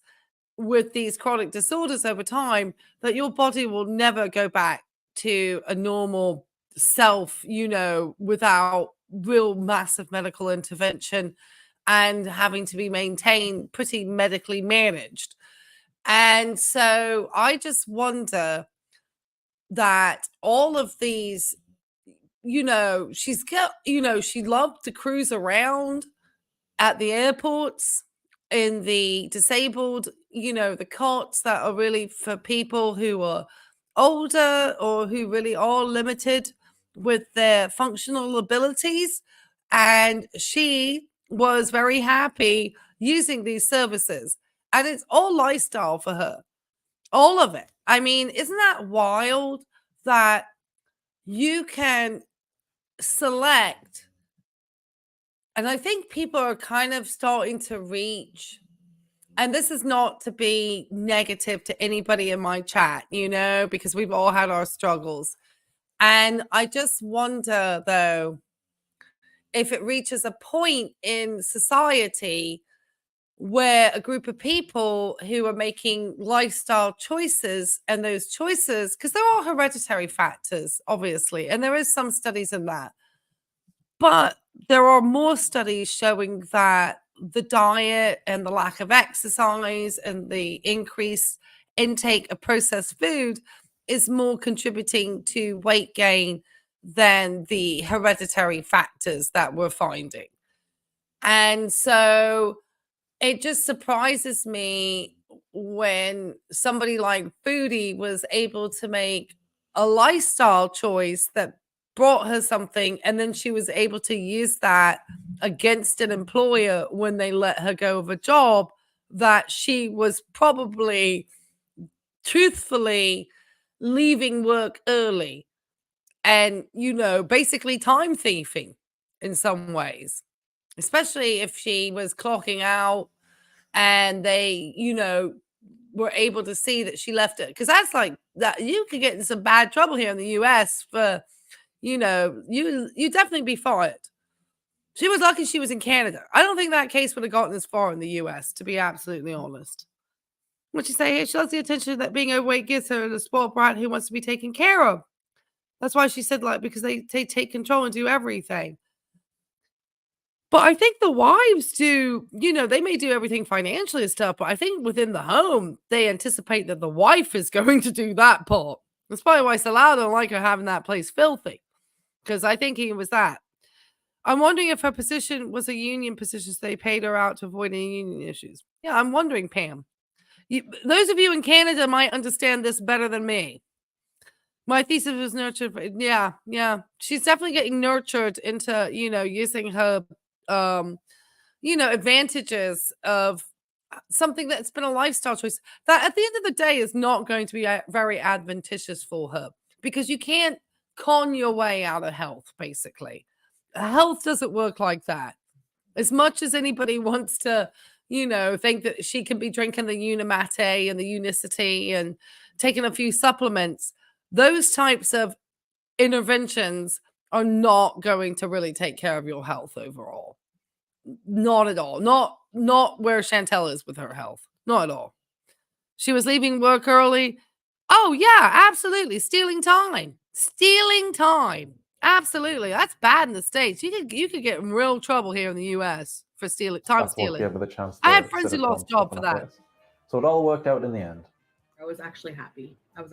with these chronic disorders over time that your body will never go back to a normal self, you know, without real massive medical intervention and having to be maintained, pretty medically managed. And so I just wonder that all of these, you know, she's got, you know, she loved to cruise around at the airports in the disabled, you know, the cots that are really for people who are older or who really are limited with their functional abilities. And she was very happy using these services. And it's all lifestyle for her. All of it. I mean, isn't that wild that you can select? And I think people are kind of starting to reach, and this is not to be negative to anybody in my chat, you know, because we've all had our struggles. And I just wonder, though, if it reaches a point in society where a group of people who are making lifestyle choices, and those choices, because there are hereditary factors, obviously, and there is some studies in that, but there are more studies showing that the diet and the lack of exercise and the increased intake of processed food is more contributing to weight gain than the hereditary factors that we're finding. And so it just surprises me when somebody like Foodie was able to make a lifestyle choice that brought her something, and then she was able to use that against an employer when they let her go of a job that she was probably truthfully leaving work early and, you know, basically time thieving in some ways, especially if she was clocking out and they, you know, were able to see that she left it. Because that's like that, you could get in some bad trouble here in the US for, you know, you definitely be fired. She was lucky she was in Canada. I don't think that case would have gotten as far in the US, to be absolutely honest. What you say here, she loves the attention that being overweight gives her, and a spoiled brat who wants to be taken care of. That's why she said, like, because they take control and do everything. But I think the wives do, you know, they may do everything financially and stuff, but I think within the home, they anticipate that the wife is going to do that part. That's probably why Salah don't like her having that place filthy, because I think he was that. I'm wondering if her position was a union position, so they paid her out to avoid any union issues. Yeah, I'm wondering, Pam. Those of you in Canada might understand this better than me. My thesis was nurtured. Yeah. She's definitely getting nurtured into, you know, using her, you know, advantages of something that's been a lifestyle choice that at the end of the day is not going to be very advantageous for her, because you can't con your way out of health, basically. Health doesn't work like that. As much as anybody wants to, you know, think that she can be drinking the Unimate and the Unicity and taking a few supplements, those types of interventions are not going to really take care of your health overall. Not at all. Not where Chantel is with her health. Not at all. She was leaving work early. Oh yeah, absolutely. Stealing time. Stealing time. Absolutely. That's bad in the States. You could get in real trouble here in the US for time That's what stealing. gave her the chance I to had friends sit who at home, lost jobs for stuff on her that. face. So it all worked out in the end. I was actually happy. I'm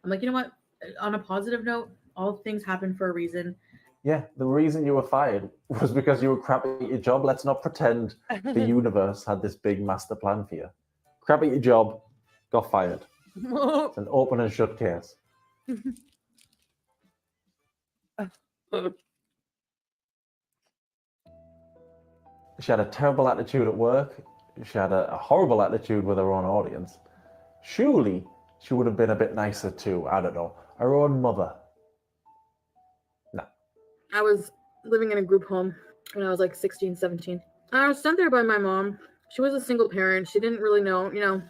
like, you know what? On a positive note, all things happen for a reason. Yeah, the reason you were fired was because you were crap at your job. Let's not pretend the universe had this big master plan for you. Crap at your job, got fired. It's an open and shut case. She had a terrible attitude at work. She had a horrible attitude with her own audience. Surely she would have been a bit nicer to, I don't know, her own mother. No. I was living in a group home when I was like 16, 17. I was sent there by my mom. She was a single parent. She didn't really know,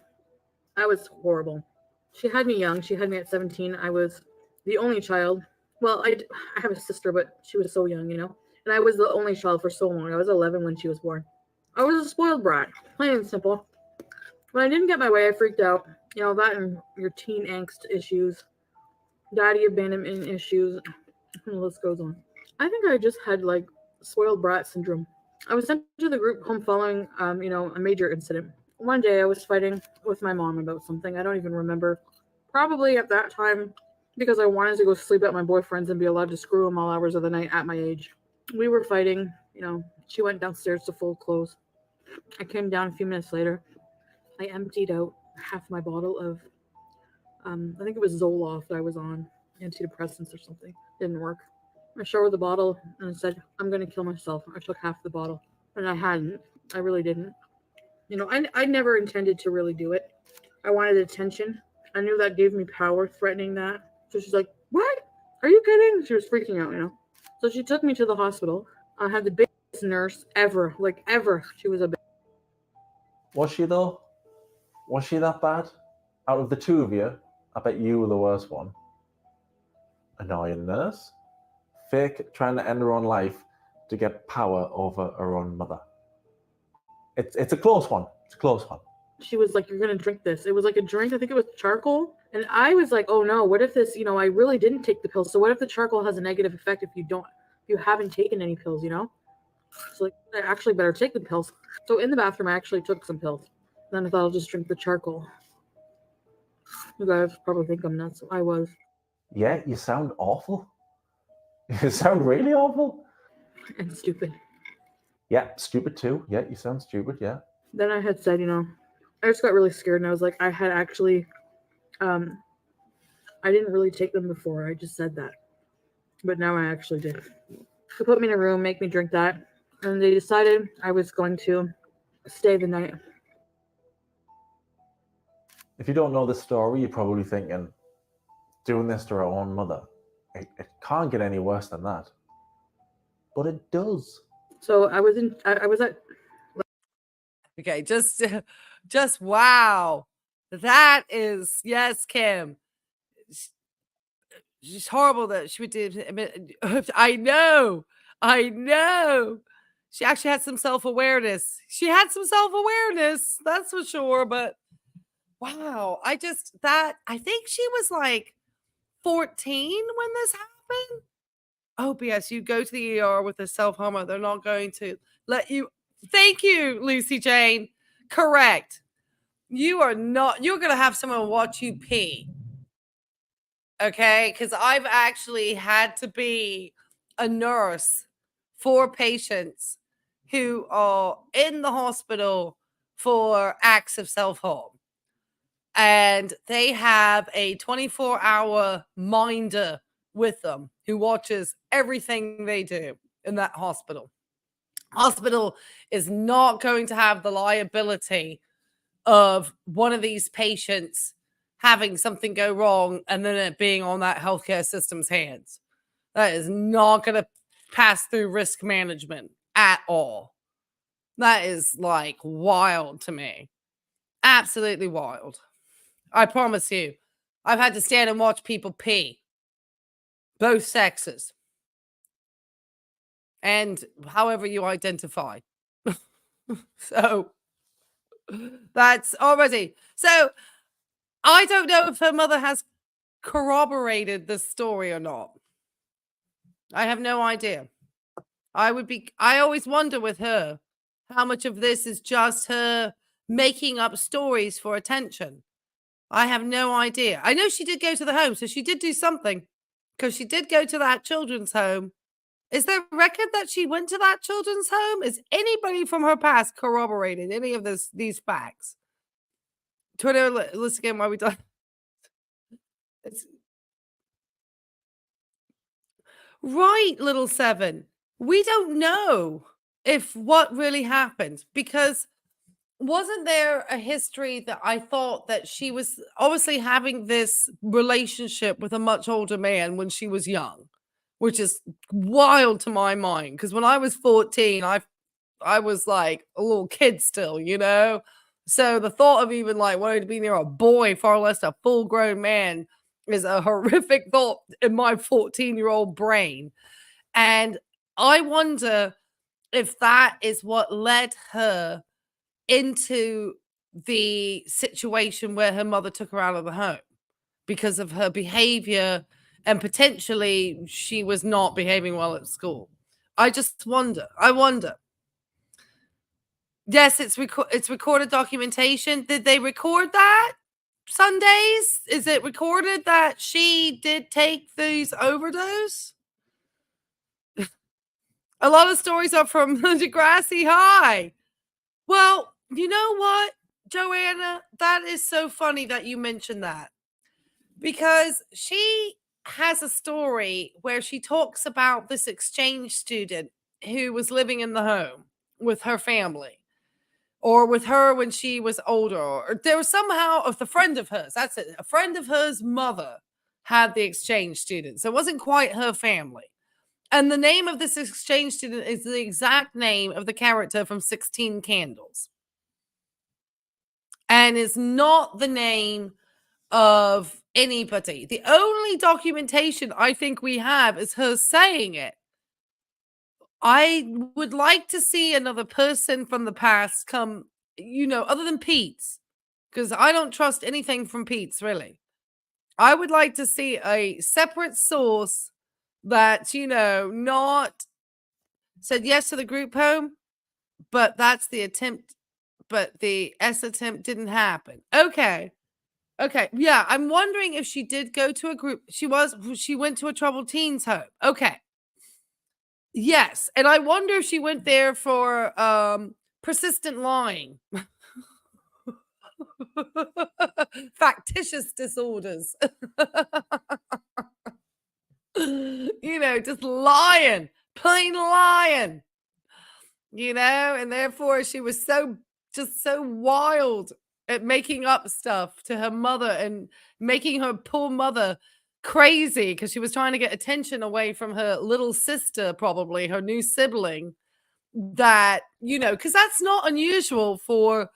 I was horrible. She had me young. She had me at 17. I was the only child. Well, I have a sister, but she was so young, and I was the only child for so long. I was 11 when she was born. I was a spoiled brat, plain and simple. When I didn't get my way, I freaked out. That and your teen angst issues, daddy abandonment issues, and the list goes on. I think I just had like spoiled brat syndrome. I was sent to the group home following, a major incident. One day I was fighting with my mom about something. I don't even remember. Probably at that time because I wanted to go sleep at my boyfriend's and be allowed to screw him all hours of the night at my age. We were fighting, she went downstairs to fold clothes. I came down a few minutes later. I emptied out half my bottle of, I think it was Zoloft I was on, antidepressants or something. Didn't work. I showed the bottle and I said, I'm going to kill myself. I took half the bottle. And I hadn't. I really didn't. I never intended to really do it. I wanted attention. I knew that gave me power, threatening that. So she's like, what? Are you kidding? She was freaking out, So she took me to the hospital. I had the biggest nurse ever. Like, ever. She was a bitch. Was she, though? Was she that bad? Out of the two of you, I bet you were the worst one. Annoying nurse. Fake trying to end her own life to get power over her own mother. It's a close one. It's a close one. She was like, you're going to drink this. It was like a drink. I think it was charcoal. And I was like, oh no, what if this, I really didn't take the pills. So what if the charcoal has a negative effect if you haven't taken any pills, So like, I actually better take the pills. So in the bathroom, I actually took some pills. Then I thought I'll just drink the charcoal. You guys probably think I'm nuts. I was. Yeah, you sound awful. You sound really awful. And stupid. Yeah, stupid too. Yeah, you sound stupid, yeah. Then I had said, I just got really scared and I was like, I had actually, I didn't really take them before. I just said that. But now I actually did. They put me in a room, make me drink that. And they decided I was going to stay the night. If you don't know the story, you're probably thinking, doing this to her own mother, it can't get any worse than that. But it does. So I was at. Okay, just wow. That is, yes, Kim. She's horrible that she would do. I know. She actually had some self-awareness. That's for sure. But wow, I think she was like 14 when this happened. Oh, yes, you go to the ER with a self-harmer. They're not going to let you. Thank you, Lucy Jane. Correct. You're going to have someone watch you pee. Okay? Because I've actually had to be a nurse for patients who are in the hospital for acts of self-harm. And they have a 24-hour minder with them who watches everything they do in that hospital. Hospital is not going to have the liability of one of these patients having something go wrong and then it being on that healthcare system's hands. That is not going to pass through risk management at all. That is like wild to me. Absolutely wild. I promise you. I've had to stand and watch people pee. both sexes, and however you identify. So that's already. So I don't know if her mother has corroborated this story or not. I have no idea. I always wonder with her how much of this is just her making up stories for attention. I have no idea. I know she did go to the home, so she did do something, because she did go to that children's home. Is there a record that she went to that children's home? Is anybody from her past corroborated any of these facts? Twitter, let's again while we done. It's right, little seven. We don't know if what really happened, because wasn't there a history that I thought that she was obviously having this relationship with a much older man when she was young, which is wild to my mind, because when I was 14, I was like a little kid still, you know? So the thought of even like wanting to be near a boy, far less a full grown man, is a horrific thought in my 14-year-old brain. And I wonder if that is what led her into the situation where her mother took her out of the home, because of her behavior, and potentially she was not behaving well at school. I just wonder. I wonder. Yes, it's recorded documentation. Did they record that Sundays? Is it recorded that she did take these overdose? A lot of stories are from Degrassi High. Well, you know what, Joanna? That is so funny that you mentioned that, because she has a story where she talks about this exchange student who was living in the home with her family, or with her when she was older, or there was somehow of the friend of hers. That's it. A friend of hers' mother had the exchange student. So it wasn't quite her family. And the name of this exchange student is the exact name of the character from 16 Candles. And is not the name of anybody. The only documentation I think we have is her saying it. I would like to see another person from the past come, other than Pete's, because I don't trust anything from Pete's, really. I would like to see a separate source that, not said yes to the group home, but that's the attempt, but the S attempt didn't happen. Okay. Yeah, I'm wondering if she did go to a group. She went to a troubled teens home. Okay. Yes, and I wonder if she went there for persistent lying. Factitious disorders. Just lying, plain lying. And therefore she was so wild at making up stuff to her mother and making her poor mother crazy, because she was trying to get attention away from her little sister, probably her new sibling, that, because that's not unusual for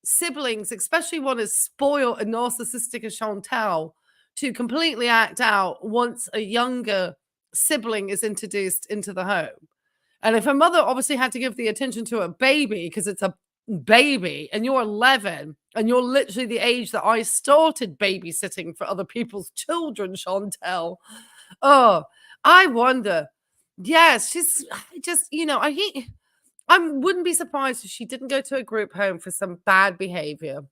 siblings, especially one as spoiled and narcissistic as Chantal, to completely act out once a younger sibling is introduced into the home. And if her mother obviously had to give the attention to a baby, because it's a baby and you're 11 and you're literally the age that I started babysitting for other people's children, Chantal. Oh, I wonder. Yes, she's just, I wouldn't be surprised if she didn't go to a group home for some bad behavior,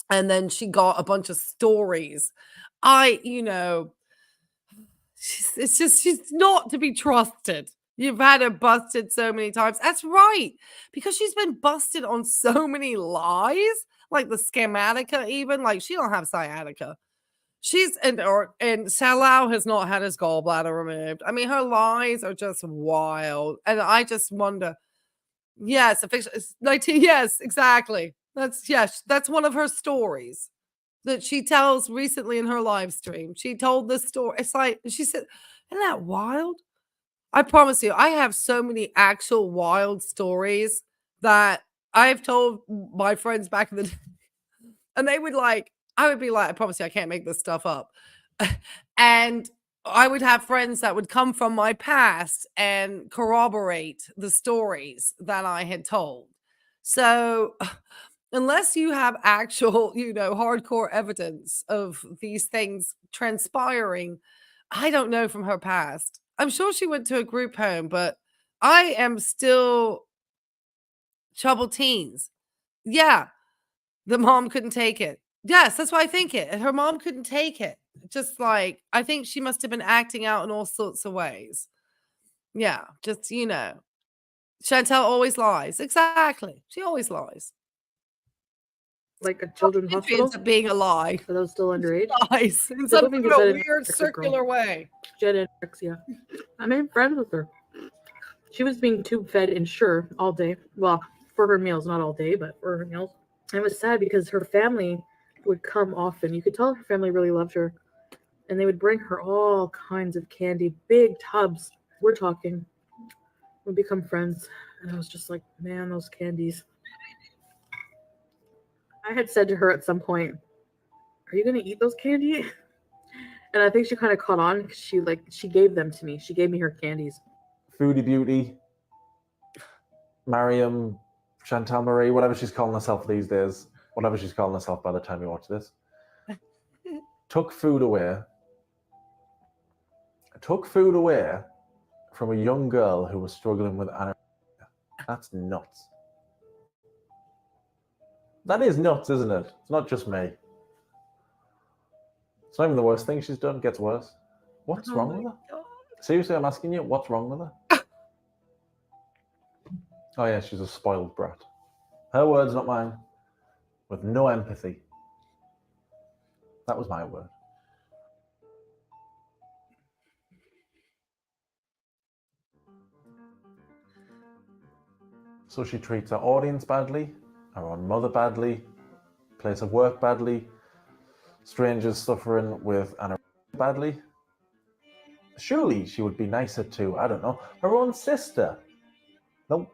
and then she got a bunch of stories. She's not to be trusted. You've had her busted so many times. That's right, because she's been busted on so many lies, like the schematica. Even like she don't have sciatica. And Salau has not had his gallbladder removed. I mean, her lies are just wild, and I just wonder. Yes, it's 19. Yes, exactly. That's one of her stories that she tells recently in her live stream. She told this story. It's like she said, "Isn't that wild?" I promise you, I have so many actual wild stories that I've told my friends back in the day, and I would be like, I promise you, I can't make this stuff up. And I would have friends that would come from my past and corroborate the stories that I had told. So, unless you have actual, hardcore evidence of these things transpiring, I don't know from her past. I'm sure she went to a group home, but I am still troubled teens. Yeah, the mom couldn't take it. Yes, that's why I think it. Her mom couldn't take it. Just like, I think she must have been acting out in all sorts of ways. Yeah, just, Chantel always lies. Exactly. She always lies. Like a children's Documentary hospital? ends up being a lie. For those still underage? Lies in They're some moving to kind of Gen weird X, girl. circular way. Gen X, yeah. I made friends with her. She was being tube fed Ensure all day. Well, for her meals, not all day, but for her meals. And it was sad because her family would come often. You could tell her family really loved her. And they would bring her all kinds of candy, big tubs. We're talking. We'd become friends. And I was just like, man, those candies. I had said to her at some point, are you going to eat those candy? And I think she kind of caught on because she gave them to me. She gave me her candies. Foodie Beauty, Mariam, Chantal Marie, whatever she's calling herself these days, whatever she's calling herself by the time you watch this, took food away from a young girl who was struggling with anorexia. That's nuts. That is nuts, isn't it? It's not just me. It's not even the worst thing she's done. It gets worse. What's wrong with her? Seriously, I'm asking you, what's wrong with her? Oh yeah, she's a spoiled brat. Her words, not mine. With no empathy. That was my word. So she treats her audience badly, her own mother badly, place of work badly, strangers suffering with anorexia badly. Surely she would be nicer to, I don't know, her own sister. No,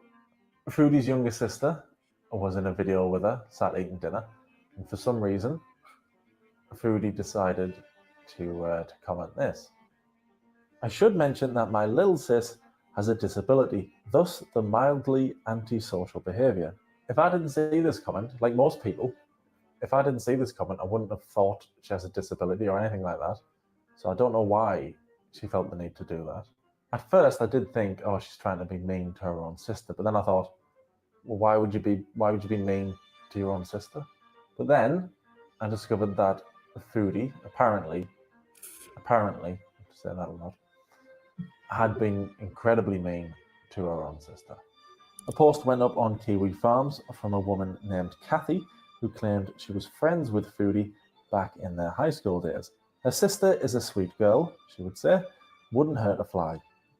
Foodie's younger sister was in a video with her, sat eating dinner, and for some reason, Foodie decided to comment this. I should mention that my little sis has a disability, thus the mildly antisocial behaviour. If I didn't see this comment, like most people, if I didn't see this comment, I wouldn't have thought she has a disability or anything like that. So I don't know why she felt the need to do that. At first, I did think, oh, she's trying to be mean to her own sister. But then I thought, well, why would you be mean to your own sister? But then I discovered that Foodie, apparently, to say that a lot, had been incredibly mean to her own sister. A post went up on Kiwi Farms from a woman named Kathy, who claimed she was friends with Foodie back in their high school days. Her sister is a sweet girl, she would say, wouldn't hurt a fly.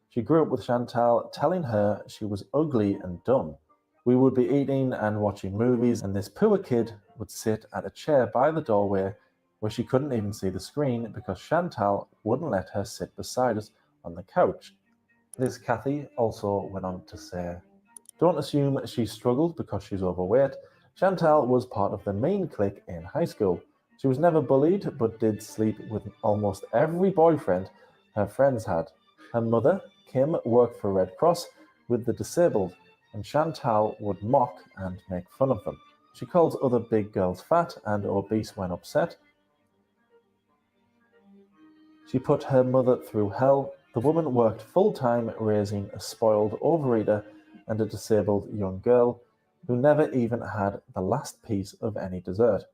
She grew up with Chantal telling her she was ugly and dumb. We would be eating and watching movies, and this poor kid would sit at a chair by the doorway where she couldn't even see the screen because Chantal wouldn't let her sit beside us on the couch. This Kathy also went on to say, don't assume she struggled because she's overweight. Chantal was part of the main clique in high school. She was never bullied, but did sleep with almost every boyfriend her friends had. Her mother, Kim, worked for Red Cross with the disabled, and Chantal would mock and make fun of them. She called other big girls fat and obese when upset. She put her mother through hell. The woman worked full-time raising a spoiled overeater and a disabled young girl who never even had the last piece of any dessert.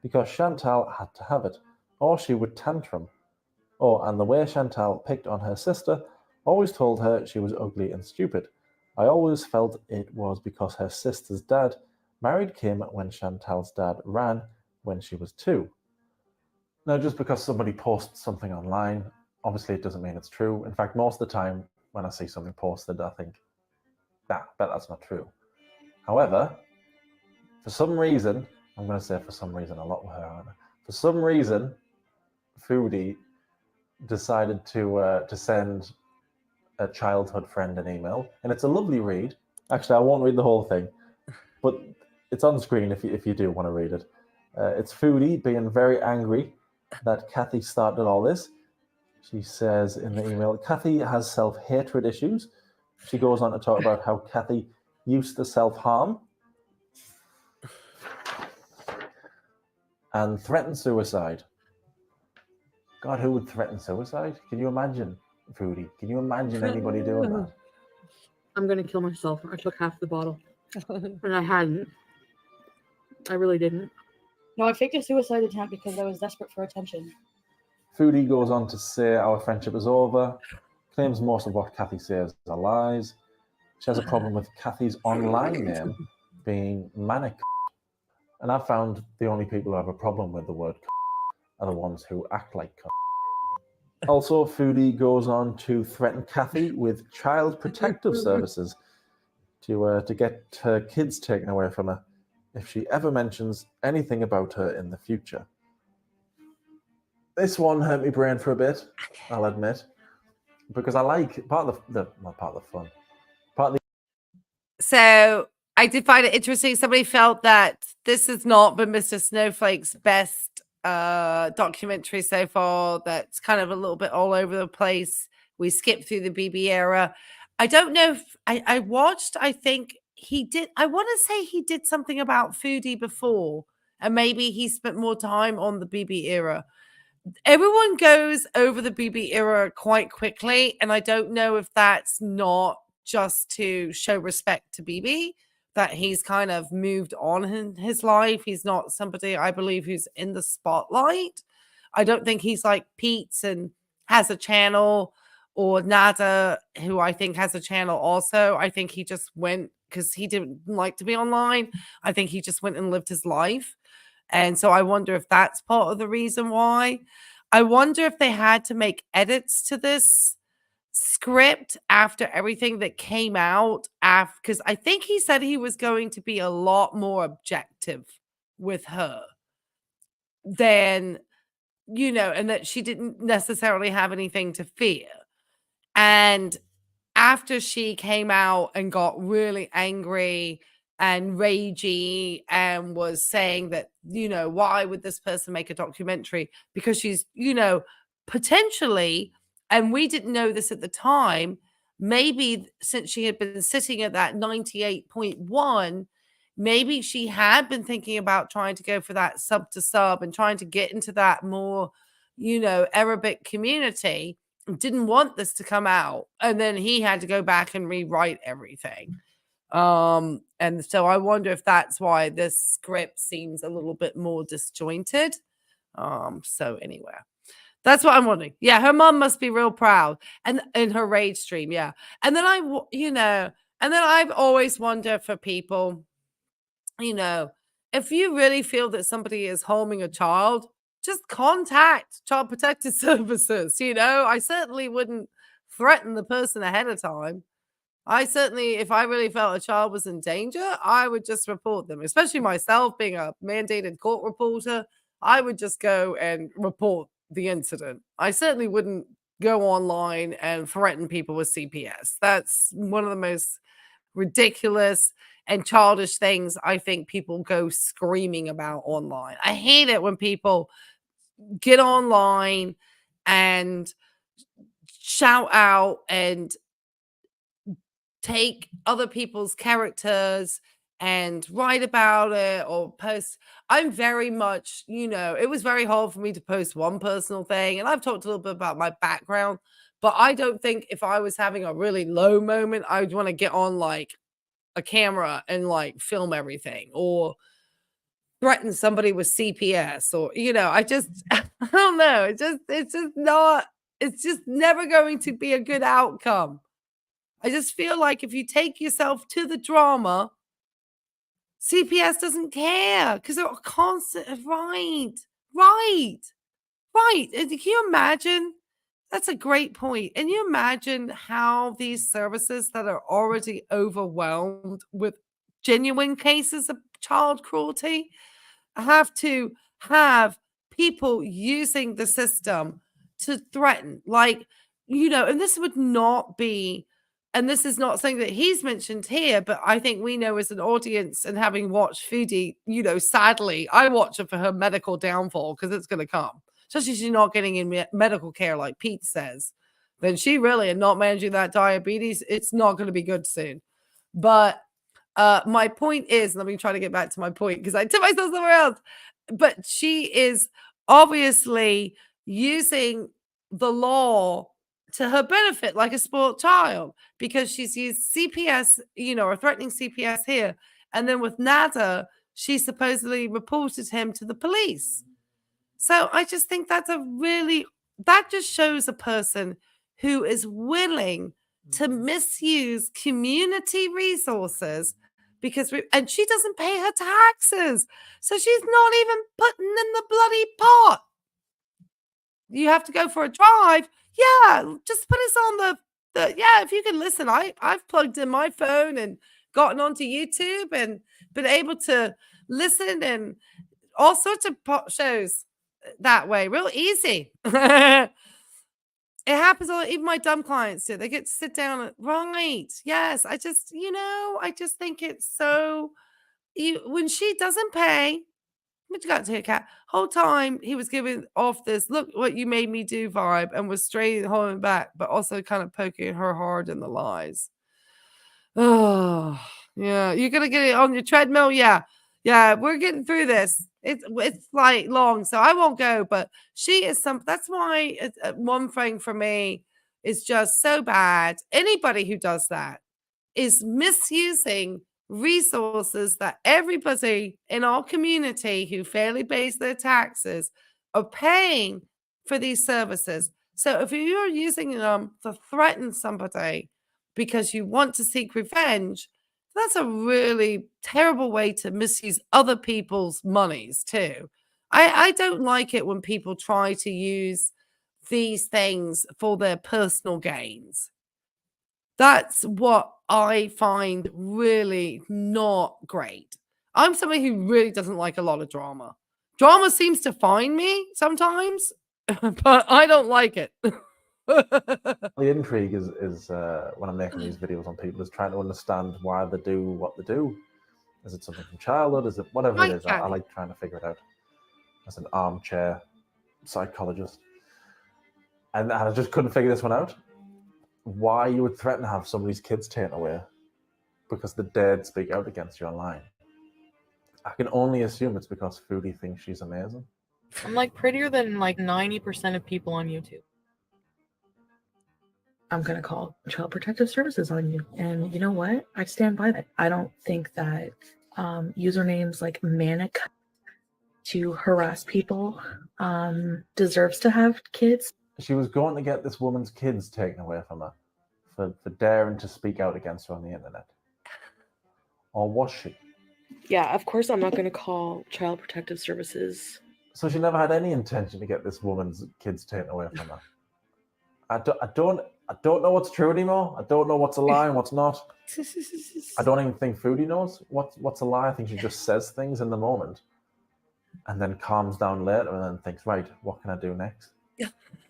Because Chantal had to have it, or she would tantrum. Oh, and the way Chantal picked on her sister, always told her she was ugly and stupid. I always felt it was because her sister's dad married Kim when Chantal's dad ran when she was 2. Now, just because somebody posts something online, obviously it doesn't mean it's true. In fact, most of the time when I see something posted, I think, nah, bet that's not true. However, for some reason, I'm going to say for some reason a lot with her, aren't I? For some reason, Foodie decided to send a childhood friend an email, and it's a lovely read. Actually, I won't read the whole thing, but it's on screen if you do want to read it. It's Foodie being very angry that Kathy started all this. She says in the email, Kathy has self-hatred issues. She goes on to talk about how Kathy used to self-harm and threaten suicide. God, who would threaten suicide? Can you imagine, Foodie? Can you imagine anybody doing that? I'm gonna kill myself. I took half the bottle, and I hadn't. I really didn't. No, I faked a suicide attempt because I was desperate for attention. Foodie goes on to say our friendship is over, claims most of what Kathy says are lies. She has a problem with Kathy's online name being Manic. And I've found the only people who have a problem with the word are the ones who act like cunt. Also, Foodie goes on to threaten Kathy with child protective services to get her kids taken away from her if she ever mentions anything about her in the future. This one hurt my brain for a bit, I'll admit, because I like part of the fun. So I did find it interesting. Somebody felt that this has not been Mr. Snowflake's best documentary so far. That's kind of a little bit all over the place. We skipped through the BB era. I don't know if I watched, I think he did. I want to say he did something about Foodie before, and maybe he spent more time on the BB era. Everyone goes over the BB era quite quickly, and I don't know if that's not just to show respect to BB, that he's kind of moved on in his life. He's not somebody, I believe, who's in the spotlight. I don't think he's like Pete's and has a channel, or Nada, who I think has a channel also. I think he just went because he didn't like to be online. I think he just went and lived his life. And so I wonder if that's part of the reason why. I wonder if they had to make edits to this script after everything that came out, because I think he said he was going to be a lot more objective with her than, and that she didn't necessarily have anything to fear. And after she came out and got really angry and ragey and was saying that, why would this person make a documentary? Because she's, potentially, and we didn't know this at the time, maybe since she had been sitting at that 98.1, maybe she had been thinking about trying to go for that sub to sub and trying to get into that more, Arabic community. Didn't want this to come out, and then he had to go back and rewrite everything. And so I wonder if that's why this script seems a little bit more disjointed. So anyway, that's what I'm wondering. Yeah, her mom must be real proud, and in her rage stream, yeah. And then I've always wondered for people, if you really feel that somebody is harming a child, just contact Child Protective Services. I certainly wouldn't threaten the person ahead of time. I certainly, if I really felt a child was in danger, I would just report them, especially myself being a mandated court reporter. I would just go and report the incident. I certainly wouldn't go online and threaten people with CPS. That's one of the most ridiculous and childish things I think people go screaming about online. I hate it when people get online and shout out and take other people's characters and write about it or post. I'm very much, it was very hard for me to post one personal thing. And I've talked a little bit about my background, but I don't think if I was having a really low moment, I would want to get on like a camera and like film everything or threaten somebody with CPS or, I don't know. It's just never going to be a good outcome. I just feel like if you take yourself to the drama, CPS doesn't care because they're constant. Right. And can you imagine? That's a great point. And you imagine how these services that are already overwhelmed with genuine cases of child cruelty have to have people using the system to threaten, and this would not be, and this is not something that he's mentioned here, but I think we know as an audience, and having watched Foodie, sadly, I watch her for her medical downfall because it's going to come. especially if she's not getting in medical care like Pete says, then she really, and not managing that diabetes, it's not going to be good soon. But my point is, let me try to get back to my point because I took myself somewhere else. But she is obviously using the law to her benefit like a spoiled child because she's used CPS, or threatening CPS here. And then with Nada, she supposedly reported him to the police. So I just think that just shows a person who is willing to misuse community resources and she doesn't pay her taxes. So she's not even putting in the bloody pot. You have to go for a drive. Yeah, just put us on if you can listen. I've plugged in my phone and gotten onto YouTube and been able to listen and all sorts of shows that way. Real easy. It happens even my dumb clients do. They get to sit down right. Yes. I just think it's so when she doesn't pay, what you got to hear, Cat? Whole time he was giving off this look what you made me do vibe and was straight holding back, but also kind of poking her hard in the lies. Oh, yeah. You're gonna get it on your treadmill? Yeah. Yeah, we're getting through this. It's like long, so I won't go. But she is that's why one thing for me is just so bad. Anybody who does that is misusing resources that everybody in our community who fairly pays their taxes are paying for these services. So if you're using them to threaten somebody because you want to seek revenge, that's a really terrible way to misuse other people's monies too. I don't like it when people try to use these things for their personal gains. That's what I find really not great. I'm somebody who really doesn't like a lot of drama. Drama seems to find me sometimes, but I don't like it. The intrigue is when I'm making these videos on people is trying to understand why they do what they do. Is it something from childhood? Is it whatever it is? I like trying to figure it out as an armchair psychologist. And I just couldn't figure this one out. Why you would threaten to have somebody's kids taken away because they dared speak out against you online. I can only assume it's because Foodie thinks she's amazing. I'm like prettier than like 90% of people on YouTube. I'm going to call Child Protective Services on you. And you know what? I stand by that. I don't think that usernames like Manic to harass people deserves to have kids. She was going to get this woman's kids taken away from her for daring to speak out against her on the internet. Or was she? Yeah, of course I'm not going to call Child Protective Services. So she never had any intention to get this woman's kids taken away from her. I don't know what's true anymore. I don't know what's a lie and what's not. I don't even think Foodie knows what's a lie. I think she just says things in the moment and then calms down later and then thinks, right, what can I do next?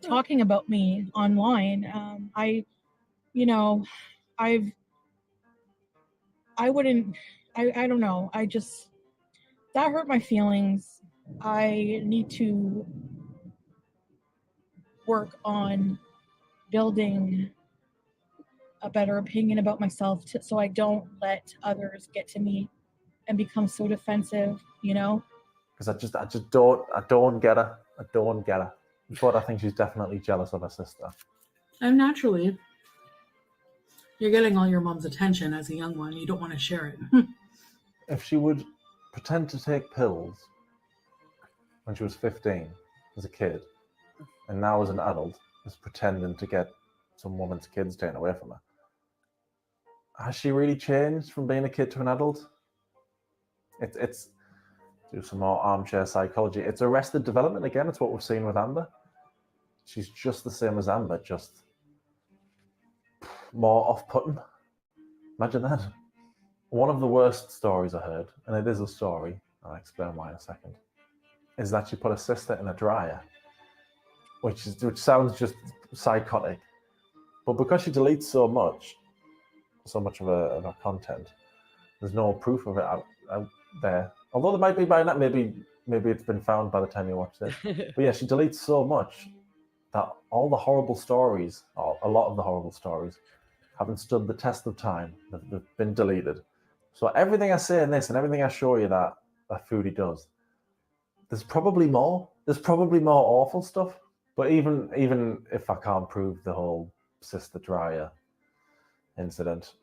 Talking about me online, I don't know. That hurt my feelings. I need to work on building a better opinion about myself so I don't let others get to me and become so defensive, Because I just don't get her. I don't get her. But I think she's definitely jealous of her sister. And naturally, you're getting all your mom's attention as a young one. You don't want to share it. If she would pretend to take pills when she was 15 as a kid, and now as an adult is pretending to get some woman's kids taken away from her, has she really changed from being a kid to an adult? It's do some more armchair psychology. It's arrested development again. It's what we've seen with Amber. She's just the same as Amber, just more off-putting. Imagine that. One of the worst stories I heard, and it is a story, I'll explain why in a second, is that she put her sister in a dryer, which sounds just psychotic. But because she deletes so much of her content, there's no proof of it out there. Although there might be by that, maybe Maybe it's been found by the time you watch this. But yeah, she deletes so much that all the horrible stories, or a lot of the horrible stories, haven't stood the test of time. They've been deleted. So everything I say in this and everything I show you that Foodie does, there's probably more. There's probably more awful stuff. But even if I can't prove the whole sister dryer incident,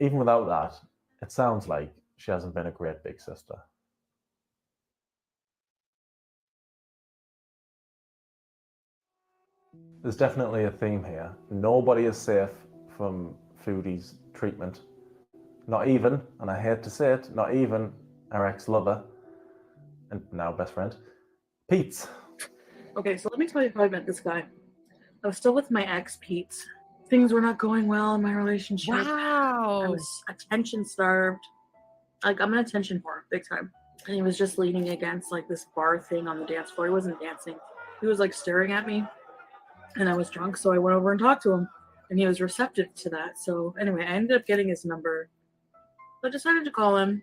even without that, it sounds like she hasn't been a great big sister. There's definitely a theme here. Nobody is safe from Foodie's treatment. Not even, and I hate to say it, not even our ex-lover and now best friend, Pete. Okay, so let me tell you how I met this guy. I was still with my ex, Pete. Things were not going well in my relationship. Wow. I was attention starved. Like, I'm an attention whore, big time. And he was just leaning against like this bar thing on the dance floor. He wasn't dancing. He was like staring at me. And I was drunk, so I went over and talked to him. And he was receptive to that. So anyway, I ended up getting his number. So I decided to call him.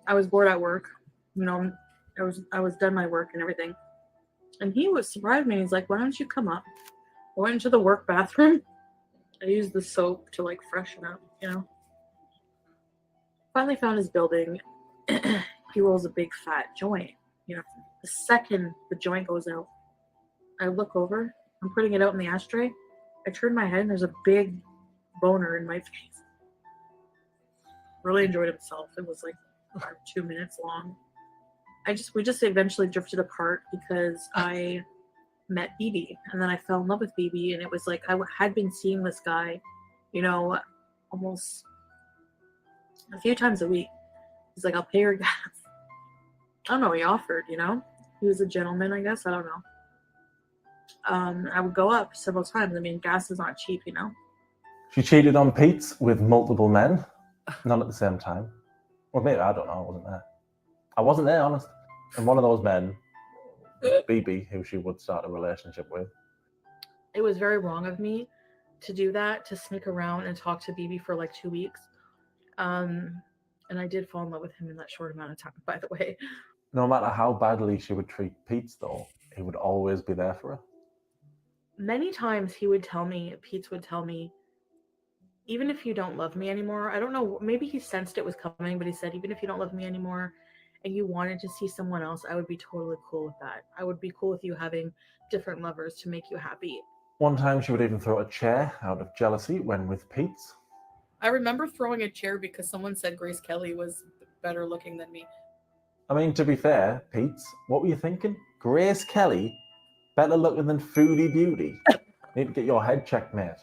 I was bored at work. You know, I was done my work and everything. And he was surprised me. He's like, why don't you come up? I went into the work bathroom. I used the soap to like freshen up, you know. Finally found his building. He rolls a big fat joint. You know, the second the joint goes out, I look over. I'm putting it out in the ashtray. I turn my head and there's a big boner in my face. Really enjoyed himself. It was like 2 minutes long. We just eventually drifted apart because I met BB, and then I fell in love with BB, and it was like I had been seeing this guy, you know, almost a few times a week. He's like, I'll pay your gas. I don't know, he offered, you know. He was a gentleman, I guess. I don't know. I would go up several times. I mean, gas is not cheap, you know. She cheated on Pete with multiple men, not at the same time. Well, maybe, I don't know, I wasn't there. I wasn't there, honest. And one of those men, BB, who she would start a relationship with. It was very wrong of me to do that, to sneak around and talk to BB for like 2 weeks. And I did fall in love with him in that short amount of time, by the way. No matter how badly she would treat Pete, though, he would always be there for her. Many times Pete would tell me, even if you don't love me anymore, I don't know, maybe he sensed it was coming, but he said, even if you don't love me anymore and you wanted to see someone else, I would be totally cool with that. I would be cool with you having different lovers to make you happy. One time she would even throw a chair out of jealousy when with Pete. I remember throwing a chair because someone said Grace Kelly was better looking than me. I mean, to be fair, Pete, what were you thinking? Grace Kelly? Better looking than Foodie Beauty? Need to get your head checked, mate.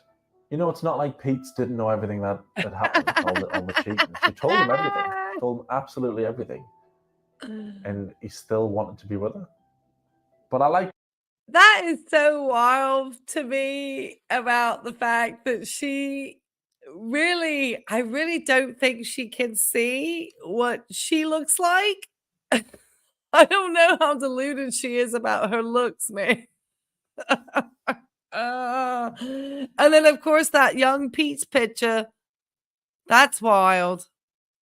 You know, it's not like Pete didn't know everything that happened, all the cheating. She told him everything. Told him absolutely everything. And he still wanted to be with her. But I like... That is so wild to me about the fact that she really, I really don't think she can see what she looks like. I don't know how deluded she is about her looks, man. And then, of course, that young Pete's picture. That's wild.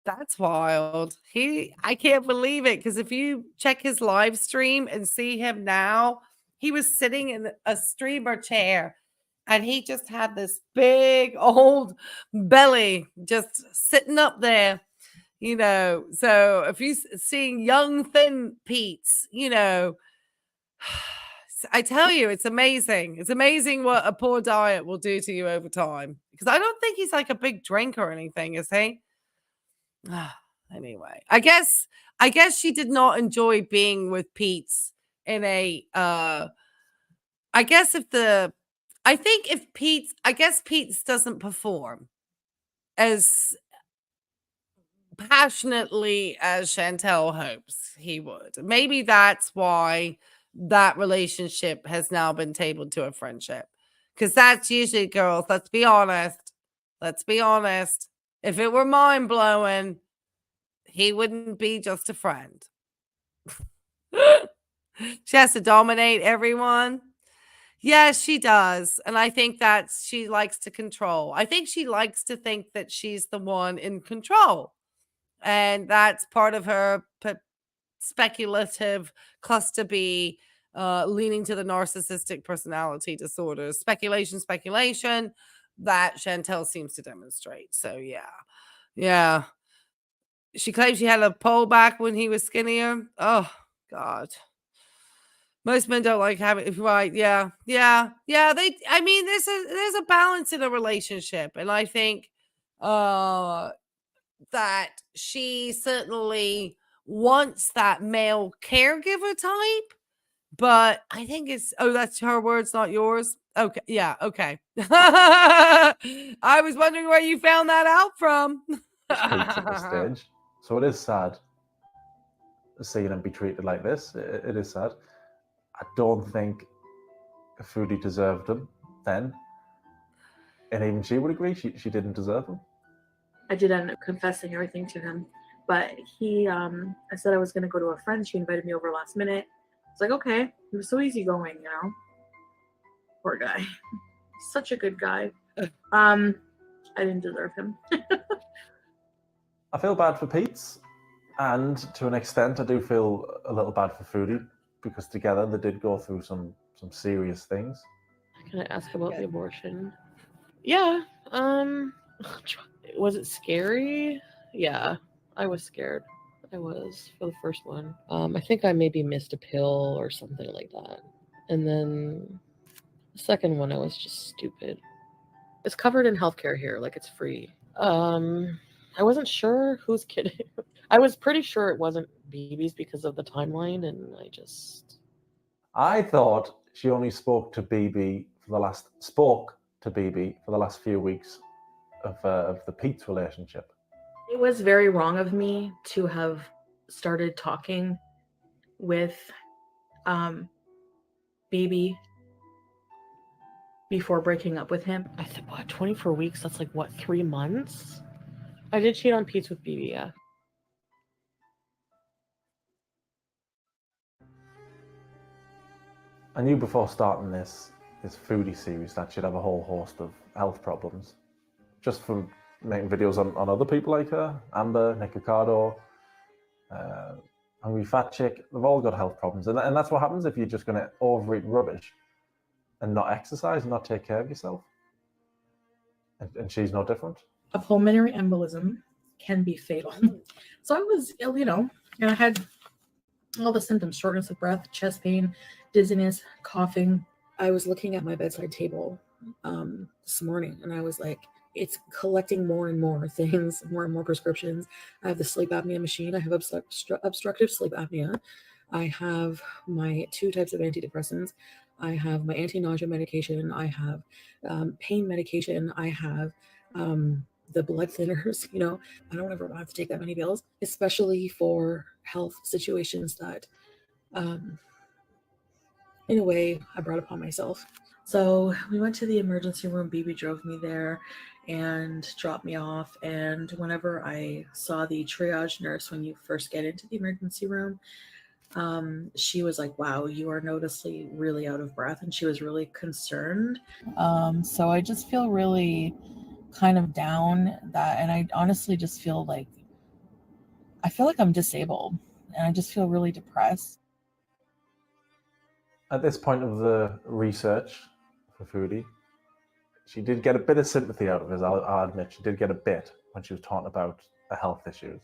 That's wild. I can't believe it, because if you check his live stream and see him now, he was sitting in a streamer chair and he just had this big old belly just sitting up there, you know. So if you're seeing young, thin Pete's, you know, I tell you, it's amazing. It's amazing what a poor diet will do to you over time. Because I don't think he's like a big drinker or anything, is he? Anyway, I guess she did not enjoy being with Pete's in a I guess Pete's doesn't perform as passionately as Chantel hopes he would. Maybe that's why that relationship has now been tabled to a friendship. Because that's usually, girls, let's be honest. If it were mind-blowing, he wouldn't be just a friend. She has to dominate everyone. Yes, she does. And I think that she likes to control. I think she likes to think that she's the one in control. And that's part of her speculative cluster B, leaning to the narcissistic personality disorders. Speculation that Chantel seems to demonstrate. So yeah. She claims she had a pole back when he was skinnier. Oh God. Most men don't like having right. Yeah. There's a balance in a relationship, and I think that she certainly wants that male caregiver type, but I think that's her words, not yours. Okay, yeah, okay. I was wondering where you found that out from. It's peaked at this stage, so it is sad seeing him be treated like this. It is sad. I don't think Foodie deserved him then, and even she would agree she didn't deserve him. I did end up confessing everything to him, but I said I was going to go to a friend. She invited me over last minute. It's like, okay, it was so easygoing, you know. Poor guy, such a good guy. I didn't deserve him. I feel bad for Pete's, and to an extent, I do feel a little bad for Foodie because together they did go through some serious things. Can I ask about the abortion? Yeah. Was it scary? Yeah, I was scared. I was for the first one. I think I maybe missed a pill or something like that. And then the second one, I was just stupid. It's covered in healthcare here, like it's free. I wasn't sure who's kidding. I was pretty sure it wasn't BB's because of the timeline, and I thought she only spoke to BB for the last few weeks of the Pete's relationship. It was very wrong of me to have started talking with BB before breaking up with him. I said, what, 24 weeks? That's like, what, 3 months? I did cheat on Pete's with BB, yeah. I knew before starting this Foodie series that she'd have a whole host of health problems, just from making videos on other people like her, Amber, Nick Ricardo, Hungry Fat Chick. They've all got health problems, and that's what happens if you're just going to overeat rubbish and not exercise and not take care of yourself. And she's no different. A pulmonary embolism can be fatal. So I was ill, and I had all the symptoms: shortness of breath, chest pain, dizziness, coughing. I was looking at my bedside table this morning, and I was like, it's collecting more and more things, more and more prescriptions. I have the sleep apnea machine. I have obstructive sleep apnea. I have my 2 types of antidepressants. I have my anti-nausea medication. I have pain medication. I have the blood thinners. I don't ever want to take that many pills, especially for health situations that, in a way, I brought upon myself. So we went to the emergency room. BB drove me there and dropped me off. And whenever I saw the triage nurse, when you first get into the emergency room, she was like, wow, you are noticeably really out of breath. And she was really concerned. So I just feel really kind of down and I honestly just feel like I'm disabled, and I just feel really depressed. At this point of the research for Foodie, she did get a bit of sympathy out of us. I'll admit she did get a bit when she was talking about the health issues.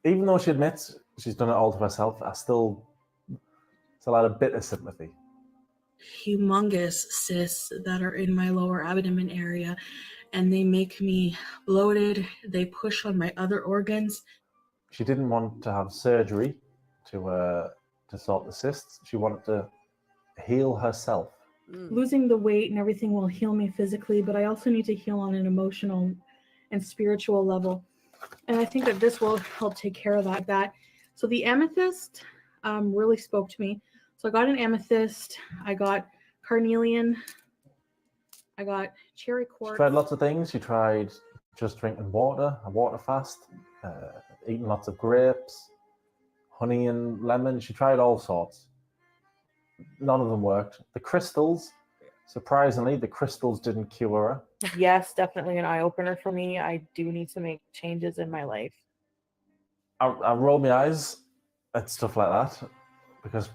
Even though she admits she's done it all to herself, I still had a bit of sympathy. Humongous cysts that are in my lower abdomen area, and they make me bloated. They push on my other organs. She didn't want to have surgery to sort the cysts. She wanted to heal herself. Losing the weight and everything will heal me physically, but I also need to heal on an emotional and spiritual level. And I think that this will help take care of that. So the amethyst really spoke to me. So I got an amethyst. I got carnelian. I got cherry quartz. She tried lots of things. She tried just drinking water, a water fast, eating lots of grapes, honey and lemon. She tried all sorts. None of them worked. The crystals, surprisingly, the crystals didn't cure her. Yes, definitely an eye-opener for me. I do need to make changes in my life. I rolled my eyes at stuff like that because,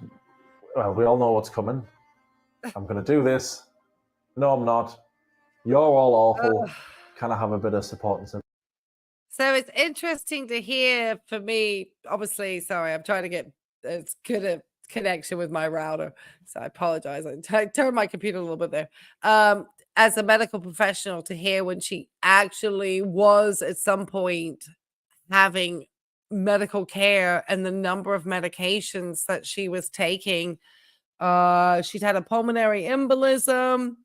well, we all know what's coming. I'm going to do this. No, I'm not. You're all awful. Can I have a bit of support and sympathy? So it's interesting to hear for me. Obviously, sorry, I'm trying to get as good a connection with my router. So I apologize. I turned my computer a little bit there. As a medical professional, to hear when she actually was at some point having medical care and the number of medications that she was taking. She'd had a pulmonary embolism.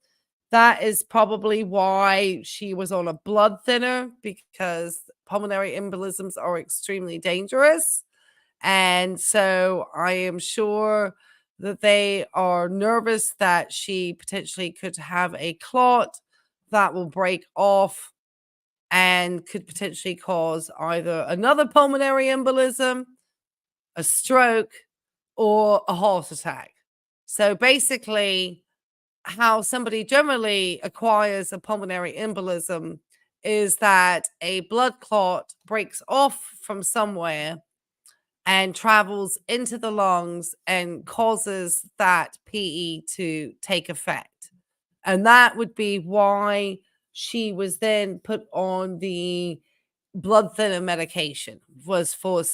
That is probably why she was on a blood thinner, because pulmonary embolisms are extremely dangerous. And so I am sure that they are nervous that she potentially could have a clot that will break off and could potentially cause either another pulmonary embolism, a stroke, or a heart attack. So basically, how somebody generally acquires a pulmonary embolism is that a blood clot breaks off from somewhere and travels into the lungs and causes that PE to take effect. And that would be why she was then put on the blood thinner medication, was for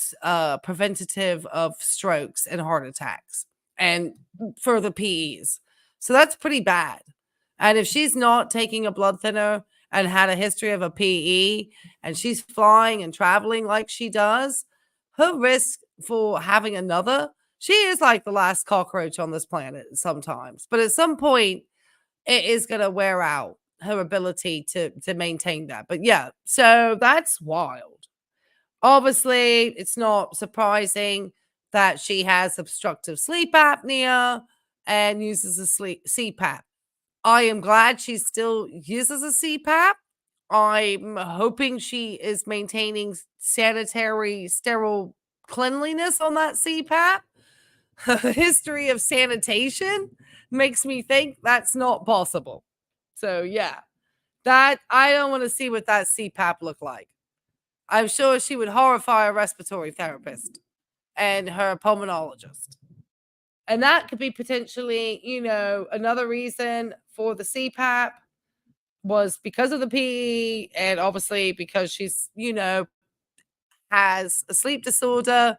preventative of strokes and heart attacks and further PEs. So that's pretty bad. And if she's not taking a blood thinner and had a history of a PE and she's flying and traveling like she does, her risk for having another, she is like the last cockroach on this planet sometimes. But at some point, it is going to wear out her ability to maintain that. But yeah, so that's wild. Obviously, it's not surprising that she has obstructive sleep apnea and uses a CPAP. I am glad she still uses a CPAP. I'm hoping she is maintaining sanitary, sterile cleanliness on that CPAP. History of sanitation makes me think that's not possible. So yeah, that I don't want to see what that CPAP looked like. I'm sure she would horrify a respiratory therapist and her pulmonologist. And that could be potentially, another reason for the CPAP was because of the PE, and obviously because she's, has a sleep disorder,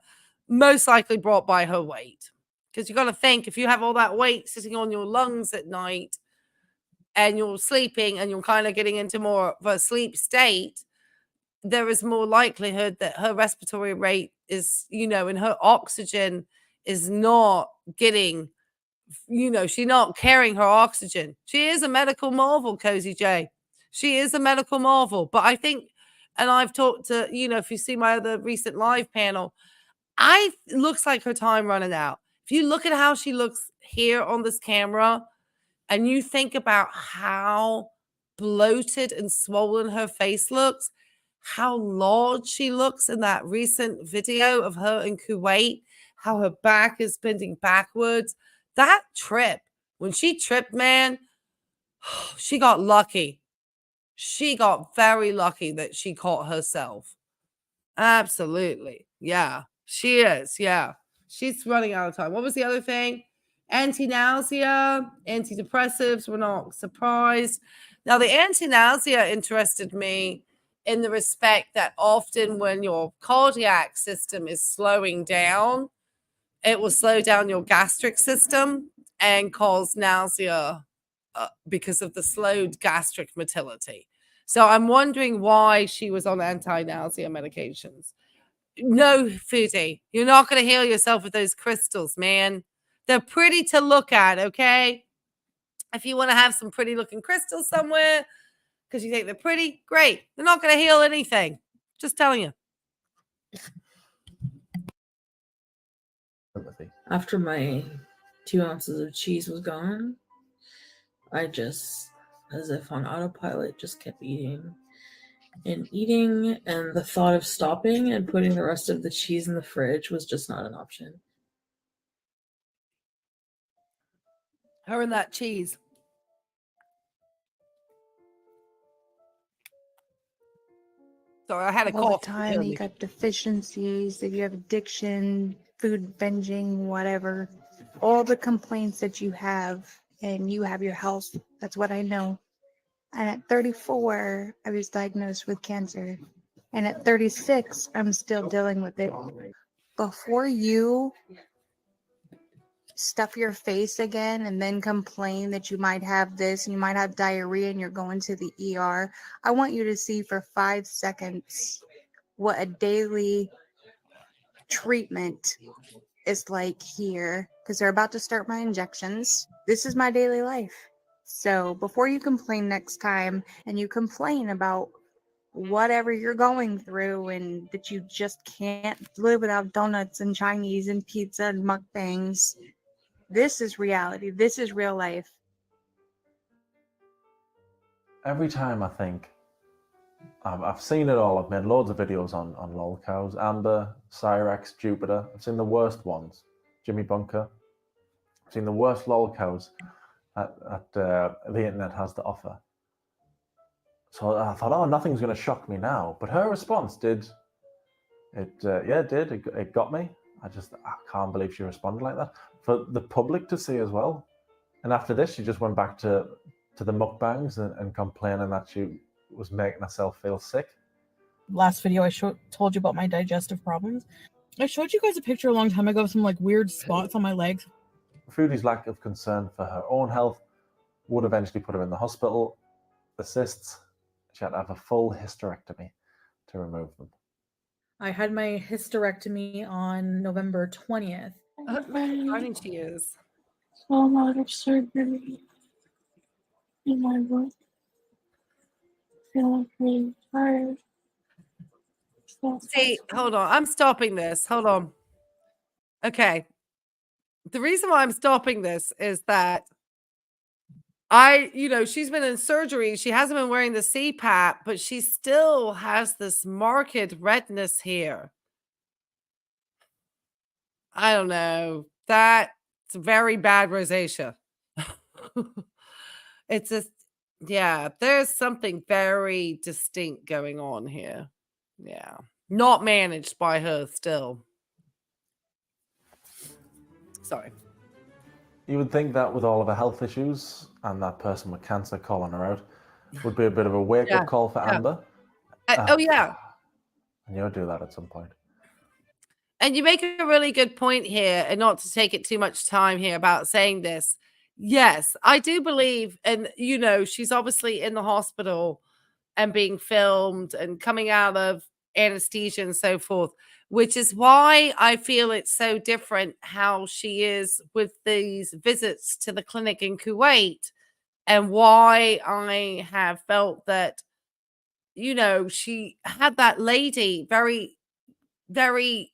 most likely brought by her weight. Because you got to think, if you have all that weight sitting on your lungs at night and you're sleeping and you're kind of getting into more of a sleep state, there is more likelihood that her respiratory rate is, and her oxygen is not getting, she's not carrying her oxygen. She is a medical marvel, Cozy J. She is a medical marvel. But I think, and I've talked to, if you see my other recent live panel, looks like her time running out. If you look at how she looks here on this camera and you think about how bloated and swollen her face looks, how large she looks in that recent video of her in Kuwait, how her back is bending backwards. That trip, when she tripped, man, she got lucky. She got very lucky that she caught herself. Absolutely. Yeah, she is. Yeah. She's running out of time. What was the other thing? Anti-nausea, antidepressives. We're not surprised. Now, the anti-nausea interested me in the respect that often when your cardiac system is slowing down, it will slow down your gastric system and cause nausea because of the slowed gastric motility. So I'm wondering why she was on anti-nausea medications. No, Foodie, you're not going to heal yourself with those crystals, man. They're pretty to look at, okay? If you want to have some pretty looking crystals somewhere because you think they're pretty, great. They're not going to heal anything. Just telling you. After my 2 ounces of cheese was gone, I just, as if on autopilot, just kept eating and eating, and the thought of stopping and putting the rest of the cheese in the fridge was just not an option. Her and that cheese. Sorry, I had a all cough. the time. You got deficiencies. If you have addiction, food binging, whatever, all the complaints that you have, and you have your health. That's what I know. And at 34, I was diagnosed with cancer. And at 36, I'm still dealing with it. Before you stuff your face again and then complain that you might have this and you might have diarrhea and you're going to the ER, I want you to see for 5 seconds what a daily treatment is like here, because they're about to start my injections. This is my daily life. So before you complain next time and you complain about whatever you're going through and that you just can't live without donuts and Chinese and pizza and mukbangs, this is reality. This is real life. Every time I think, I've seen it all. I've made loads of videos on lol cows, Amber, Cyrex, Jupiter. I've seen the worst ones, Jimmy Bunker. I've seen the worst lol cows that the internet has to offer. So I thought, oh, nothing's going to shock me now. But her response did. It got me. I can't believe she responded like that. For the public to see as well. And after this, she just went back to the mukbangs and complaining that she was making herself feel sick. Last video, I told you about my digestive problems. I showed you guys a picture a long time ago of some like weird spots on my legs. Foodie's lack of concern for her own health would eventually put her in the hospital. The cysts, she had to have a full hysterectomy to remove them. I had my hysterectomy on November 20th. Starting she is. So a lot of surgery in my work. Feeling really tired. See, hold on. I'm stopping this. Hold on. Okay. The reason why I'm stopping this is that she's been in surgery. She hasn't been wearing the CPAP, but she still has this marked redness here. I don't know. That's very bad rosacea. There's something very distinct going on here. Yeah. Not managed by her still. Sorry. You would think that with all of her health issues and that person with cancer calling her out would be a bit of a wake-up call for Amber. Yeah. And you'll do that at some point. And you make a really good point here, and not to take it too much time here about saying this. Yes, I do believe, and she's obviously in the hospital and being filmed and coming out of anesthesia and so forth, which is why I feel it's so different how she is with these visits to the clinic in Kuwait, and why I have felt that, she had that lady very, very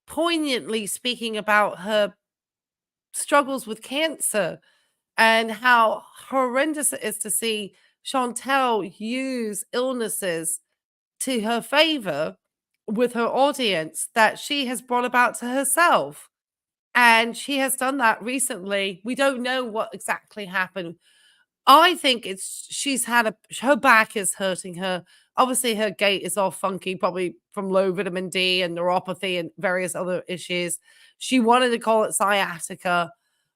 poignantly speaking about her struggles with cancer and how horrendous it is to see Chantel use illnesses to her favor with her audience that she has brought about to herself. And she has done that recently. We don't know what exactly happened. I think she's had her back is hurting her. Obviously, her gait is all funky, probably from low vitamin D and neuropathy and various other issues. She wanted to call it sciatica.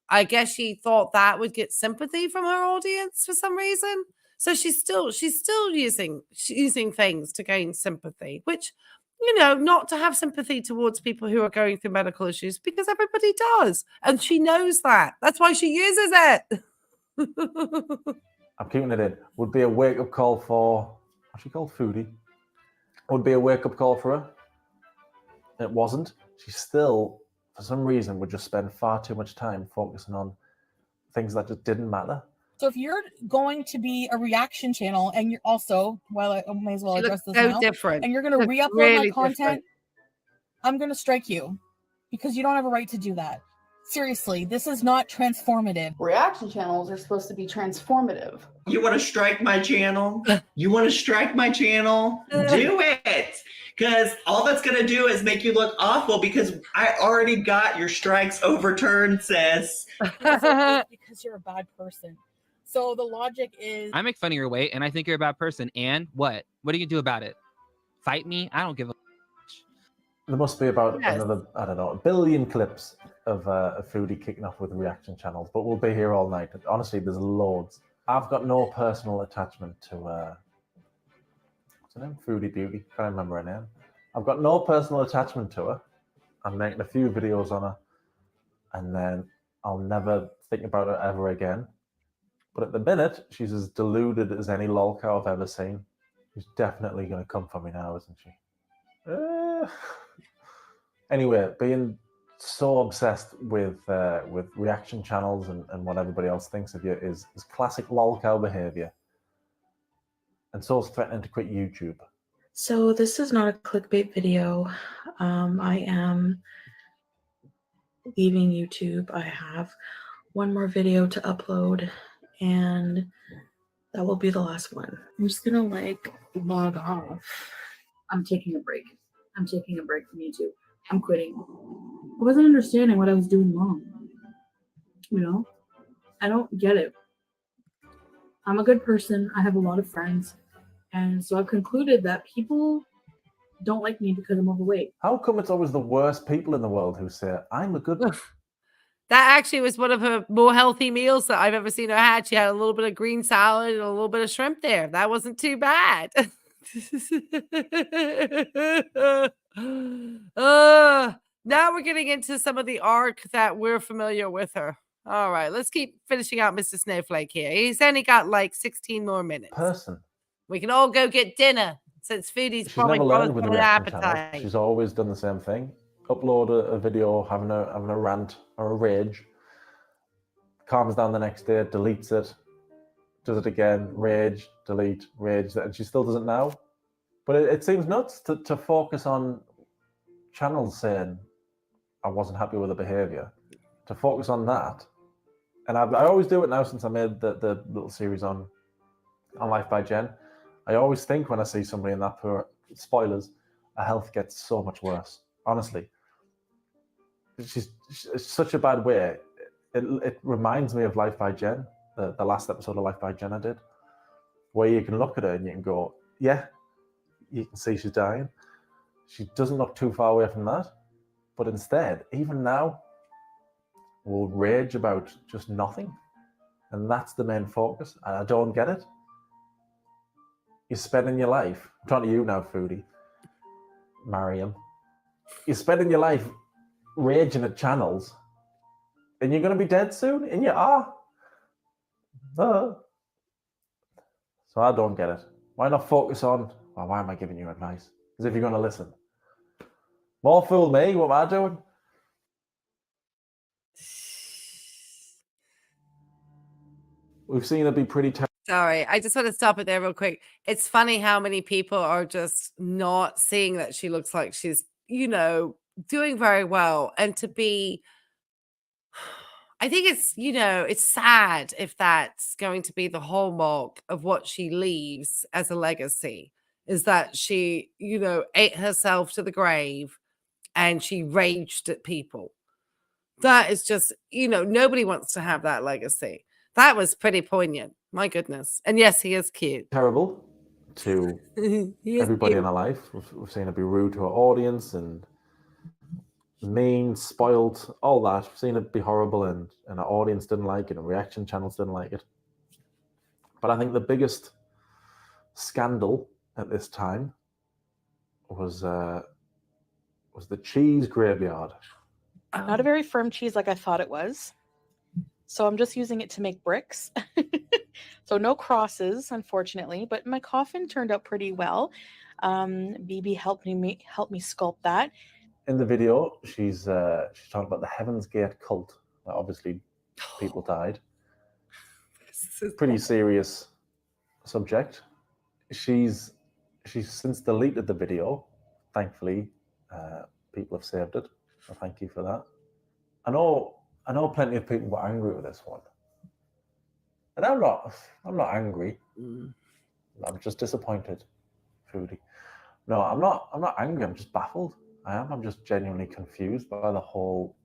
I guess she thought that would get sympathy from her audience for some reason. So she's still using things to gain sympathy, which, not to have sympathy towards people who are going through medical issues, because everybody does. And she knows that. That's why she uses it. I'm keeping it in. Would be a wake-up call for, what's she called? Foodie. Would be a wake-up call for her. It wasn't. She still, for some reason, would just spend far too much time focusing on things that just didn't matter. So if you're going to be a reaction channel, and you're also, I may as well address this now, different. and you're going to re-upload my content, I'm going to strike you because you don't have a right to do that. Seriously, this is not transformative. Reaction channels are supposed to be transformative. You want to strike my channel? You want to strike my channel? Do it! Because all that's going to do is make you look awful, because I already got your strikes overturned, sis. Because you're a bad person. So the logic is... I make fun of your weight, and I think you're a bad person. And what? What do you do about it? Fight me? I don't give a... There must be about Yes. another, I don't know, 1 billion clips of a foodie kicking off with reaction channels, but we'll be here all night. Honestly, there's loads. I've got no personal attachment to what's her name? Foodie Beauty. Can't remember her name. I've got no personal attachment to her. I'm making a few videos on her, and then I'll never think about her ever again. But at the minute, she's as deluded as any lolcow I've ever seen. She's definitely going to come for me now, isn't she? Anyway, being so obsessed with reaction channels and what everybody else thinks of you is classic lolcow behavior. And so is threatening to quit YouTube. So this is not a clickbait video. I am leaving YouTube. I have one more video to upload, and that will be the last one. I'm just gonna like log off. I'm taking a break. I'm taking a break from YouTube. I'm quitting. I wasn't understanding what I was doing wrong. You know? I don't get it. I'm a good person. I have a lot of friends. And so I've concluded that people don't like me because I'm overweight. How come it's always the worst people in the world who say, I'm a good... That actually was one of her more healthy meals that I've ever seen her had. She had a little bit of green salad and a little bit of shrimp there. That wasn't too bad. Now we're getting into some of the arc that we're familiar with her. All right, let's keep finishing out Mr. Snowflake here. He's only got like 16 more minutes. Person. We can all go get dinner since Foodie's She's probably never got learned with the an reaction channels. appetite. She's always done the same thing. Upload a video, having a rant or a rage. Calms down the next day, deletes it. Does it again, rage, delete, rage. And she still does it now. But it seems nuts to focus on channels saying, I wasn't happy with the behavior. To focus on that. And I always do it now since I made the little series on Life by Jen. I always think when I see somebody in that poor, spoilers, her health gets so much worse. Honestly. She's such a bad way. It reminds me of Life by Jen, the last episode of Life by Jen I did, where you can look at her and you can go, yeah, you can see she's dying. She doesn't look too far away from that. But instead, even now, we'll rage about just nothing. And that's the main focus. And I don't get it. You're spending your life, I'm talking to you now, Foodie, Mariam. You're spending your life raging at channels, and you're going to be dead soon, and you are. So I don't get it. Why not focus on, well, why am I giving you advice? As if you're going to listen. More fool me, what am I doing? We've seen her be pretty Sorry, I just want to stop it there real quick. It's funny how many people are just not seeing that she looks like she's, doing very well. And to be, I think it's, it's sad if that's going to be the hallmark of what she leaves as a legacy, is that she, ate herself to the grave and she raged at people. That is just, nobody wants to have that legacy. That was pretty poignant. My goodness. And yes, he is cute. terrible to everybody in cute. her life. We've seen her be rude to her audience and mean, spoiled, all that. We've seen it be horrible, and our audience didn't like it, and reaction channels didn't like it. But I think the biggest scandal at this time was the cheese graveyard. Not a very firm cheese like I thought it was. So I'm just using it to make bricks. So no crosses, unfortunately, but my coffin turned out pretty well. BB helped me sculpt that. In the video, she's talking about the Heaven's Gate cult. Obviously, people died. Pretty serious subject. She's since deleted the video. Thankfully, people have saved it. So thank you for that. I know plenty of people were angry with this one. And I'm not angry. I'm just disappointed, Foodie. No, I'm not angry, I'm just baffled. I'm just genuinely confused by the whole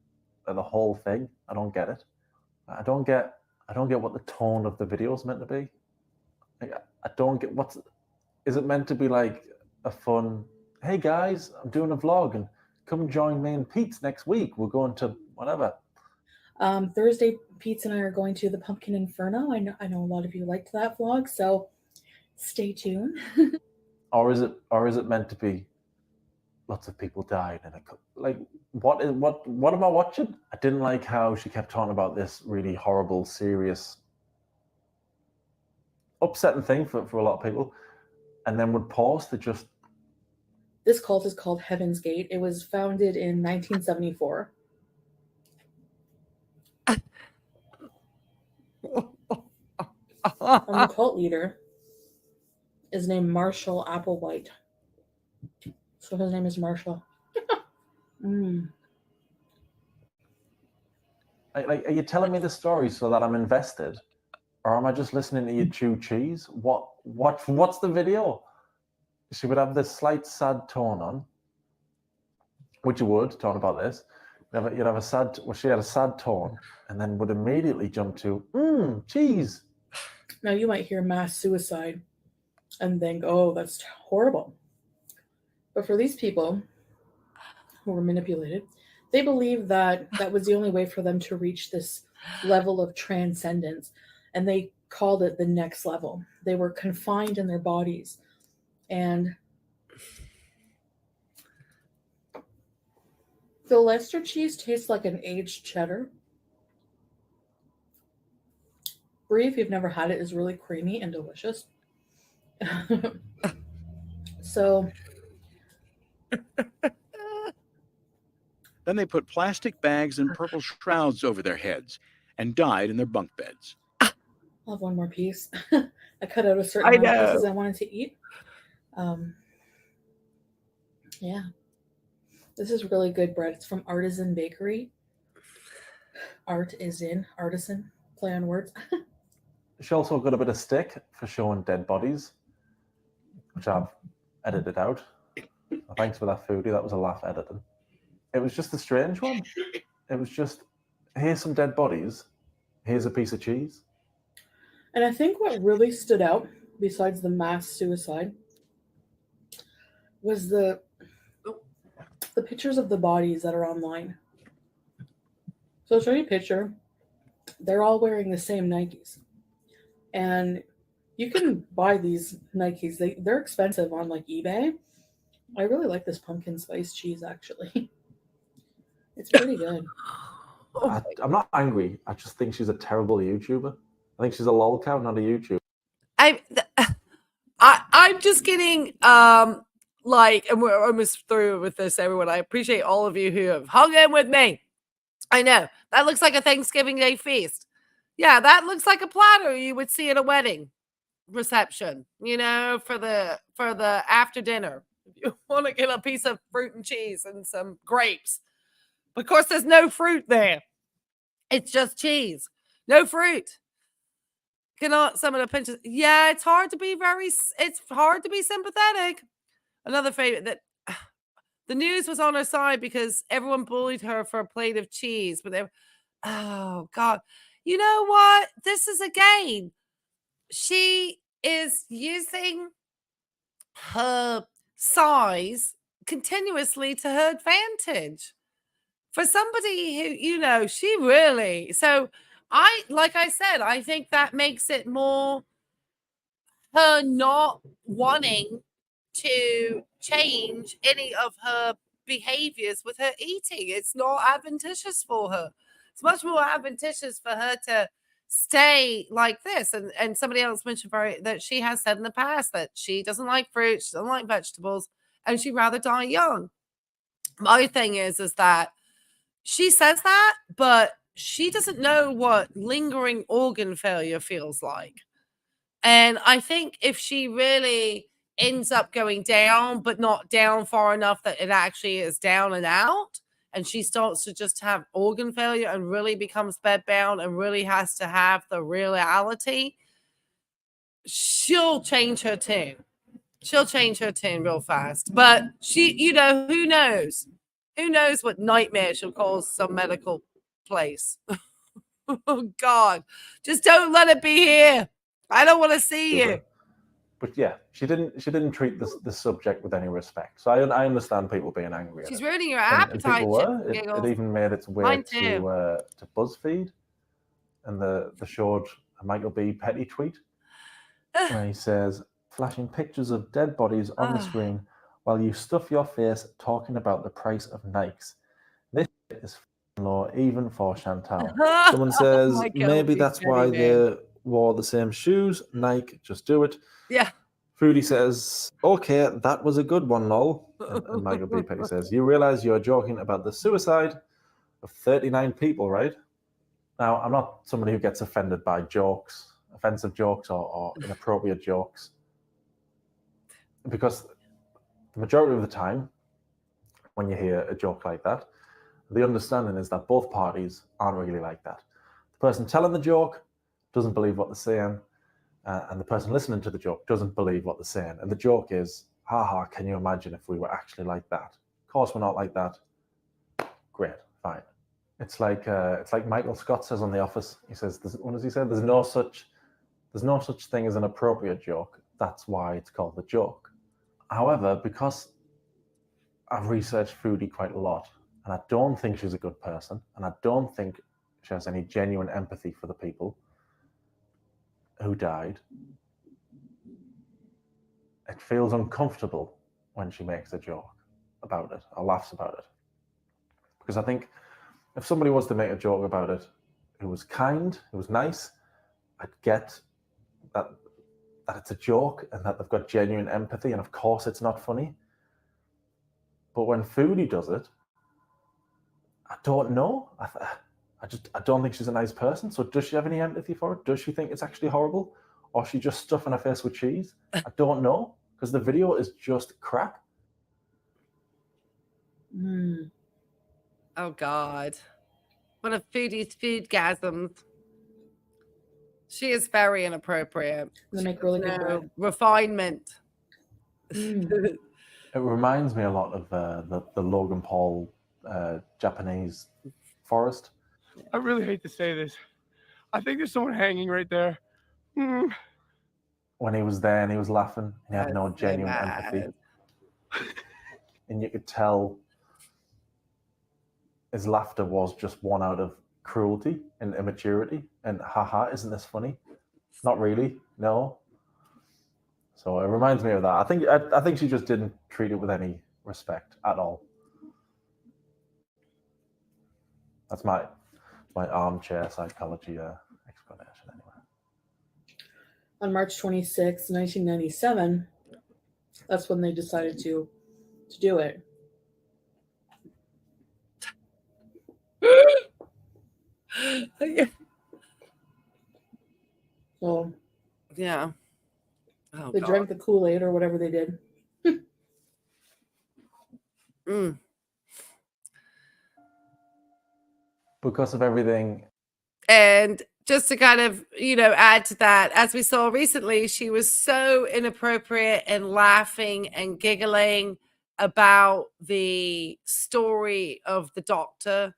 thing. I don't get it. I don't get what the tone of the video is meant to be. I don't get is it meant to be like a fun, hey guys, I'm doing a vlog and come join me and Pete's next week. We're going to whatever. Thursday, Pete and I are going to the Pumpkin Inferno. I know a lot of you liked that vlog, so stay tuned. Or is it meant to be lots of people died and like what am I watching? I didn't like how she kept talking about this really horrible, serious, upsetting thing for a lot of people, and then would pause to just. This cult is called Heaven's Gate. It was founded in 1974. And the cult leader is named Marshall Applewhite. So his name is Marshall. Like, are you telling me the story so that I'm invested, or am I just listening to you chew cheese? What's the video? She would have this slight sad tone on, which you would talk about this. You'd have a sad. Well, she had a sad tone, and then would immediately jump to cheese. Now you might hear mass suicide and think, "Oh, that's horrible." But for these people who were manipulated, they believed that that was the only way for them to reach this level of transcendence, and they called it the next level. They were confined in their bodies, and the Leicester cheese tastes like an aged cheddar. Brie, if you've never had it, is really creamy and delicious. So Then they put plastic bags and purple shrouds over their heads and died in their bunk beds. I'll have one more piece. I cut out a certain amount of pieces I wanted to eat. Yeah. This is really good bread. It's from Artisan Bakery. Art is in artisan. Play on words. She also got a bit of stick for showing dead bodies, which I've edited out. Thanks for that, Foodie. That was a laugh editing. It was just a strange one. It was just, here's some dead bodies. Here's a piece of cheese. And I think what really stood out, besides the mass suicide, was the pictures of the bodies that are online. So I'll show you a picture. They're all wearing the same Nikes. And you can buy these Nikes. They're expensive on like eBay. I really like this pumpkin spice cheese, actually. It's pretty good. I'm not angry. I just think she's a terrible YouTuber. I think she's a lol cow, not a YouTuber. I'm just getting like, and we're almost through with this, everyone. I appreciate all of you who have hung in with me. I know that looks like a Thanksgiving Day feast. Yeah, that looks like a platter you would see at a wedding reception, you know, for the after dinner. If you want to get a piece of fruit and cheese and some grapes. Of course, there's no fruit there. It's just cheese. No fruit. Cannot some of the pinches. Yeah, it's hard to be sympathetic. Another favorite that the news was on her side because everyone bullied her for a plate of cheese, but oh God. You know what? This is again. She is using her size continuously to her advantage. For somebody who, you know, she really, so like I said, I think that makes it more her not wanting to change any of her behaviors with her eating. It's not advantageous for her. It's much more advantageous for her to stay like this. And somebody else mentioned that she has said in the past that she doesn't like fruit, she doesn't like vegetables, and she'd rather die young. My thing is that she says that, but she doesn't know what lingering organ failure feels like. And I think if she really ends up going down, but not down far enough that it actually is down and out, and she starts to just have organ failure and really becomes bedbound and really has to have the reality, she'll change her tune. She'll change her tune real fast. But she, you know, who knows? Who knows what nightmare she'll cause some medical place. Oh, God. Just don't let it be here. I don't want to see you. But yeah, she didn't treat this subject with any respect. So I understand people being angry at She's it. ruining your And appetite. people Shits were. and It giggles. even made its way Mine too. to BuzzFeed, and the showed a Michael B. Petty tweet where he says, flashing pictures of dead bodies on the screen while you stuff your face talking about the price of Nikes. This is f***ing low, even for Chantal. Someone says, Michael maybe B. that's Petty, why man. they wore the same shoes. Nike, just do it. Yeah. Foodie says, okay, that was a good one, lol. And Michael B. Petty says, you realize you're joking about the suicide of 39 people, right? Now, I'm not somebody who gets offended by jokes, offensive jokes or inappropriate jokes, because the majority of the time, when you hear a joke like that, the understanding is that both parties aren't really like that. The person telling the joke doesn't believe what they're saying, and the person listening to the joke doesn't believe what they're saying. And the joke is, haha, can you imagine if we were actually like that? Of course we're not like that. Great, fine. It's like Michael Scott says on The Office. He says, what does he say? There's no such thing as an appropriate joke. That's why it's called a joke. However, because I've researched Foodie quite a lot, and I don't think she's a good person, and I don't think she has any genuine empathy for the people who died, it feels uncomfortable when she makes a joke about it or laughs about it. Because I think if somebody was to make a joke about it who was kind, who was nice, I'd get that it's a joke and that they've got genuine empathy, and of course it's not funny. But when Foodie does it, I don't know. I don't think she's a nice person. So does she have any empathy for it? Does she think it's actually horrible? Or is she just stuffing her face with cheese? I don't know, because the video is just crap. Oh God. One of Foodie's foodgasms. She is very inappropriate. They make really good bread. Refinement. It reminds me a lot of the Logan Paul Japanese forest. I really hate to say this. I think there's someone hanging right there. When he was there and he was laughing, and he had no genuine empathy. And you could tell his laughter was just one out of cruelty and immaturity. And haha, isn't this funny? Not really, no. So it reminds me of that. I think she just didn't treat it with any respect at all. That's my armchair psychology explanation anyway. On March 26, 1997, that's when they decided to do it. So yeah. Oh, they drank the Kool-Aid or whatever they did. Because of everything. And just to kind of, add to that, as we saw recently, she was so inappropriate and laughing and giggling about the story of the doctor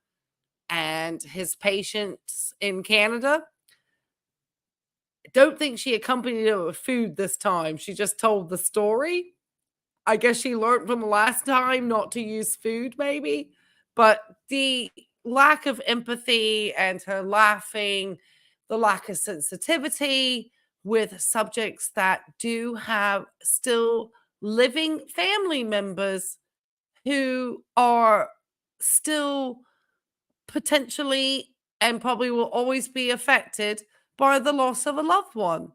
and his patients in Canada. I don't think she accompanied it with food this time. She just told the story. I guess she learned from the last time not to use food, maybe. But the lack of empathy and her laughing, the lack of sensitivity with subjects that do have still living family members who are still potentially and probably will always be affected by the loss of a loved one.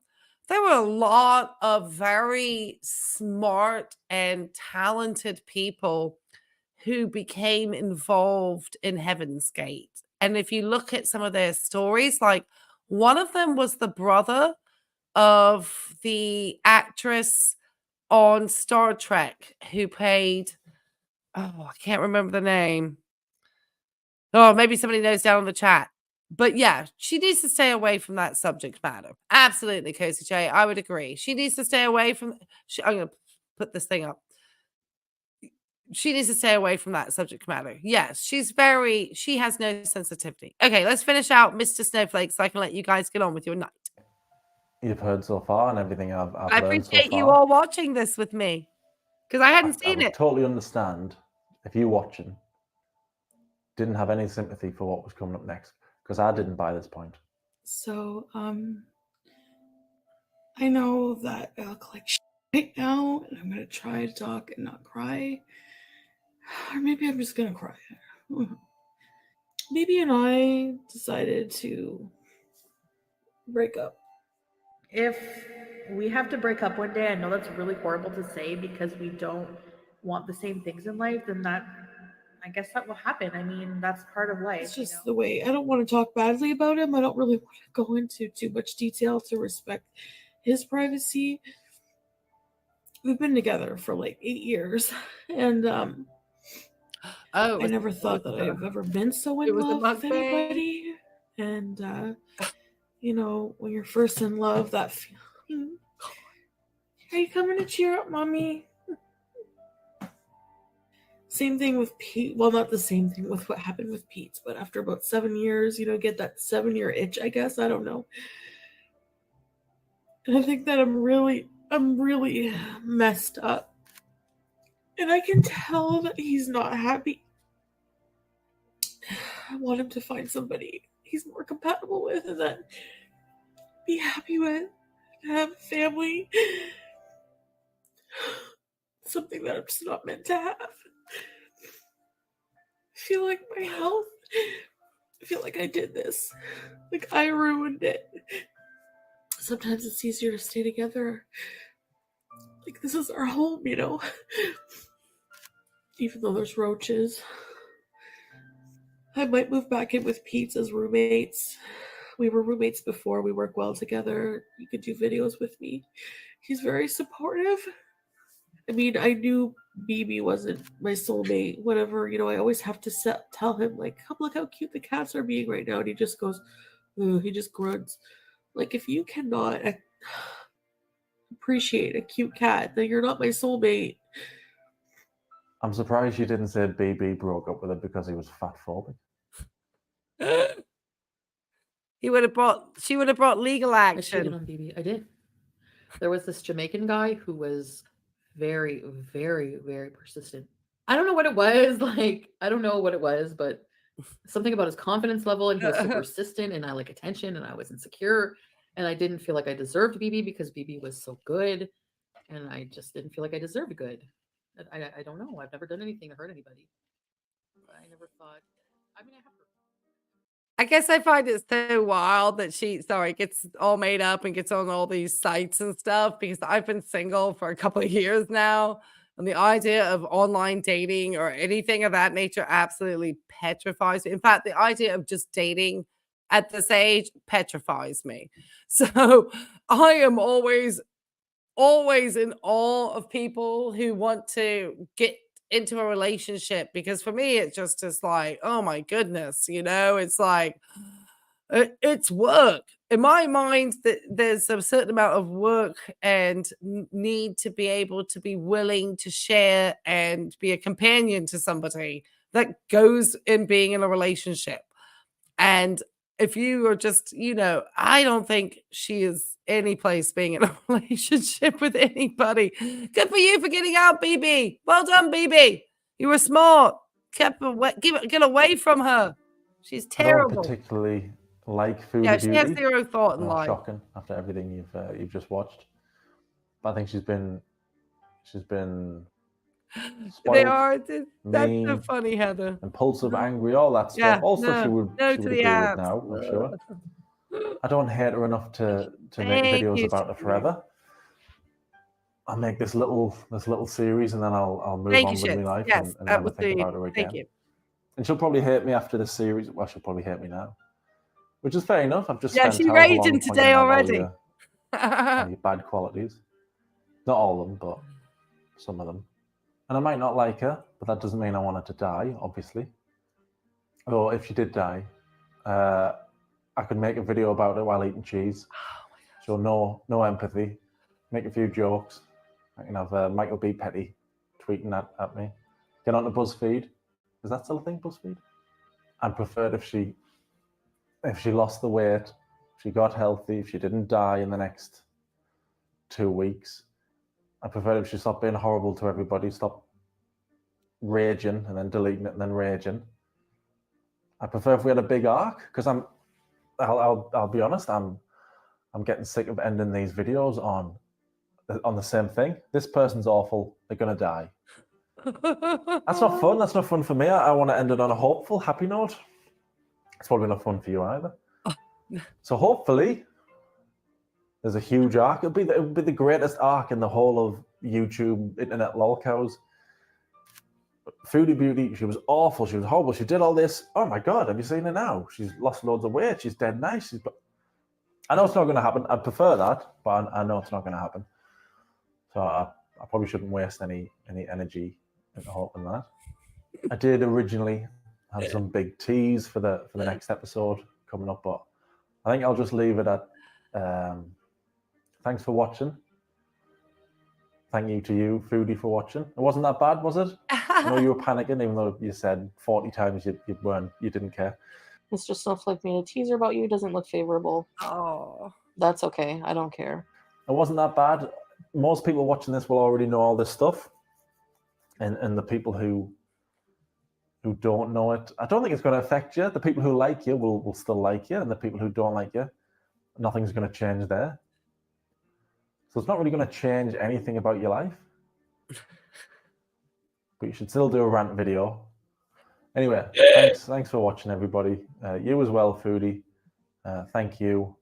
There were a lot of very smart and talented people who became involved in Heaven's Gate. And if you look at some of their stories, like one of them was the brother of the actress on Star Trek who played, I can't remember the name. Oh, maybe somebody knows down in the chat. But yeah, she needs to stay away from that subject matter. Absolutely, Cozy J. I would agree. She needs to stay away from. I'm going to put this thing up. She needs to stay away from that subject matter. Yes, she has no sensitivity. Okay, let's finish out Mr. Snowflake so I can let you guys get on with your night. you've heard so far and everything I've I learned so appreciate you far. all watching this with me because I hadn't I seen would it. totally understand if you watching didn't have any sympathy for what was coming up next, because I didn't by this point. So, I know that I look like shit right now, and I'm gonna try to talk and not cry. Or maybe I'm just gonna cry. Maybe and I decided to break up. If we have to break up one day, I know that's really horrible to say because we don't want the same things in life, then I guess that will happen. I mean, that's part of life. It's just the way. I don't want to talk badly about him. I don't really want to go into too much detail to respect his privacy. We've been together for like 8 years, and I never thought that I've ever been so in love with anybody. And you know, when you're first in love, that feeling. Are you coming to cheer up, mommy? Same thing with Pete. Well, not the same thing with what happened with Pete, but after about 7 years, you know, get that 7-year itch, I guess. I don't know. And I think that I'm really messed up. And I can tell that he's not happy. I want him to find somebody he's more compatible with and then be happy with, have a family. Something that I'm just not meant to have. I feel like my health. I feel like I did this. Like I ruined it. Sometimes it's easier to stay together. Like this is our home, you know? Even though there's roaches. I might move back in with Pete as roommates. We were roommates before. We work well together. You could do videos with me. He's very supportive. I mean, I knew BB wasn't my soulmate. Whatever, you know, I always have to tell him, like, look how cute the cats are being right now. And he just goes, ugh, he just grunts. Like, if you cannot appreciate a cute cat, then you're not my soulmate. I'm surprised you didn't say BB broke up with her because he was fat phobic. She would have brought legal I cheated action. on BB. I did. There was this Jamaican guy who was very, very, very persistent. I don't know what it was. Like, I don't know what it was, but something about his confidence level, and he was so persistent, and I like attention, and I was insecure, and I didn't feel like I deserved BB because BB was so good, and I just didn't feel like I deserved good. I don't know. I've never done anything to hurt anybody. I never thought. I mean, I have. I guess I find it so wild that she gets all made up and gets on all these sites and stuff because I've been single for a couple of years now. And the idea of online dating or anything of that nature absolutely petrifies me. In fact, the idea of just dating at this age petrifies me. So I am always in awe of people who want to get into a relationship because for me it just is like, oh my goodness, you know, it's like it's work in my mind, that there's a certain amount of work and need to be able to be willing to share and be a companion to somebody that goes in being in a relationship. And if you are just, you know, I don't think she is any place being in a relationship with anybody. Good for you for getting out, BB. Well done, BB. You were smart. Get away from her. She's I don't terrible. particularly like Foodie Yeah, Beauty. she has zero thought in life. Shocking after everything you've just watched. But I think she's been spoiled, They are. That's mean, so funny, Heather. impulsive, angry, all that stuff. Yeah, All stuff she would no agree to the with apps. now, I'm sure. I don't hate her enough to make Thank videos you, about her Steve. forever. I'll make this little series and then I'll move Thank on you, with my Shit. life Yes, and that never was think the. about her again. Thank you. And she'll probably hate me after this series. Well, she'll probably hate me now, which is fair enough. I've just Yeah, spent she however raging long pointing today out already. all your bad qualities. Not all of them, but some of them. And I might not like her, but that doesn't mean I want her to die, obviously. Or if she did die, I could make a video about her while eating cheese. So no empathy. Make a few jokes. I can have Michael B. Petty tweeting at me. Get on to BuzzFeed. Is that still a thing, BuzzFeed? I'd prefer if she lost the weight she got healthy, if she didn't die in the next 2 weeks. I prefer if she stopped being horrible to everybody, stopped raging and then deleting it and then raging. I prefer if we had a big arc, because I'll be honest, I'm getting sick of ending these videos on the same thing. This person's awful, they're gonna die. That's not fun. That's not fun for me. I want to end it on a hopeful, happy note. It's probably not fun for you either. So hopefully, there's a huge arc. It'll be the greatest arc in the whole of YouTube, internet lolcows. Foodie Beauty, she was awful. She was horrible. She did all this. Oh my God, have you seen her now? She's lost loads of weight. She's dead nice. I know it's not going to happen. I'd prefer that, but I know it's not going to happen. So I probably shouldn't waste any energy in hoping that. I did originally have some big tease for the next episode coming up, but I think I'll just leave it at thanks for watching. Thank you to you, Foodie, for watching. It wasn't that bad, was it? I know you were panicking, even though you said 40 times you didn't care. Mr. Snowflake made a teaser about you. Doesn't look favorable. Oh, that's okay. I don't care. It wasn't that bad. Most people watching this will already know all this stuff, and the people who don't know it, I don't think it's going to affect you. The people who like you will still like you, and the people who don't like you, nothing's going to change there. So it's not really going to change anything about your life. But you should still do a rant video. Anyway, thanks for watching, everybody. You as well, Foodie. Thank you.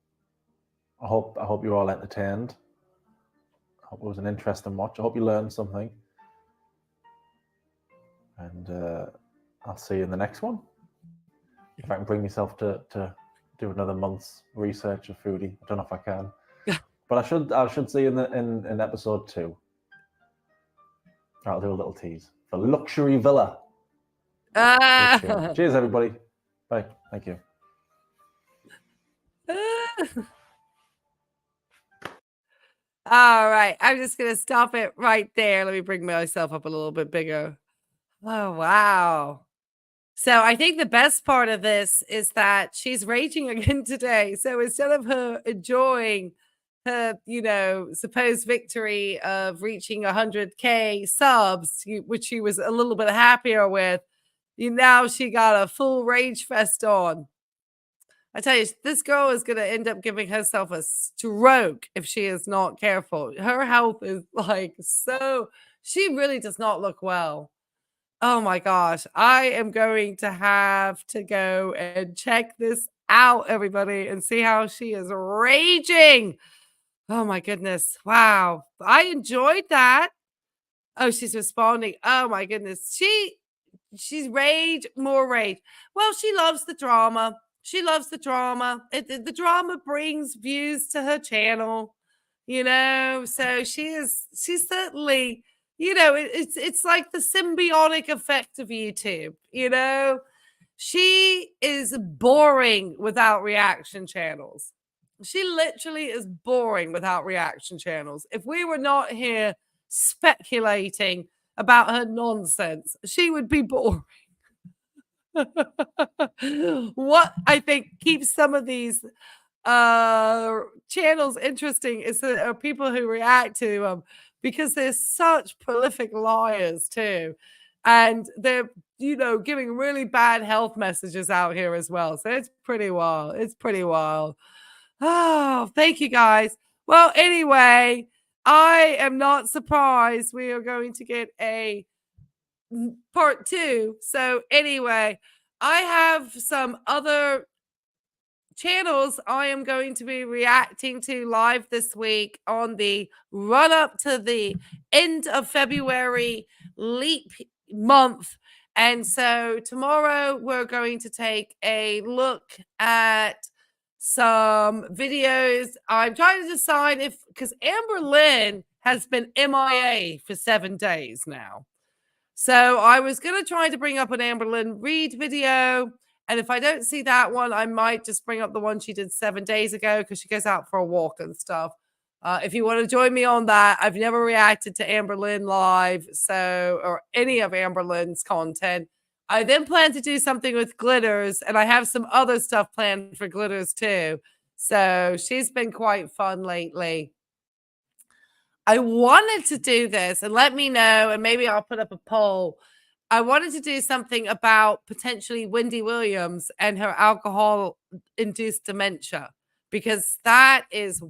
I hope you're all entertained. I hope it was an interesting watch. I hope you learned something. And I'll see you in the next one. If I can bring myself to do another month's research of Foodie. I don't know if I can. But I should see you in episode 2. I'll do a little tease for Luxury Villa. Cheers, everybody. Bye. Thank you. All right. I'm just going to stop it right there. Let me bring myself up a little bit bigger. Oh, wow. So I think the best part of this is that she's raging again today. So instead of her enjoying her, supposed victory of reaching 100K subs, which she was a little bit happier with, now she got a full rage fest on. I tell you, this girl is going to end up giving herself a stroke if she is not careful. Her health is she really does not look well. Oh my gosh. I am going to have to go and check this out, everybody, and see how she is raging. Oh my goodness. Wow. I enjoyed that. Oh, she's responding. Oh my goodness. She's rage, more rage. Well, she loves the drama. She loves the drama. The drama brings views to her channel, so she's certainly, it's like the symbiotic effect of YouTube, she is boring without reaction channels. She literally is boring without reaction channels. If we were not here speculating about her nonsense, she would be boring. What I think keeps some of these channels interesting is that there are people who react to them because they're such prolific liars too, and they're giving really bad health messages out here as well. So it's pretty wild. Oh, thank you guys. Well, anyway, I am not surprised we are going to get a part 2. So anyway, I have some other channels I am going to be reacting to live this week on the run up to the end of February leap month. And so tomorrow we're going to take a look at some videos. I'm trying to decide because Amber Lynn has been MIA for 7 days now. So I was going to try to bring up an Amber Lynn Reid video. And if I don't see that one, I might just bring up the one she did 7 days ago because she goes out for a walk and stuff. If you want to join me on that, I've never reacted to Amber Lynn live, or any of Amber Lynn's content. I then plan to do something with Glitters, and I have some other stuff planned for Glitters too. So she's been quite fun lately. I wanted to do this, and let me know, and maybe I'll put up a poll. I wanted to do something about potentially Wendy Williams and her alcohol-induced dementia, because that is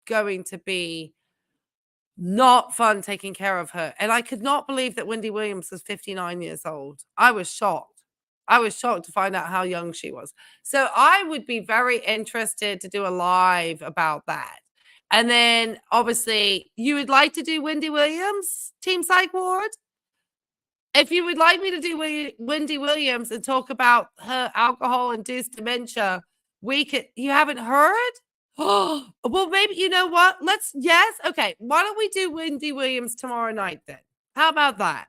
going to be not fun taking care of her. And I could not believe that Wendy Williams was 59 years old. I was shocked. I was shocked to find out how young she was. So I would be very interested to do a live about that. And then obviously you would like to do Wendy Williams, Team Psych Ward? If you would like me to do Wendy Williams and talk about her alcohol-induced dementia, we could. You haven't heard? Oh, well, maybe you know what? Yes, okay. Why don't we do Wendy Williams tomorrow night then? How about that?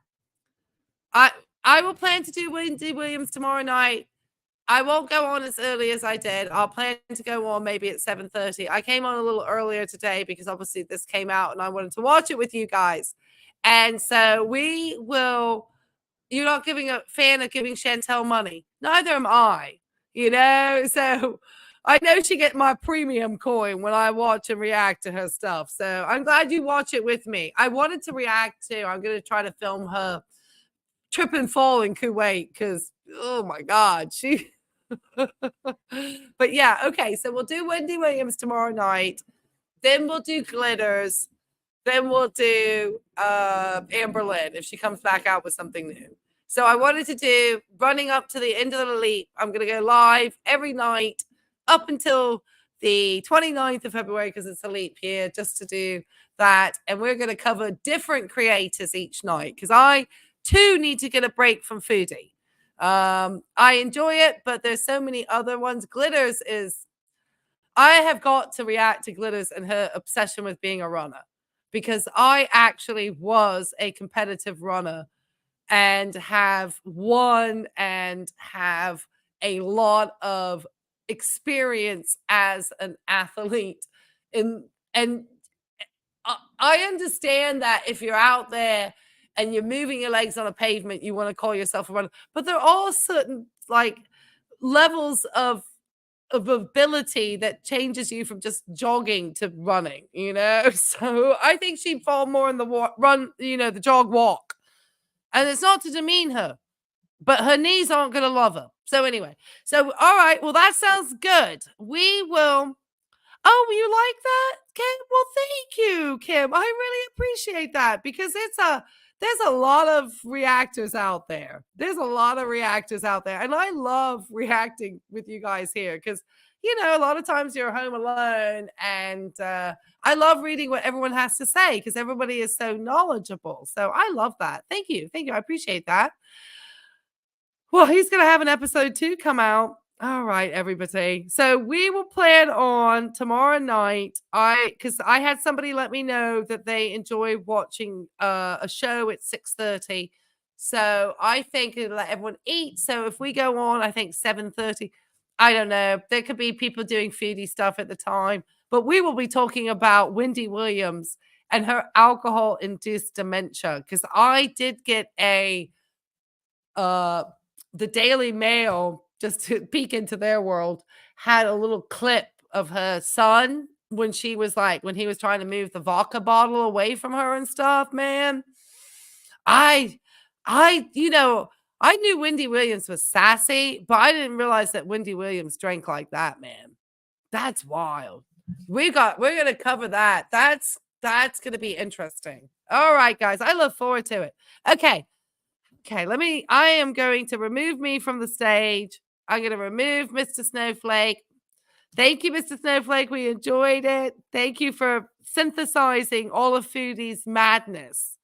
I will plan to do Wendy Williams tomorrow night. I won't go on as early as I did. I'll plan to go on maybe at 7:30. I came on a little earlier today because obviously this came out and I wanted to watch it with you guys. And so we will. You're not giving a fan of giving Chantel money. Neither am I, So I know she get my premium coin when I watch and react to her stuff. So I'm glad you watch it with me. I wanted to react to. I'm going to try to film her trip and fall in Kuwait because, oh my God, she. But yeah, okay. So we'll do Wendy Williams tomorrow night. Then we'll do Glitters. Then we'll do Amber Lynn if she comes back out with something new. So I wanted to do running up to the end of the leap. I'm going to go live every night up until the 29th of February because it's a leap year just to do that. And we're going to cover different creators each night because I, too, need to get a break from Foodie. I enjoy it, but there's so many other ones. Glitters is... I have got to react to Glitters and her obsession with being a runner. Because I actually was a competitive runner and have won and have a lot of experience as an athlete. And I understand that if you're out there and you're moving your legs on a pavement, you want to call yourself a runner. But there are certain levels of ability that changes you from just jogging to running, So I think she'd fall more in the the jog walk. And it's not to demean her, but her knees aren't going to love her. So anyway, all right, well, that sounds good. We will. Oh, you like that, Kim? Well, thank you, Kim. I really appreciate that because there's a lot of reactors out there. And I love reacting with you guys here because, a lot of times you're home alone and I love reading what everyone has to say because everybody is so knowledgeable. So I love that. Thank you. I appreciate that. Well, he's going to have an episode 2 come out. All right, everybody. So we will plan on tomorrow night. Because I had somebody let me know that they enjoy watching a show at 6:30. So I think it'll let everyone eat. So if we go on, I think 7:30. I don't know. There could be people doing foodie stuff at the time. But we will be talking about Wendy Williams and her alcohol-induced dementia. Because I did get the Daily Mail, just to peek into their world, had a little clip of her son when he was trying to move the vodka bottle away from her and stuff, man. I knew Wendy Williams was sassy, but I didn't realize that Wendy Williams drank like that, man. That's wild. We're going to cover that. That's going to be interesting. All right, guys. I look forward to it. Okay, I am going to remove me from the stage. I'm going to remove Mr. Snowflake. Thank you, Mr. Snowflake. We enjoyed it. Thank you for synthesizing all of Foodie's madness.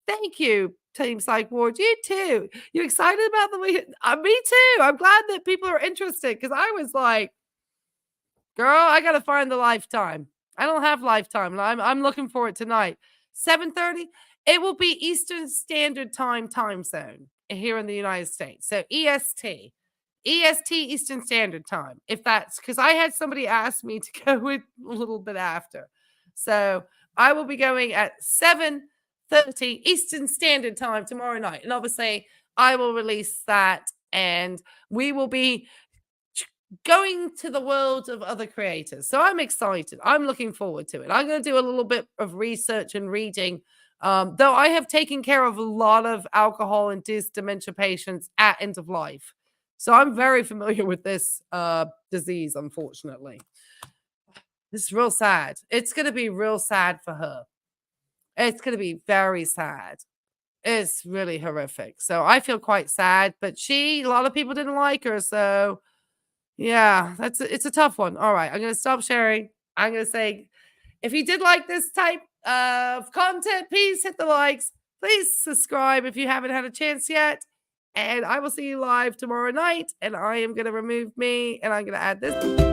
Thank you, Team Psych Ward. You too. You excited about the week? Me too. I'm glad that people are interested because I was like, girl, I got to find the Lifetime. I don't have Lifetime, and I'm looking for it tonight. 7:30. It will be Eastern Standard Time zone here in the United States. So EST, Eastern Standard Time. If that's because I had somebody ask me to go with a little bit after. So I will be going at 7:30 Eastern Standard Time tomorrow night. And obviously I will release that and we will be going to the world of other creators. So I'm excited. I'm looking forward to it. I'm going to do a little bit of research and reading. Though I have taken care of a lot of alcohol induced dementia patients at end of life. So I'm very familiar with this disease, unfortunately. This is real sad. It's going to be real sad for her. It's going to be very sad. It's really horrific. So I feel quite sad, but a lot of people didn't like her. So yeah, it's a tough one. All right, I'm going to stop sharing. I'm going to say, if you did like this type of content, please hit the likes. Please subscribe if you haven't had a chance yet. And I will see you live tomorrow night. And I am going to remove me and I'm going to add this.